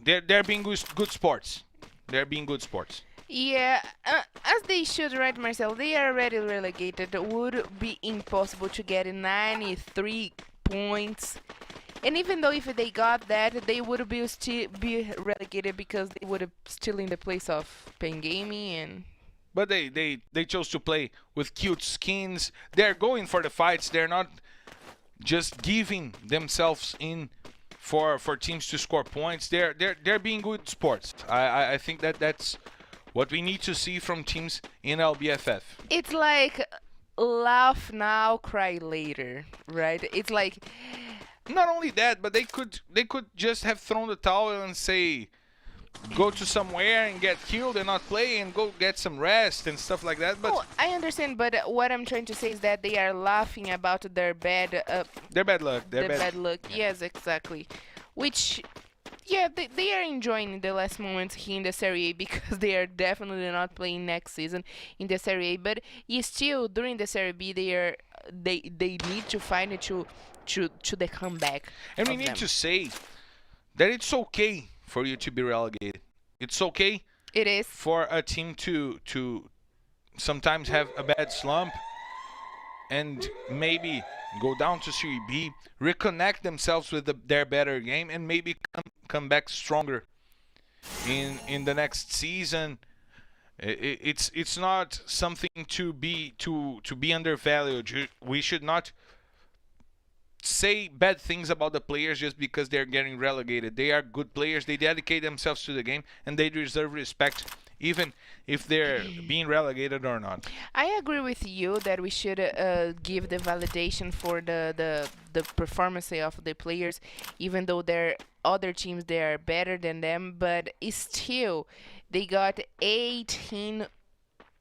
They're being good sports. They're being good sports. Yeah, as they should, right, Marcel? They are already relegated. It would be impossible to get 93 points. And even though if they got that, they would still be relegated, because they would have still in the place of Pengame and. But they chose to play with cute skins. They're going for the fights. They're not just giving themselves in for teams to score points. They're being good sports. I think that's what we need to see from teams in LBFF. It's like laugh now, cry later, right? It's like not only that, but they could just have thrown the towel and say, go to somewhere and get killed and not play and go get some rest and stuff like that. But I understand, but what I'm trying to say is that they are laughing about their bad luck. Bad luck. Yes, exactly. Which, yeah, they are enjoying the last moments here in the Serie A, because they are definitely not playing next season in the Serie A. But still, during the Serie B, they need to find it to the comeback. And we need to say that it's okay for you to be relegated. It's okay. It is. For a team to sometimes have a bad slump and maybe go down to Serie B, reconnect themselves with their better game, and maybe come back stronger in the next season. It's not something to be undervalued. We should not say bad things about the players just because they're getting relegated. They are good players. They dedicate themselves to the game, and they deserve respect, even if they're being relegated or not. I agree with you that we should give the validation for the performance of the players, even though there are other teams that are better than them. But still, they got 18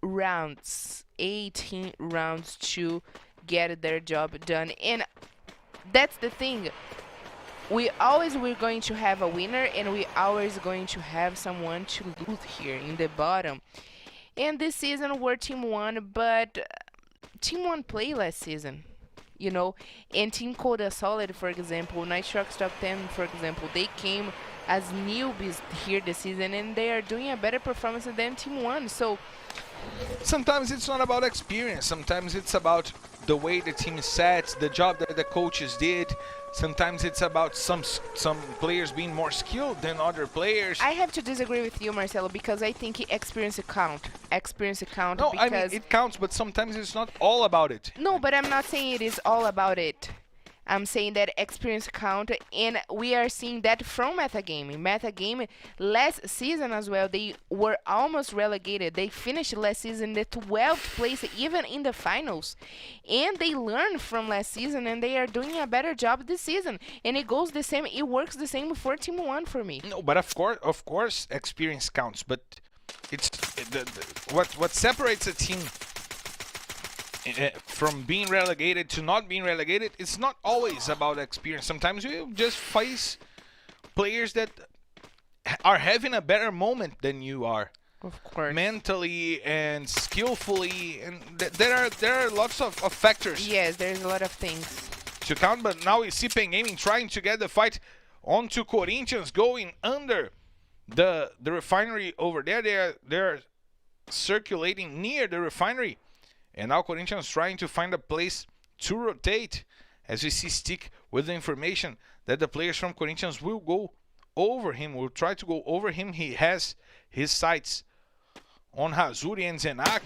rounds to get their job done, and that's the thing. We're going to have a winner, and we always going to have someone to lose here in the bottom. And this season we're Team 1, but Team 1 played last season, you know. And Team Codasolid, for example, Nitroxx Top10, for example, they came as newbies here this season, and they are doing a better performance than Team 1. So sometimes it's not about experience. Sometimes it's about the way the team is set, the job that the coaches did. Sometimes it's about some players being more skilled than other players. I have to disagree with you, Marcelo, because I think experience count. No, because I mean, it counts, but sometimes it's not all about it. No, but I'm not saying it is all about it. I'm saying that experience count, and we are seeing that from Metagaming. Metagaming last season as well, they were almost relegated. They finished last season the 12th place, even in the finals. And they learned from last season, and they are doing a better job this season. And it goes the same, it works the same for Team 1 for me. No, but of course, experience counts. But it's what separates a team from being relegated to not being relegated. It's not always about experience. Sometimes you just face players that are having a better moment than you are, Of course. mentally and skillfully, and there are lots of factors Yes, there's a lot of things. to count. But now we see Pen Gaming trying to get the fight onto Corinthians, going under the refinery over there. They're circulating near the refinery. And now Corinthians trying to find a place to rotate, as we see Stick with the information that the players from Corinthians will go over him, will try to go over him. He has his sights on Hazuri and Zenak.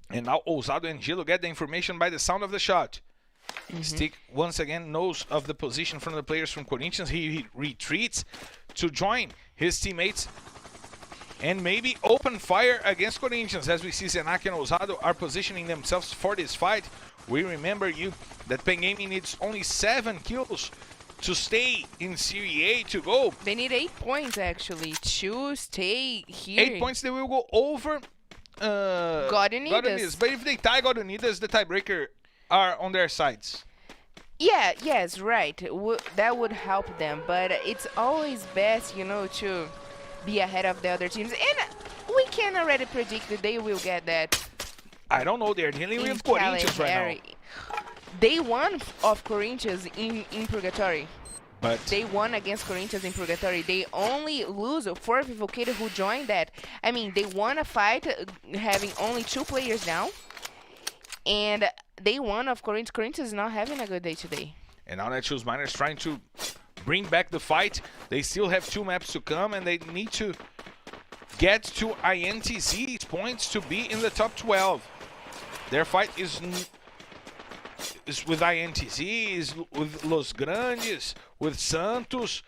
And now Ousado and Gilo get the information by the sound of the shot. Stick once again knows of the position from the players from Corinthians. He retreats to join his teammates and maybe open fire against Corinthians, as we see Zenak and Ousado are positioning themselves for this fight. We remember you that Pen Gaming needs only 7 kills to stay in Serie A to go. They need 8 points, actually, to stay here. 8 points, they will go over God Unidas. But if they tie God Unidas, the tiebreaker are on their sides. Yeah, yes, right. That would help them, but it's always best, you know, to be ahead of the other teams. And we can already predict that they will get that. I don't know, they're dealing with Corinthians right now. They won of Corinthians in Purgatory. But They won against Corinthians in Purgatory. They only lose for Vivo KEYD, who joined that. I mean, they won a fight having only 2 players down. And they won of Corinthians. Corinthians is not having a good day today. And now Netshoes Miners trying to bring back the fight. They still have 2 maps to come, and they need to get to INTZ's points to be in the top 12. Their fight is with INTZ, is with Los Grandes, with Santos,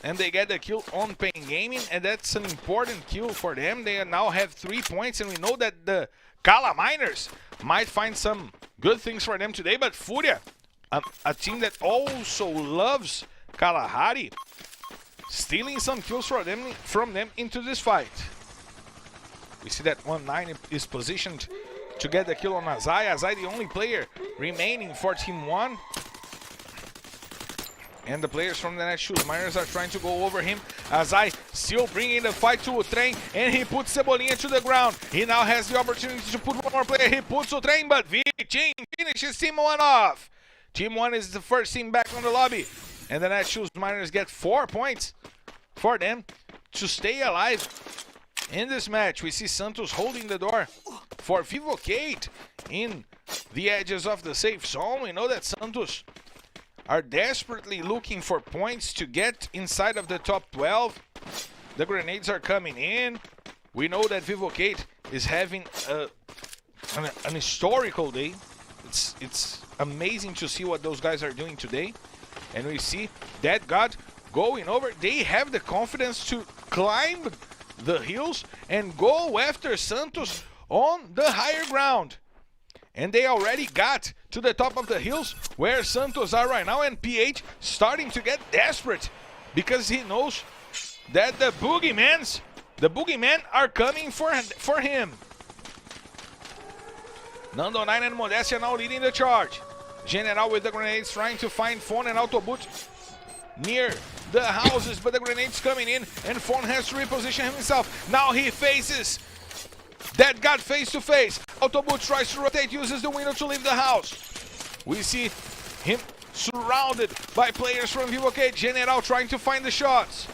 and they get the kill on Pen Gaming, and that's an important kill for them. They now have 3 points, and we know that the Kala Miners might find some good things for them today, but FURIA, a team that also loves Kalahari, stealing some kills from them into this fight. We see that 1-9 is positioned to get the kill on Azai. Azai, the only player remaining for Team 1. And the players from the Netshoes Miners are trying to go over him. Azai still bringing the fight to Utrem, and he puts Cebolinha to the ground. He now has the opportunity to put one more player. He puts Utrem, but Vitinho finishes Team 1 off. Team 1 is the first team back on the lobby. And the Netshoes Miners get 4 points for them to stay alive in this match. We see Santos holding the door for Vivo KEYD in the edges of the safe zone. We know that Santos are desperately looking for points to get inside of the top 12. The grenades are coming in. We know that Vivo KEYD is having an historical day. It's amazing to see what those guys are doing today. And we see that God going over. They have the confidence to climb the hills and go after Santos on the higher ground. And they already got to the top of the hills where Santos are right now, and PH starting to get desperate because he knows that the boogeymen are coming for him. Nando 9 and Modestia now leading the charge. General with the grenades trying to find Fon and Autoboot near the houses, but the grenades coming in and Fon has to reposition himself. Now he faces that God face to face. Autoboot tries to rotate, uses the window to leave the house. We see him surrounded by players from Vivo KEYD. General trying to find the shots.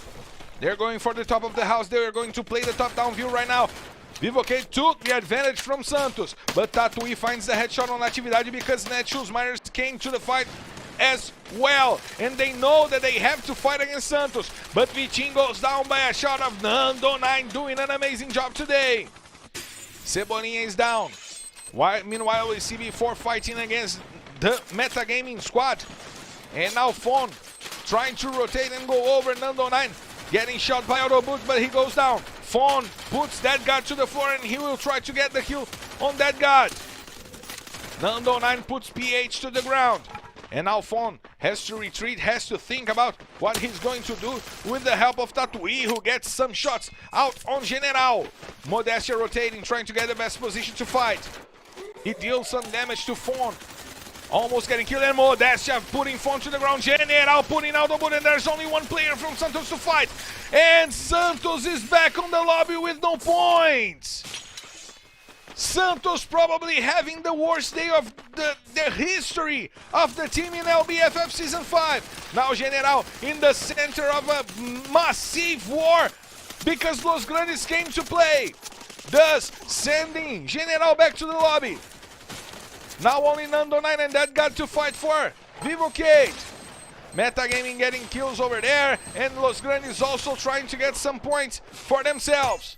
They're going for the top of the house. They are going to play the top-down view right now. Vivo KEYD took the advantage from Santos, but Tatuí finds the headshot on Atividade because Netshoes Miners came to the fight as well, and they know that they have to fight against Santos. But Vitinho goes down by a shot of Nando 9, doing an amazing job today. Cebolinha is down. Meanwhile, we see B4 fighting against the Metagaming squad. And now Fon trying to rotate and go over Nando 9. Getting shot by Autoboot, but he goes down. Fon puts that guard to the floor and he will try to get the kill on that guard. Nando 9 puts PH to the ground. And now Fon has to retreat, has to think about what he's going to do with the help of Tatuí, who gets some shots out on General. Modestia rotating, trying to get the best position to fight. He deals some damage to Fon. Almost getting killed, and Modestia putting Fon to the ground. General putting out the boot, and there's only one player from Santos to fight. And Santos is back on the lobby with no points. Santos probably having the worst day of the history of the team in LBFF Season 5. Now General in the center of a massive war because Los Grandes came to play. Thus sending General back to the lobby. Now only Nando 9 and that got to fight for Vivo KEYD. Metagaming getting kills over there, and Los Grandes also trying to get some points for themselves.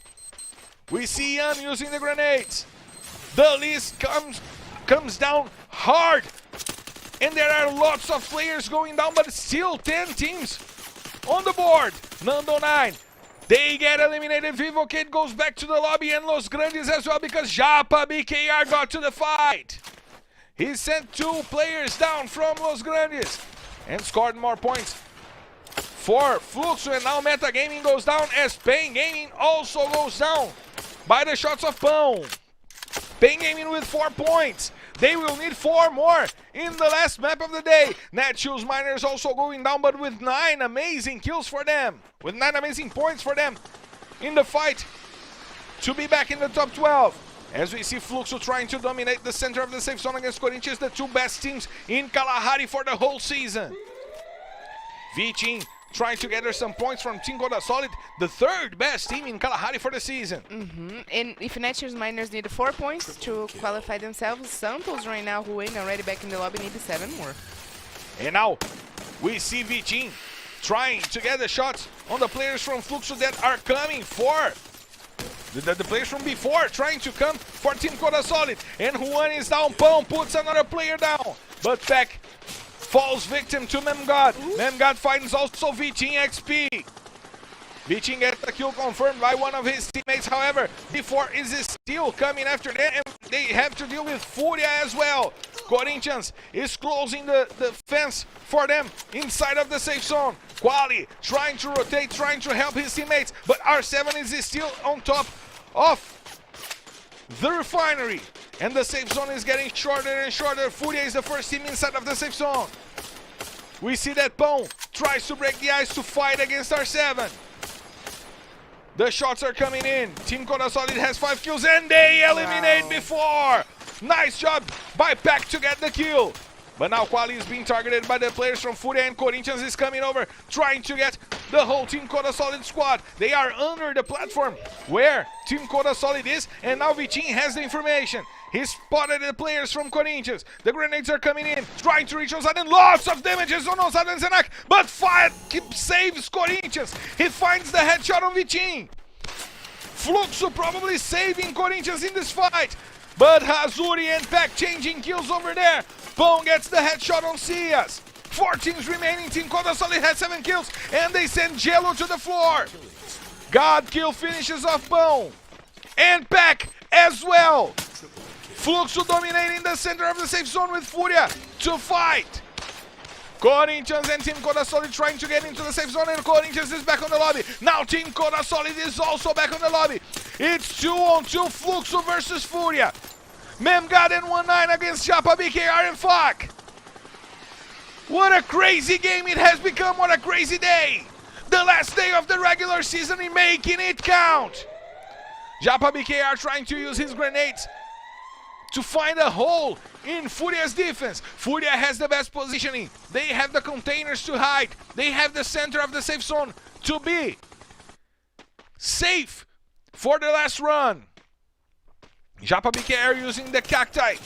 We see Ian using the grenades. The list comes down hard, and there are lots of players going down, but still 10 teams on the board. Nando 9, they get eliminated. Vivo KEYD goes back to the lobby, and Los Grandes as well, because Japa BKR got to the fight. He sent 2 players down from Los Grandes and scored more points for Fluxo, and now Metagaming goes down as Pain Gaming also goes down by the shots of Pão. Pain Gaming with 4 points. They will need 4 more in the last map of the day. Netshoes Miners also going down, but with 9 amazing kills for them. With 9 amazing points for them in the fight to be back in the top 12. As we see Fluxo trying to dominate the center of the safe zone against Corinthians, the 2 best teams in Kalahari for the whole season. Vitinho trying to gather some points from Team Codasolid, the 3rd best team in Kalahari for the season. And if Netshoes Miners need 4 points to qualify themselves, Santos right now, who ain't already back in the lobby, need 7 more. And now we see Vitinho trying to get the shots on the players from Fluxo that are coming for the players from before, trying to come for Team Codasolid. And Juan is down. Pão puts another player down, but Peck falls victim to Memgod. Memgod finds also Vitinho XP. Vitinho gets the kill confirmed by one of his teammates. However, before is still coming after them, and they have to deal with FURIA as well. Corinthians is closing the fence for them inside of the safe zone. Quali trying to rotate, trying to help his teammates, but R7 is still on top of the refinery, and the safe zone is getting shorter and shorter. FURIA is the first team inside of the safe zone. We see that Pão tries to break the ice to fight against R7. The shots are coming in. Team Codasolid has 5 kills, and they eliminate before. Nice job by Pack to get the kill. But now Quali is being targeted by the players from FURIA, and Corinthians is coming over, trying to get the whole Team Codasolid squad. They are under the platform where Team Codasolid is, and now Vitinho has the information. He spotted the players from Corinthians. The grenades are coming in, trying to reach Osado, and lots of damages on Osado and Zenak, but fire saves Corinthians. He finds the headshot on Vitinho. Fluxo probably saving Corinthians in this fight. But Hazuri and Peck changing kills over there. Pão gets the headshot on Cias. 4 teams remaining. Team Codasolid has 7 kills. And they send Jello to the floor. God kill finishes off Pão. And Peck as well. Fluxo dominating the center of the safe zone with FURIA to fight. Corinthians and Team Codasolid trying to get into the safe zone, and Corinthians is back on the lobby. Now Team Codasolid is also back on the lobby. It's 2-on-2 Fluxo versus FURIA. Memgad and 1-9 against Japa, BKR and Fuck. What a crazy game it has become, what a crazy day. The last day of the regular season in making it count. Japa BKR trying to use his grenades to find a hole in FURIA's defense. FURIA has the best positioning. They have the containers to hide. They have the center of the safe zone to be safe for the last run. Japa BKR using the cacti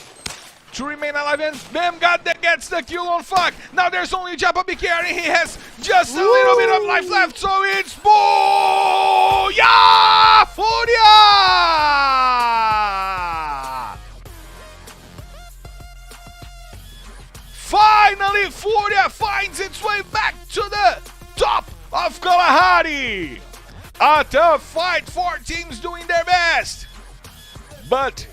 to remain alive, and Memgad that gets the kill on Fuck. Now there's only Japa BKR and he has just a little bit of life left, so it's Booyah! FURIA! Finally, FURIA finds its way back to the top of Kalahari. A tough fight, 4 teams doing their best. But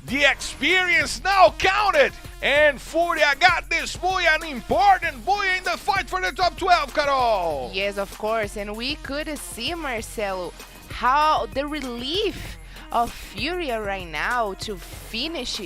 the experience now counted, and FURIA got this booyah, an important booyah in the fight for the top 12, Carol. Yes, of course, and we could see, Marcelo, how the relief of FURIA right now to finish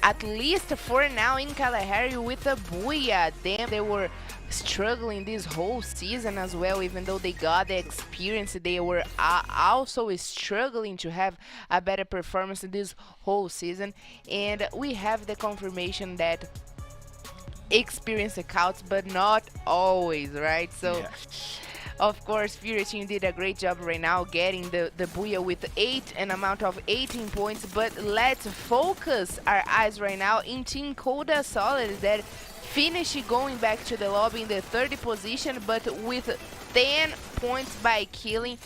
at least for now in Kalahari with a booyah. They were struggling this whole season as well. Even though they got the experience, they were also struggling to have a better performance this whole season. And we have the confirmation that experience counts, but not always, right? So yeah. Of course, FURIA team did a great job right now getting the booyah with an amount of 18 points. But let's focus our eyes right now in Team Codasolid that finished going back to the lobby in the 30th position, but with 10 points by killing,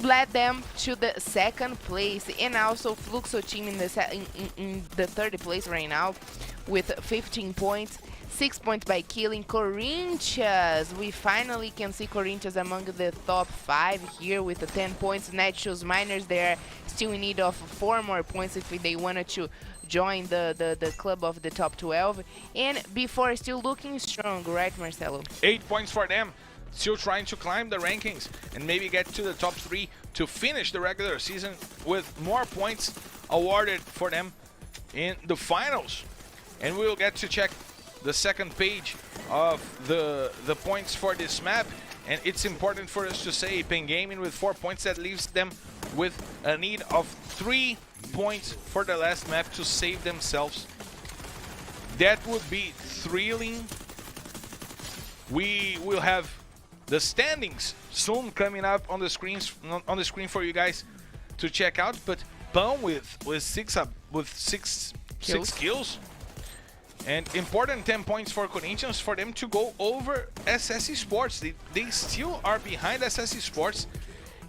led them to the 2nd place. And also Fluxo team in the 3rd place right now with 15 points. 6 points by killing. Corinthians, we finally can see Corinthians among the top 5 here with the 10 points. Netshoes Miners, they're still in need of 4 more points if they wanted to join the club of the top 12. And before, still looking strong, right, Marcelo? 8 points for them, still trying to climb the rankings and maybe get to the top 3 to finish the regular season with more points awarded for them in the finals. And we'll get to check the 2nd page of the points for this map, and it's important for us to say Pen Gaming with 4 points, that leaves them with a need of 3 points for the last map to save themselves. That would be thrilling. We will have the standings soon coming up on the screen for you guys to check out, but Pão with 6 kills. And important 10 points for Corinthians for them to go over SS Esports. They still are behind SS Esports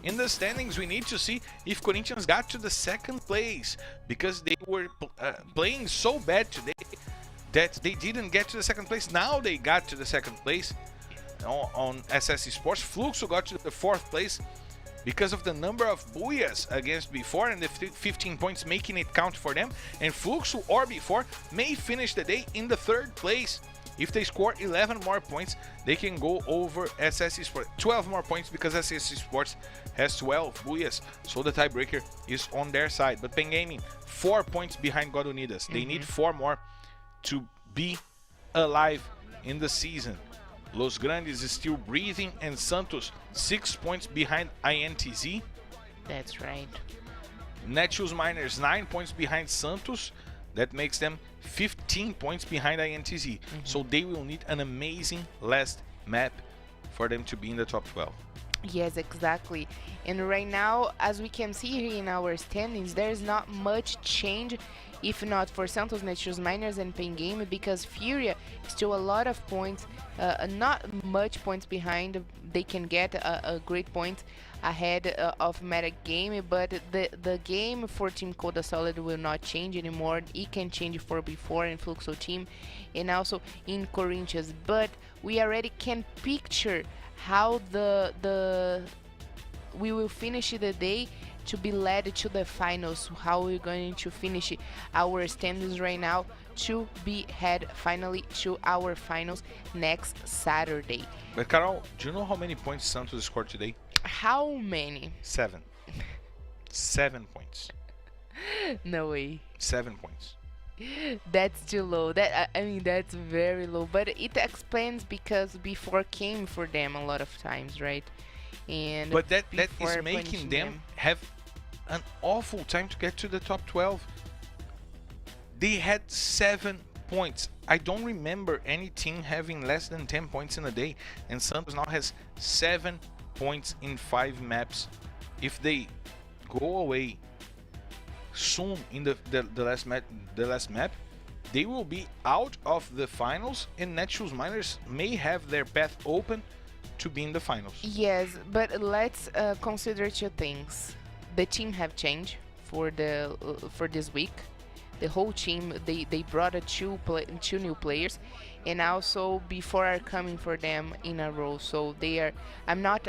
in the standings. We need to see if Corinthians got to the 2nd place, because they were playing so bad today that they didn't get to the 2nd place. Now they got to the 2nd place on SS Esports. Fluxo got to the 4th place because of the number of booyahs against B4 and the 15 points making it count for them. And Fluxo or B4 may finish the day in the 3rd place. If they score 11 more points, they can go over SS Esports. 12 more points because SS Esports has 12 booyahs, so the tiebreaker is on their side. But Pen Gaming, 4 points behind God Unidas. They need 4 more to be alive in the season. Los Grandes is still breathing, and Santos 6 points behind INTZ. That's right. Netshoes Miners 9 points behind Santos. That makes them 15 points behind INTZ. So they will need an amazing last map for them to be in the top 12. Yes, exactly. And right now, as we can see here in our standings, there's not much change, if not for Santos, Netshoes Miners and Pen Game, because FURIA still a lot of points, not much points behind. They can get a great point ahead of meta game, but the game for Team Codasolid will not change anymore. It can change for before in Fluxo team and also in Corinthians, but we already can picture how we will finish the day to be led to the finals, how we're going to finish our standings right now to be head finally to our finals next Saturday. But Carol, do you know how many points Santos scored today? How many? 7. 7 points. No way. 7 points. That's too low. I mean, that's very low. But it explains because before came for them a lot of times, right? And but that is before making punishing them have an awful time to get to the top 12. They had 7 points. I don't remember any team having less than 10 points in a day, and Santos now has 7 points in 5 maps. If they go away soon in the last map, they will be out of the finals, and Netshoes Miners may have their path open to be in the finals. Yes, but let's consider two things. The team have changed for this week. The whole team they brought two new players, and also before are coming for them in a row. So they are. I'm not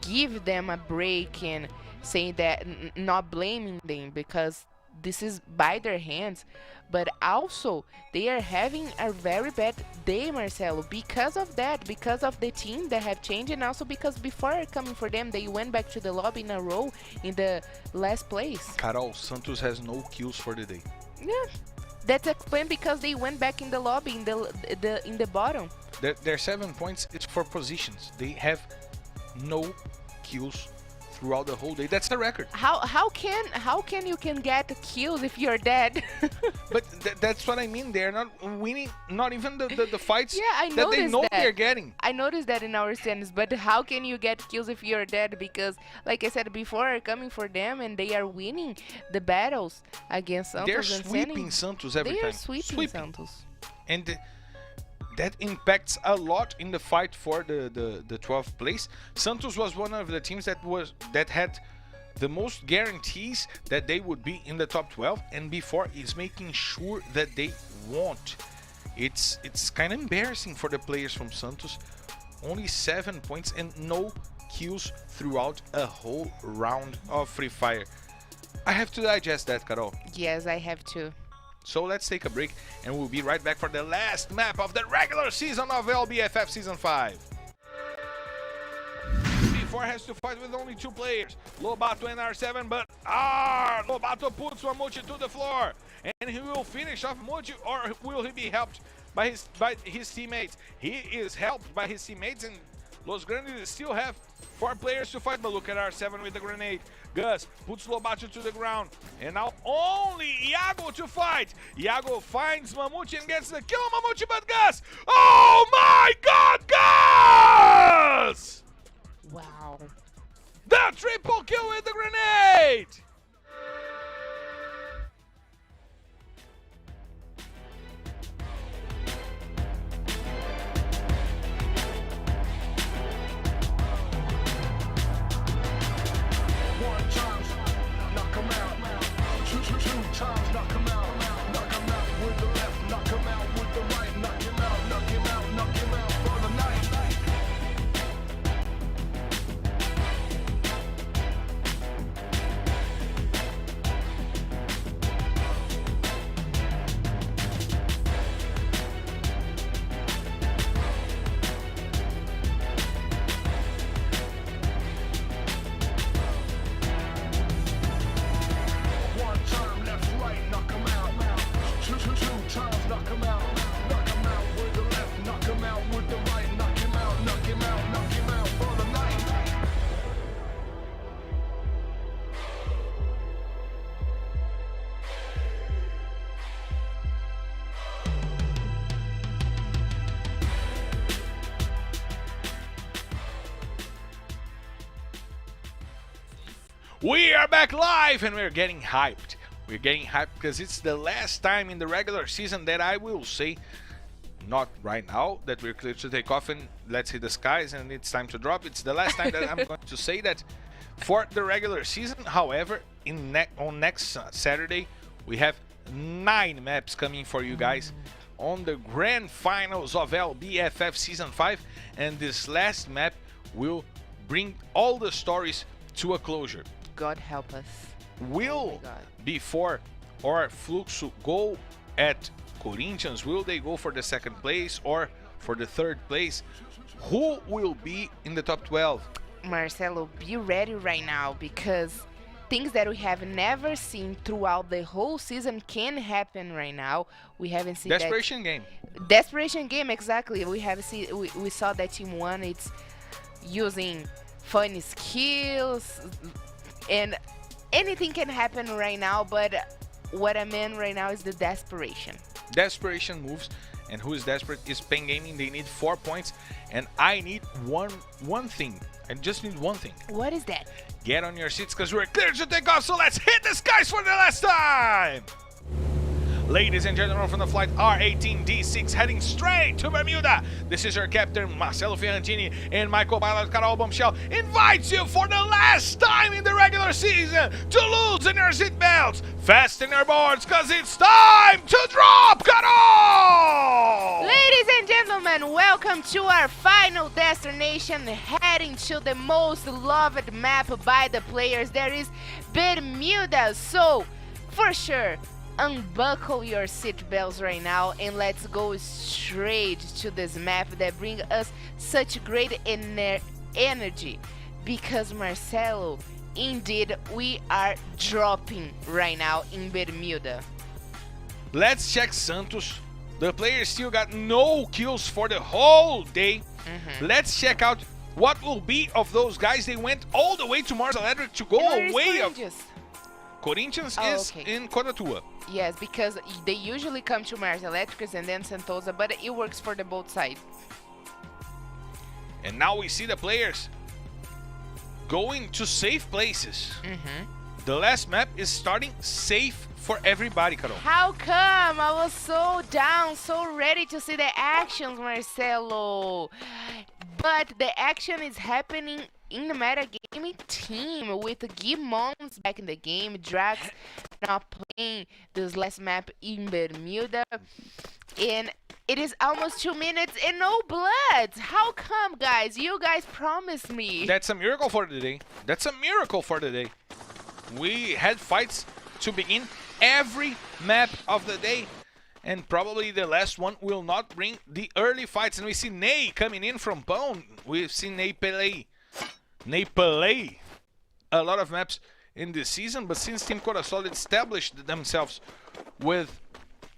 give them a break and saying that not blaming them because this is by their hands, but also they are having a very bad day, Marcelo, because of that, because of the team that have changed, and also because before coming for them they went back to the lobby in a row in the last place. Carol, Santos has no kills for the day. Yeah, that's explained because they went back in the lobby in the bottom. Their 7 points is for positions. They have no kills throughout the whole day. That's the record. How can you get kills if you're dead? But that's what I mean. They're not winning, not even the fights Yeah, I that they noticed know that. they're getting. I noticed that in our stands, but how can you get kills if you're dead? Because, like I said before, are coming for them and they are winning the battles against Santos. They're and sweeping Santos every they time. are sweeping Santos. And that impacts a lot in the fight for the 12th place. Santos was one of the teams that had the most guarantees that they would be in the top 12, and before is making sure that they won't. It's kind of embarrassing for the players from Santos. Only 7 points and no kills throughout a whole round of Free Fire. I have to digest that, Carol. Yes, I have to. So let's take a break and we'll be right back for the last map of the regular season of LBFF Season 5. B4 has to fight with only 2 players, Lobato and R7, but Lobato puts Mamute to the floor, and he will finish off Mamute, or will he be helped by his teammates? He is helped by his teammates, and Los Grandes still have 4 players to fight, but look at R7 with the grenade. Gus puts Lobato to the ground, and now only Iago to fight. Iago finds Mamute and gets the kill on Mamute, but Gus! Oh my god, Gus! Wow. The triple kill with the grenade! One time, knock 'em out. Two times, knock 'em out. Knock 'em out with the left, knock 'em out with the right. Knock him out, knock him out, knock him out for the night. One time, left, right, knock 'em out. Two times, knock 'em out. Knock 'em out with the left, knock 'em out with the right. Knock him out, knock him out, knock him out for the night. We are back live and we're getting hyped. We're getting hyped because it's the last time in the regular season that I will say not right now that we're clear to take off and let's hit the skies and it's time to drop. It's the last time that I'm going to say that for the regular season. However, on next Saturday, we have 9 maps coming for you guys on the grand finals of LBFF Season 5, and this last map will bring all the stories to a closure. God help us. Will God. before or Fluxo go at Corinthians? Will they go for the 2nd place or for the 3rd place? Who will be in the top 12? Marcelo, be ready right now, because things that we have never seen throughout the whole season can happen right now. We haven't seen Desperation game. Desperation game, exactly. We saw that Team 1, it's using funny skills, and anything can happen right now, but what I mean right now is the desperation. Desperation moves, and who is desperate is Pen Gaming. They need 4 points, and I need one thing. I just need one thing. What is that? Get on your seats because we're clear to take off, so let's hit the skies for the last time! Ladies and gentlemen, from the flight R18D6 heading straight to Bermuda, this is your captain Marcelo Fiorentini, and my co-pilot Carol Bombshell invites you for the last time in the regular season to loosen your seatbelts, fasten your boards, because it's time to drop, Carol! Ladies and gentlemen, welcome to our final destination, heading to the most loved map by the players. There is Bermuda, so for sure, unbuckle your seatbelts right now and let's go straight to this map that brings us such great energy, because Marcelo, indeed we are dropping right now in Bermuda. Let's check Santos. The players still got no kills for the whole day. Let's check out what will be of those guys. They went all the way to Mars Electric to go away. Corinthians is okay. in Codatua. Yes, because they usually come to Mars Electricus and then Santosa, but it works for the both sides. And now we see the players going to safe places. The last map is starting safe for everybody, Carol. How come? I was so down, so ready to see the actions, Marcelo. But the action is happening in the metagaming team with Gimons back in the game. Drax not playing this last map in Bermuda. And it is almost 2 minutes and no bloods. How come, guys? You guys promised me. That's a miracle for the day. That's a miracle for the day. We had fights to begin every map of the day, and probably the last one will not bring the early fights. And we see Ney coming in from Pwn. We've seen Ney play a lot of maps in this season, but since Team Codasolid established themselves with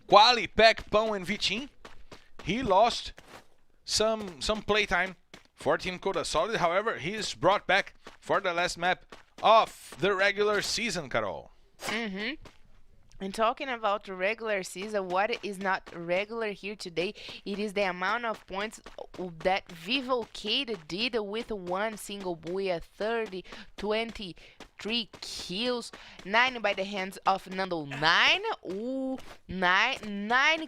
Quali, Peck, Pwn, and Vitin, he lost some playtime for Team Codasolid. However, he is brought back for the last map of the regular season, Carol. And talking about the regular season, what is not regular here today, it is the amount of points that Vivo KEYD did with one single booyah. 30, 23 kills, 9 by the hands of Nando. 9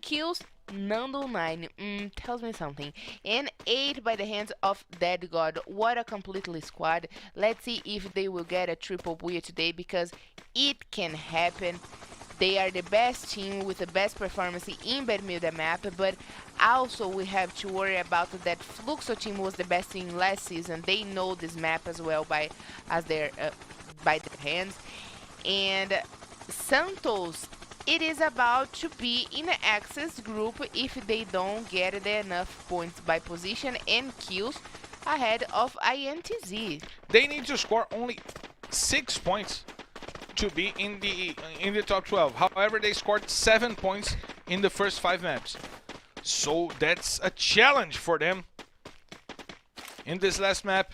kills, Nando 9. Tells me something. And 8 by the hands of Dead God. What a completely squad. Let's see if they will get a triple booyah today, because it can happen. They are the best team with the best performance in Bermuda map, but also we have to worry about that Fluxo team was the best team last season. They know this map as well by their hands. And Santos, it is about to be in the access group if they don't get enough points by position and kills ahead of INTZ. They need to score only 6 points to be in the top 12. However, they scored 7 points in the first 5 maps. So that's a challenge for them in this last map.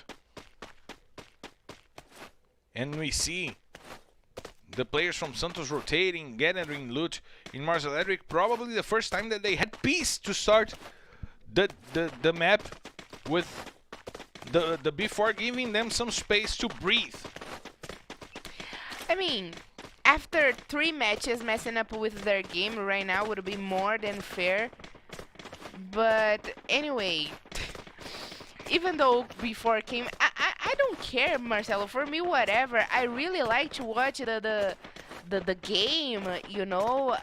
And we see the players from Santos rotating, gathering loot in Mars Electric. Probably the first time that they had peace to start the map with the before giving them some space to breathe. I mean, after 3 matches messing up with their game right now would be more than fair. But anyway, even though before came, I don't care, Marcelo. For me, whatever. I really like to watch the game. You know,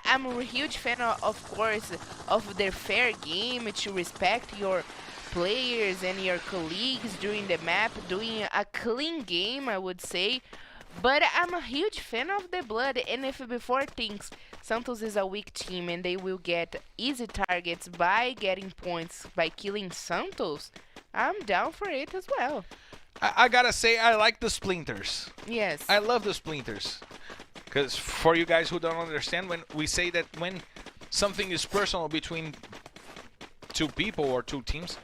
I'm a huge fan, of course, of their fair game, to respect your players and your colleagues during the map, doing a clean game, I would say. But I'm a huge fan of the blood, and if before thinks Santos is a weak team and they will get easy targets by getting points by killing Santos, I'm down for it as well. I gotta say, I like the splinters. Yes. I love the splinters. Because for you guys who don't understand, when we say that when something is personal between two people or two teams,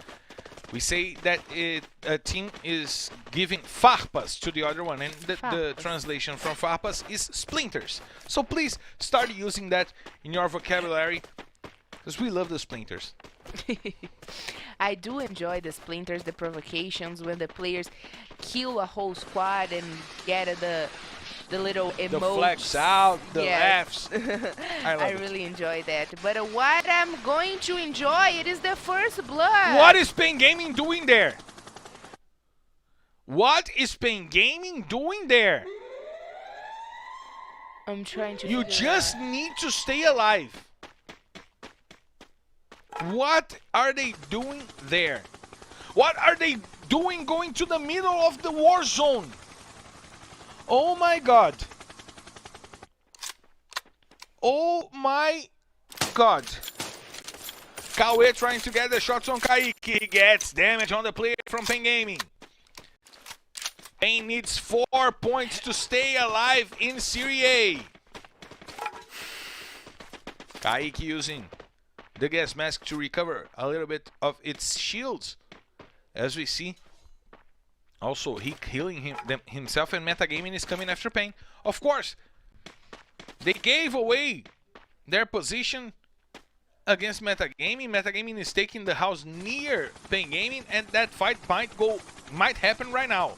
we say that a team is giving farpas to the other one, and the translation from farpas is splinters. So please start using that in your vocabulary, because we love the splinters. I do enjoy the splinters, the provocations, when the players kill a whole squad and get the little emotes. The flex out, the Yes. laughs. I really enjoy that. But what I'm going to enjoy, it is the first blood. What is Pain Gaming doing there? What is Pain Gaming doing there? I'm trying to You figure just out. need to stay alive. What are they doing there? What are they doing going to the middle of the war zone? Oh my god. Oh my god. Kawe trying to get the shots on Kaique. He gets damage on the player from Pain Gaming. Pain needs 4 points to stay alive in Serie A. Kaique using the gas mask to recover a little bit of its shields. As we see, also he healing himself, and Metagaming is coming after Pain. Of course, they gave away their position against Metagaming. Metagaming is taking the house near Pain Gaming, and that fight might happen right now.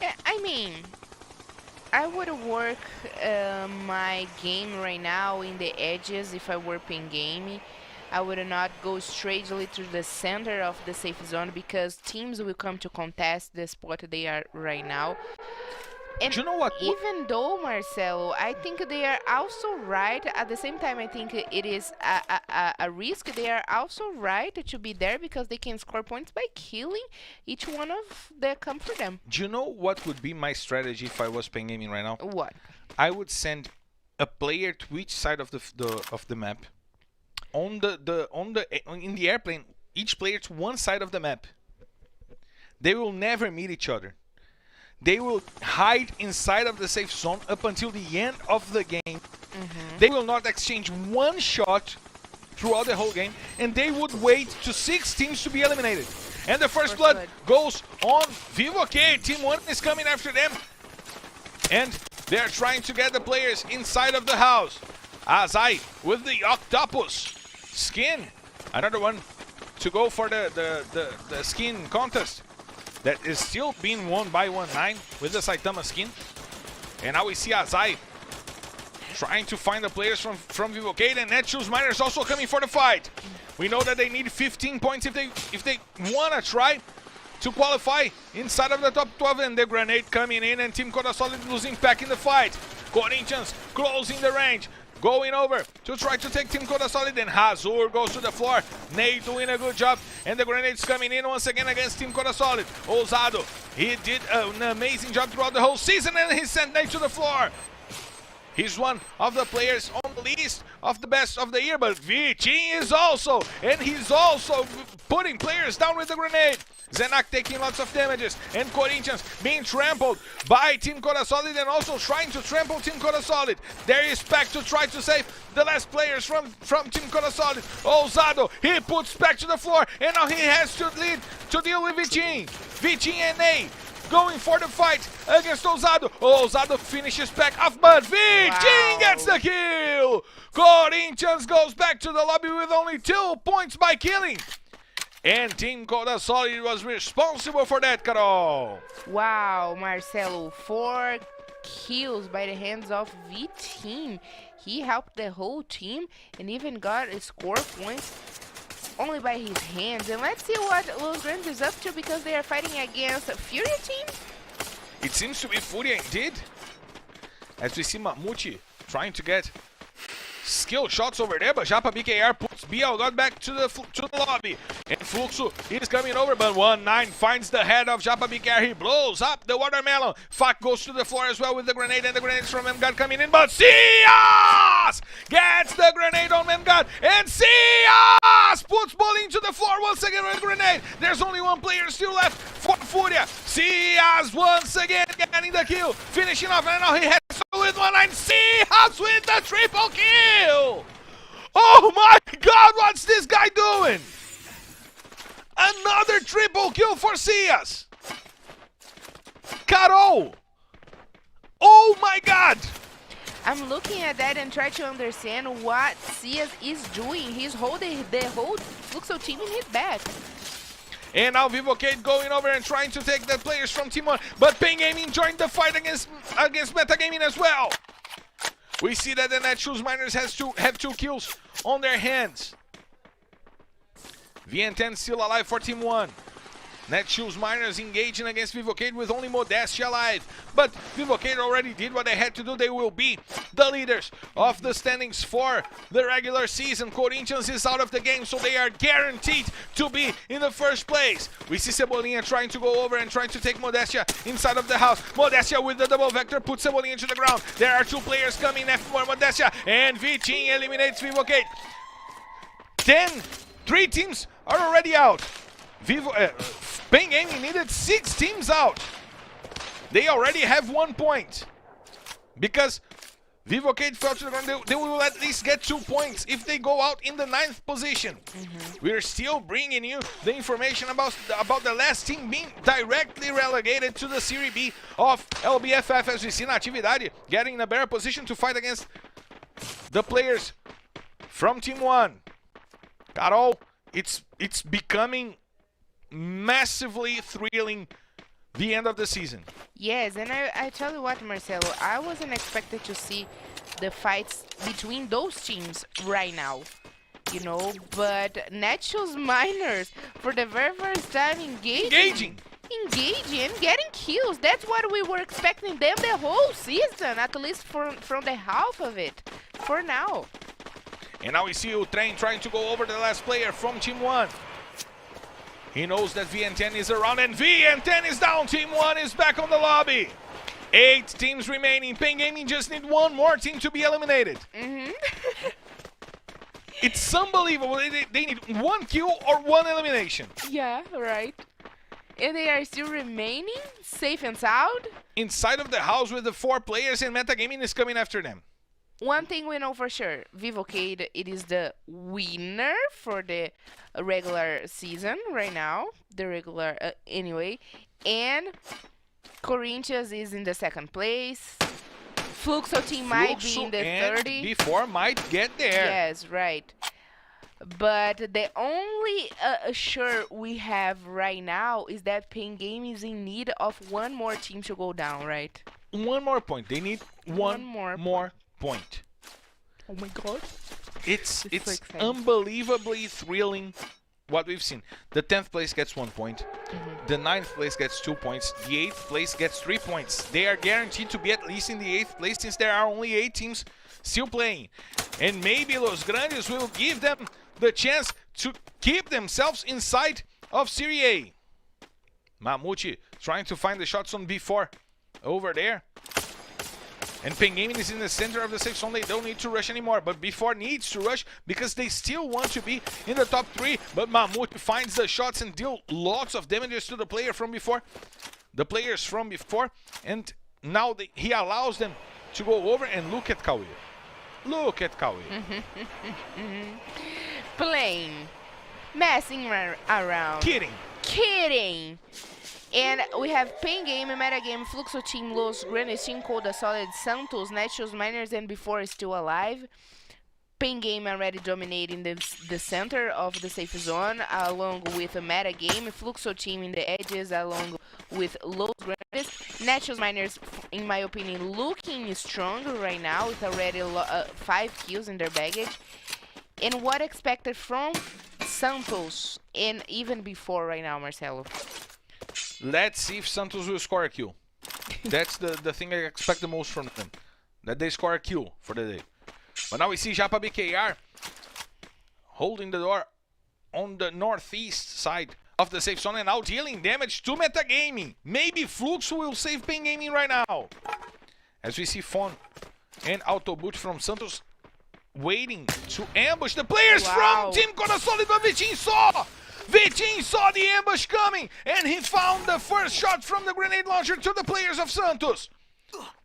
Yeah, I mean, I would work my game right now in the edges if I were Pain Gaming. I would not go straightly to the center of the safe zone, because teams will come to contest the spot they are right now. And Do you know what? even though, Marcelo, I think they are also right, at the same time I think it is a risk. They are also right to be there, because they can score points by killing each one of the come for them. Do you know what would be my strategy if I was Pain Gaming right now? What? I would send a player to each side of the map. In the airplane, each player to one side of the map. They will never meet each other. They will hide inside of the safe zone up until the end of the game. They will not exchange one shot throughout the whole game, and they would wait to 6 teams to be eliminated. And the first blood goes on Vivo KEYD. Team 1 is coming after them, and they are trying to get the players inside of the house. Azai with the octopus skin, another one to go for the skin contest that is still being won by 1-9 with the Saitama skin. And now we see Azai trying to find the players from Vivo KEYD, and Netshoes Miners also coming for the fight. We know that they need 15 points if they wanna try to qualify inside of the top 12, and the grenade coming in, and Team Codasolid losing back in the fight. Corinthians closing the range, going over to try to take Team Codasolid, and Hazur goes to the floor. Nate doing a good job, and the grenades coming in once again against Team Codasolid. Ousado, he did an amazing job throughout the whole season, and he sent Nate to the floor. He's one of the players on the list of the best of the year, but Vitinho is also, and he's also putting players down with the grenade. Zenak taking lots of damages, and Corinthians being trampled by Team Codasolid, and also trying to trample Team Codasolid. There is Pac to try to save the last players from Team Codasolid. Ousado, he puts Pac to the floor, and now he has to deal with Vitinho. Vitinho and Ney going for the fight against Ousado. Ousado finishes Pac off, but Vitinho gets the kill. Corinthians goes back to the lobby with only 2 points by killing. And Team Codasolid was responsible for that, Carol. Wow, Marcelo, 4 kills by the hands of V Team. He helped the whole team and even got a score points only by his hands. And let's see what Los Grandes is up to, because they are fighting against a FURIA team. It seems to be FURIA indeed. As we see Mamute trying to get skill shots over there, but Japa BKR puts BL God back to the lobby. And Fluxo is coming over, but 1-9 finds the head of Japa BKR. He blows up the watermelon. Fuck goes to the floor as well with the grenade, and the grenades from MGod coming in, but Cias gets the grenade on MGod, and Cias puts Bully into the floor once again with a grenade. There's only one player still left for FURIA. Cias once again getting the kill, finishing off, and now he has with 1-9. Cias with the triple kill. Oh my god, what's this guy doing? Another triple kill for Cias. Carol. Oh my god. I'm looking at that and try to understand what Cias is doing. He's holding the whole Fluxo team in his back. And now Vivo KEYD going over and trying to take the players from Team 1. But Pain Gaming joined the fight against Meta Gaming as well. We see that the Netshoes Miners have 2 kills on their hands. VN10 still alive for Team 1. Netshoes Miners engaging against Vivo KEYD with only Modestia alive. But Vivo KEYD already did what they had to do. They will be the leaders of the standings for the regular season. Corinthians is out of the game, so they are guaranteed to be in the first place. We see Cebolinha trying to go over and trying to take Modestia inside of the house. Modestia with the double vector puts Cebolinha to the ground. There are 2 players coming after for Modestia, and V-Team eliminates Vivo KEYD. 3 teams are already out. Pain Gaming needed 6 teams out. They already have 1 point. Because Vivo KEYD fell to the ground, they will at least get 2 points if they go out in the 9th position. We're still bringing you the information about the last team being directly relegated to the Serie B of LBFF, as we see Natividade getting in a better position to fight against the players from Team 1. Carol, it's becoming massively thrilling, the end of the season. Yes, and I tell you what, Marcelo, I wasn't expected to see the fights between those teams right now, you know, but Netshoes Miners, for the very first time, engaging and getting kills. That's what we were expecting them the whole season, at least from the half of it, for now. And now we see Utrain trying to go over the last player from Team 1. He knows that VN10 is around, and VN10 is down. Team 1 is back on the lobby. 8 teams remaining. Pain Gaming just need 1 more team to be eliminated. It's unbelievable. They need 1 kill or 1 elimination. Yeah, right. And they are still remaining safe and sound. Inside of the house with the 4 players, and Meta Gaming is coming after them. One thing we know for sure, Vivo KEYD, it is the winner for the regular season right now. The regular, anyway. And Corinthians is in the 2nd place. Fluxo team might be in the 30. Before might get there. Yes, right. But the only sure we have right now is that Pain Gaming is in need of 1 more team to go down, right? 1 more point. They need one more point. Oh my god. It's unbelievably thrilling what we've seen. The 10th place gets 1 point. The 9th place gets 2 points. The 8th place gets 3 points. They are guaranteed to be at least in the 8th place, since there are only 8 teams still playing. And maybe Los Grandes will give them the chance to keep themselves inside of Serie A. Mamute trying to find the shots on B4 over there. And Pain Gaming is in the center of the safe zone. They don't need to rush anymore, but B4 needs to rush because they still want to be in the top 3. But Mamute finds the shots and deal lots of damages to the player from before. The players from before. And now he allows them to go over, and look at Kawi. Look at Kawi. Playing. Messing around. Kidding. And we have Pain Gaming, Meta Game, Fluxo Team, Los Grandes Team, Codasolid, Santos, Netshoes Miners, and before is still alive. Pain Game already dominating the center of the safe zone, along with a meta game. Fluxo team in the edges, along with low grandes. Netshoes Miners, in my opinion, looking stronger right now with already 5 kills in their baggage. And what expected from Santos, and even before right now, Marcelo? Let's see if Santos will score a kill. That's the thing I expect the most from them. That they score a kill for the day. But now we see Japa BKR holding the door on the northeast side of the safe zone and now dealing damage to Metagaming. Maybe Fluxo will save Pain Gaming right now. As we see Fon and Autoboot from Santos waiting to ambush the players from Team Codasolid, but Vitinho saw the ambush coming, and he found the first shot from the grenade launcher to the players of Santos.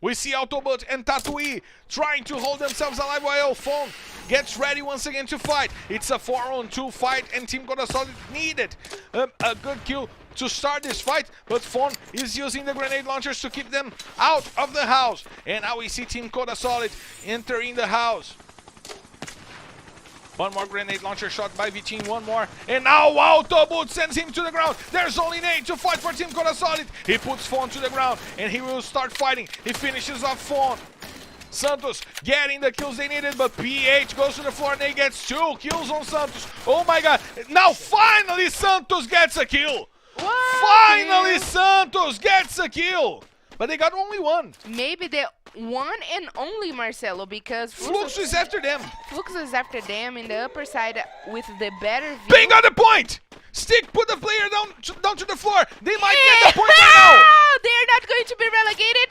We see Autobot and Tatui trying to hold themselves alive while Fon gets ready once again to fight. It's a 4-on-2 fight, and Team Codasolid needed a good kill to start this fight, but Fon is using the grenade launchers to keep them out of the house. And now we see Team Codasolid entering the house. One more grenade launcher shot by Vitinho, one more. And now Autoboot sends him to the ground. There's only Nate to fight for Team Codasolid. He puts Fon to the ground and he will start fighting. He finishes off Fon. Santos getting the kills they needed, but PH goes to the floor and he gets 2 kills on Santos. Oh my god. Now finally Santos gets a kill. Finally Santos gets a kill. But they got only one. Maybe the one and only, Marcelo, because Fluxo is after them. Fluxo is after them in the upper side with the better view. Bang on the point! Stick put the player down to the floor. They might get the point right now. They're not going to be relegated.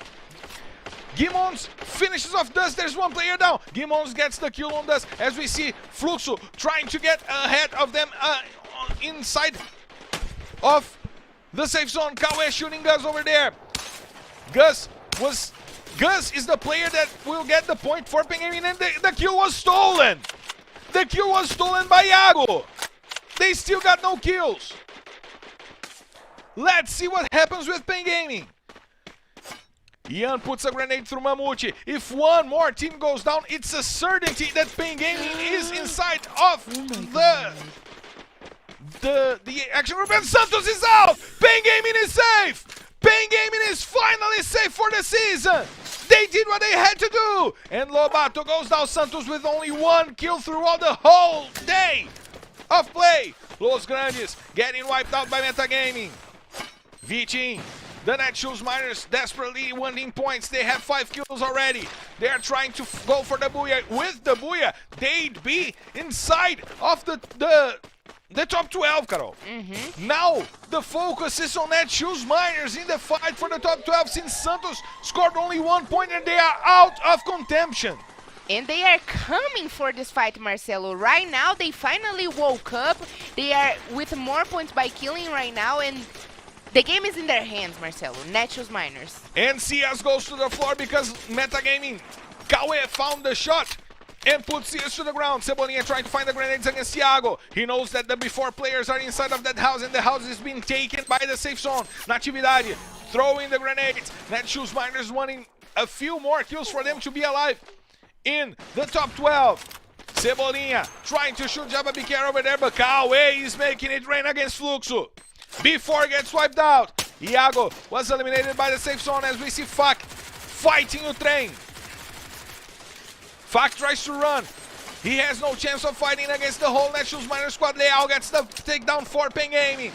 Gimons finishes off Dust. There's one player down. Gimons gets the kill on Dust as we see Fluxo trying to get ahead of them inside of the safe zone. Kawe shooting Gus over there. Gus is the player that will get the point for Pain Gaming, and the kill was stolen. The kill was stolen by Iago. They still got no kills. Let's see what happens with Pain Gaming. Ian puts a grenade through Mamute. If one more team goes down, it's a certainty that Pain Gaming is inside of the action group, and Santos is out. Pain Gaming is safe. Pain Gaming is finally safe for the season. They did what they had to do. And Lobato goes down. Santos with only 1 kill throughout the whole day of play. Los Grandes getting wiped out by Metagaming. Vitinho, the Netshoes Miners desperately wanting points. They have 5 kills already. They are trying to go for the Booyah. With the Booyah, they'd be inside of the top 12, Carol. Now, the focus is on Netshoes Miners in the fight for the top 12 since Santos scored only 1 point and they are out of contention. And they are coming for this fight, Marcelo. Right now, they finally woke up. They are with more points by killing right now, and the game is in their hands, Marcelo. Netshoes Miners. And CS goes to the floor because Metagaming, Kawe found the shot and puts CS to the ground. Cebolinha trying to find the grenades against Thiago. He knows that the before players are inside of that house and the house is being taken by the safe zone. Natividade throwing the grenades. Netshoes Miners wanting a few more kills for them to be alive in the top 12. Cebolinha trying to shoot Jabba BKR over there, but Kawe is making it rain against Fluxo. Before gets wiped out. Iago was eliminated by the safe zone as we see Fak fighting Utrain. Fak tries to run. He has no chance of fighting against the whole Netshoes Miners squad. Leal gets the takedown for Pain Gaming.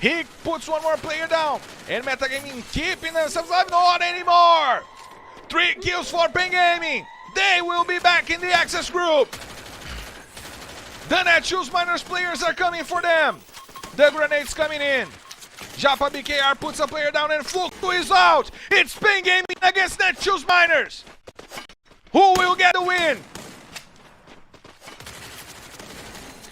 He puts one more player down. And Metagaming keeping themselves alive. Not anymore. 3 kills for Pain Gaming. They will be back in the Access group. The Netshoes Miners players are coming for them. The grenades coming in. Japa BKR puts a player down and Fluxo is out. It's Pain Gaming against Netshoes Miners. Who will get the win?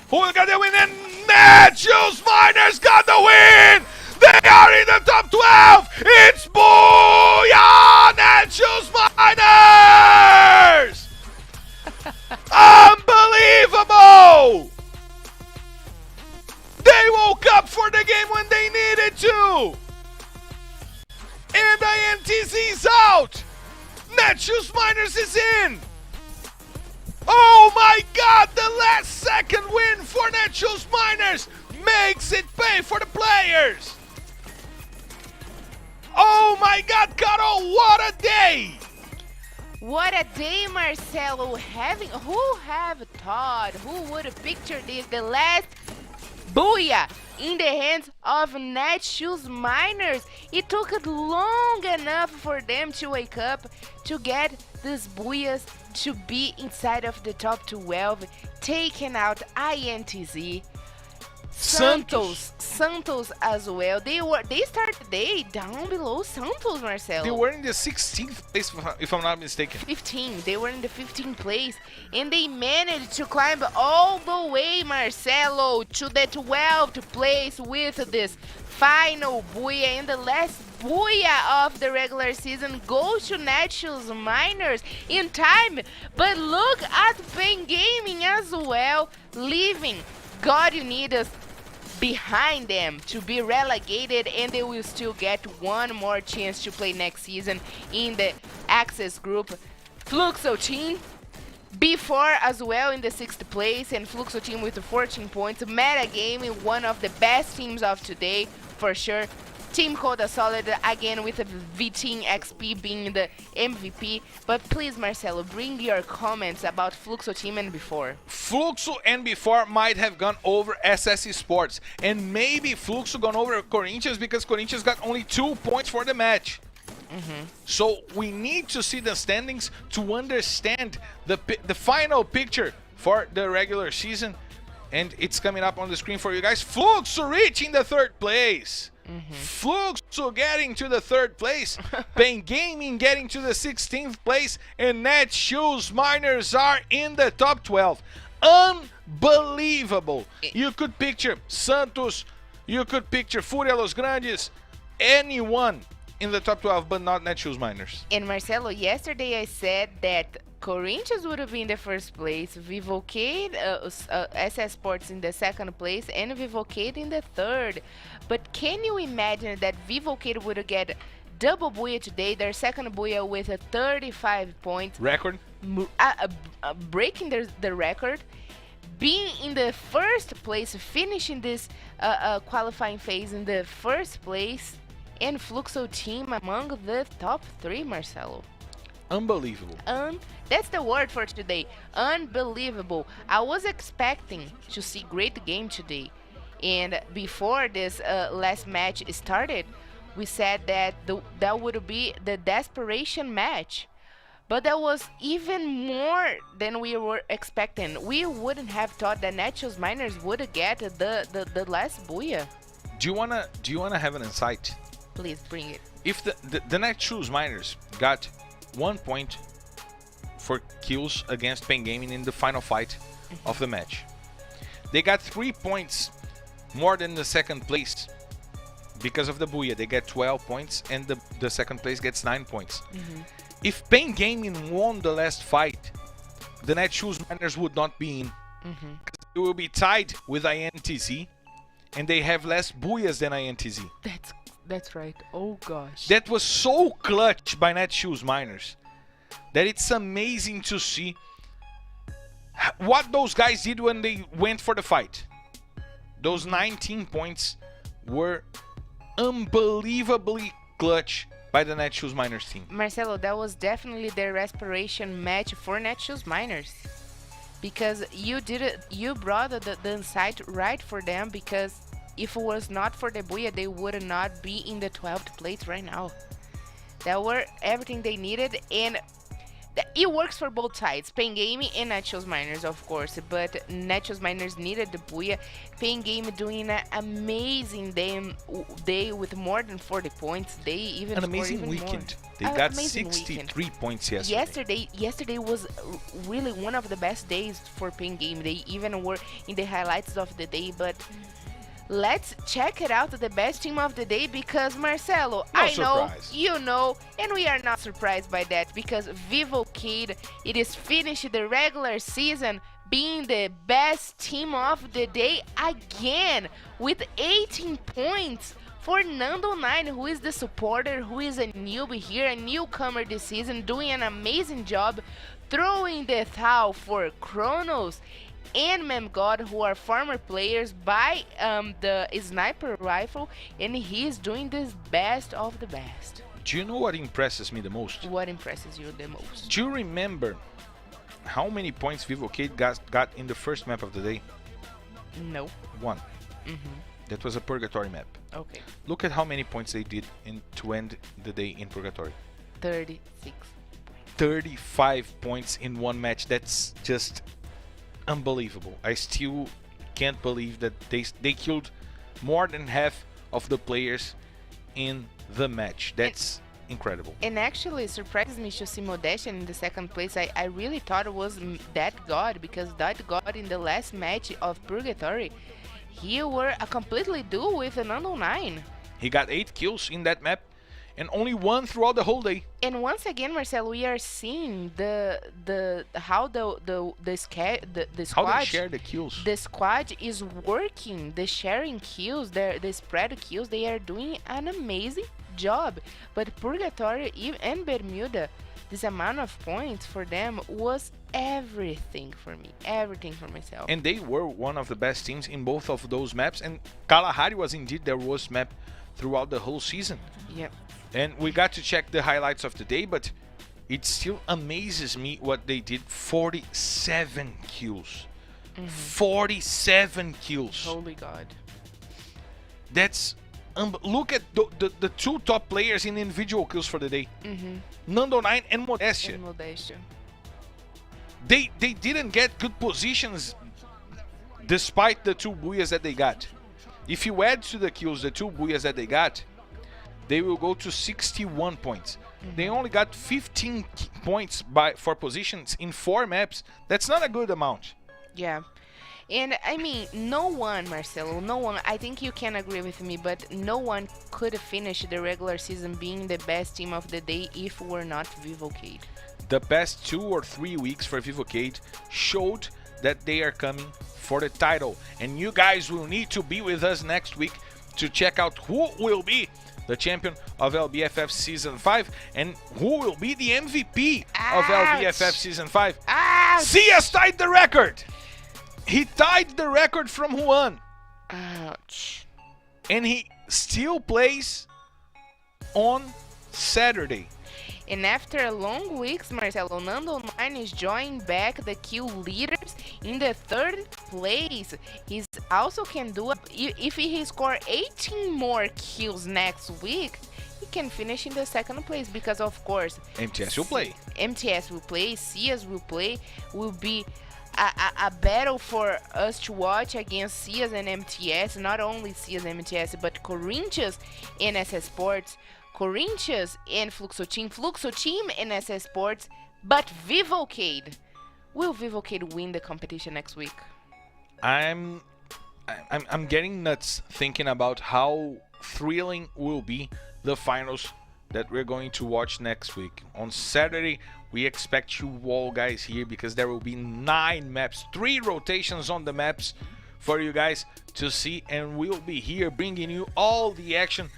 Who will get the win? And Netshoes Miners got the win! They are in the top 12! It's Booyah! Netshoes Miners! Unbelievable! They woke up for the game when they needed to! And the INTZ is out! Netshoes Miners is in! Oh my god, the last second win for Netshoes Miners makes it pay for the players. Oh my god, Carol, what a day! What a day, Marcelo. Who have thought, who would have pictured this? The last booyah in the hands of Netshoes Miners. It took long enough for them to wake up to get these booyahs to be inside of the top 12, taking out INTZ. Santos as well. They started the day down below Santos, Marcelo. They were in the 16th place, if I'm not mistaken. 15. They were in the 15th place, and they managed to climb all the way, Marcelo, to the 12th place with this final booyah. And the last booyah of the regular season goes to Netshoes Miners in time. But look at Pen Gaming as well, leaving God Unidas behind them to be relegated, and they will still get one more chance to play next season in the Access Group. Fluxo team before as well in the 6th place, and Fluxo team with 14 points. Meta Gaming, one of the best teams of today for sure. Team Codasolid again with a V-Team XP being the MVP. But please, Marcelo, bring your comments about Fluxo team and before. Fluxo and before might have gone over SS Esports, and maybe Fluxo gone over Corinthians because Corinthians got only 2 points for the match. So we need to see the standings to understand the final picture for the regular season, and it's coming up on the screen for you guys. Fluxo reaching the 3rd place. Fluxo getting to the 3rd place, Pen Gaming getting to the 16th place, and Netshoes Miners are in the top 12. Unbelievable. You could picture Santos, you could picture FURIA Los Grandes, anyone in the top 12, but not Netshoes Miners. And Marcelo, yesterday I said that Corinthians would have been in the 1st place, Vivo KEYD, SS Sports in the 2nd place, and Vivo KEYD in the 3rd. But can you imagine that Vivo KEYD would get double booyah today, their 2nd booyah with a 35 points. Record? Breaking the record, being in the 1st place, finishing this qualifying phase in the 1st place, and Fluxo team among the top 3, Marcelo. Unbelievable. That's the word for today. Unbelievable. I was expecting to see great game today. And before this last match started, we said that that would be the desperation match. But that was even more than we were expecting. We wouldn't have thought that Netshoes Miners would get the last booyah. Do you wanna have an insight? Please bring it. If the Netshoes Miners got 1 point for kills against Pen Gaming in the final fight of the match, they got 3 points more than the 2nd place because of the booyah. They get 12 points, and the 2nd place gets 9 points. If Pen Gaming won the last fight, the Netshoes Miners would not be in. They will be tied with INTZ, and they have less booyahs than INTZ. That's right. Oh gosh. That was so clutch by Netshoes Miners that it's amazing to see what those guys did when they went for the fight. Those 19 points were unbelievably clutch by the Netshoes Miners team. Marcelo, that was definitely the respiration match for Netshoes Miners. Because you brought the insight right for them, because if it was not for the booyah, they would not be in the 12th place right now. That were everything they needed, and it works for both sides, Pen Gaming and Netshoes Miners, of course. But Netshoes Miners needed the booyah. Pen Gaming doing an amazing day with more than 40 points. They even an amazing weekend. They got 63 points yesterday. Yesterday was really one of the best days for Pen Gaming. They even were in the highlights of the day, but let's check it out, the best team of the day, because Marcelo, I know, you know, and we are not surprised by that, because Vivo KEYD, it is finished the regular season being the best team of the day again with 18 points for Nando9, who is the supporter, who is a newbie here, a newcomer this season, doing an amazing job, throwing the towel for Kronos and Memgod, who are former players, by the sniper rifle, and he's doing this best of the best. Do you know what impresses me the most? What impresses you the most? Do you remember how many points Vivo KEYD got in the first map of the day? No. 1. That was a Purgatory map. Okay. Look at how many points they did to end the day in Purgatory. 36. 35 points in one match. That's just unbelievable. I still can't believe that they killed more than half of the players in the match. That's incredible. And actually, it surprised me to see Modestia in the second place. I really thought it was that God, because that God in the last match of Purgatory, he were a completely duel with an unknown 9. He got 8 kills in that map and only 1 throughout the whole day. And once again, Marcelo, we are seeing how the squad, How they share the kills. the squad is working, the sharing kills, the spread kills. They are doing an amazing job. But Purgatory and Bermuda, this amount of points for them was everything for me, everything for myself. And they were one of the best teams in both of those maps. And Kalahari was indeed their worst map throughout the whole season. Yep. And we got to check the highlights of the day, but it still amazes me what they did. 47 kills. 47 kills. Holy God. That's look at the 2 top players in individual kills for the day. Nando9 and Modestia. And Modestia. They didn't get good positions despite the 2 booyahs that they got. If you add to the kills the 2 booyahs that they got, they will go to 61 points. They only got 15 points for positions in 4 maps. That's not a good amount. Yeah. And I mean, no one, Marcelo, no one, I think you can agree with me, but no one could finish the regular season being the best team of the day if we're not Vivo KEYD. The past 2 or 3 weeks for Vivo KEYD showed that they are coming for the title. And you guys will need to be with us next week to check out who will be the champion of LBFF Season 5 and who will be the MVP of LBFF Season 5. Cias tied the record! He tied the record from Juan. Ouch. And he still plays on Saturday. And after long weeks, Marcelo, Nando9 is joining back the kill leaders in the 3rd place. He also can do, if he score 18 more kills next week, he can finish in the 2nd place because, of course, MTS will play. MTS will play, Cias will play, will be a battle for us to watch against Cias and MTS, not only Cias and MTS, but Corinthians and SS Sports, Corinthians and Fluxo Team and SS Sports, but Vivo KEYD. Will Vivo KEYD win the competition next week? I'm getting nuts thinking about how thrilling will be the finals that we're going to watch next week. On Saturday, we expect you all guys here because there will be 9 maps, 3 rotations on the maps for you guys to see, and we'll be here bringing you all the action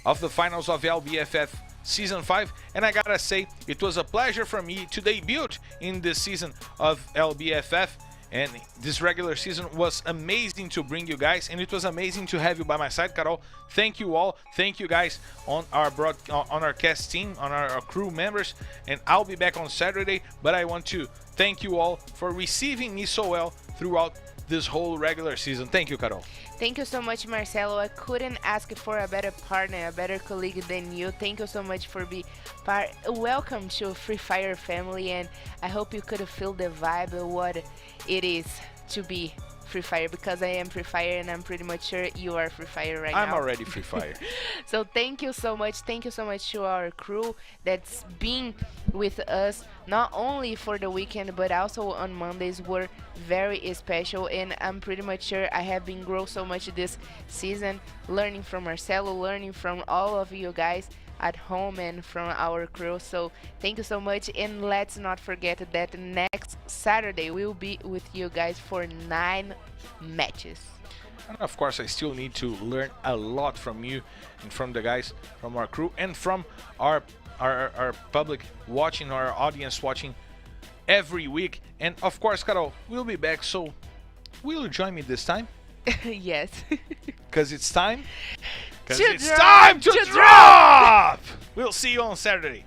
of the finals of LBFF Season 5. And I gotta say, it was a pleasure for me to debut in this season of LBFF, and this regular season was amazing to bring you guys, and it was amazing to have you by my side, Carol. Thank you all. Thank you guys on our cast team, on our crew members, and I'll be back on Saturday, but I want to thank you all for receiving me so well throughout this whole regular season. Thank you, Carol. Thank you so much, Marcelo. I couldn't ask for a better partner, a better colleague than you. Thank you so much for being part. Welcome to Free Fire family, and I hope you could feel the vibe of what it is to be Free Fire, because I am Free Fire and I'm pretty much sure you are Free Fire right now. I'm already Free Fire. So thank you so much. Thank you so much to our crew that's been with us not only for the weekend but also on Mondays. Were very special, and I'm pretty much sure I have been growing so much this season, learning from Marcelo, learning from all of you guys at home and from our crew. So thank you so much, and let's not forget that next Saturday we'll be with you guys for 9 matches. And of course, I still need to learn a lot from you and from the guys, from our crew, and from our public watching, our audience watching every week. And of course, Carol, we'll be back, so will you join me this time? Yes. Because it's time. Because To it's drop, time to to drop! We'll see you on Saturday.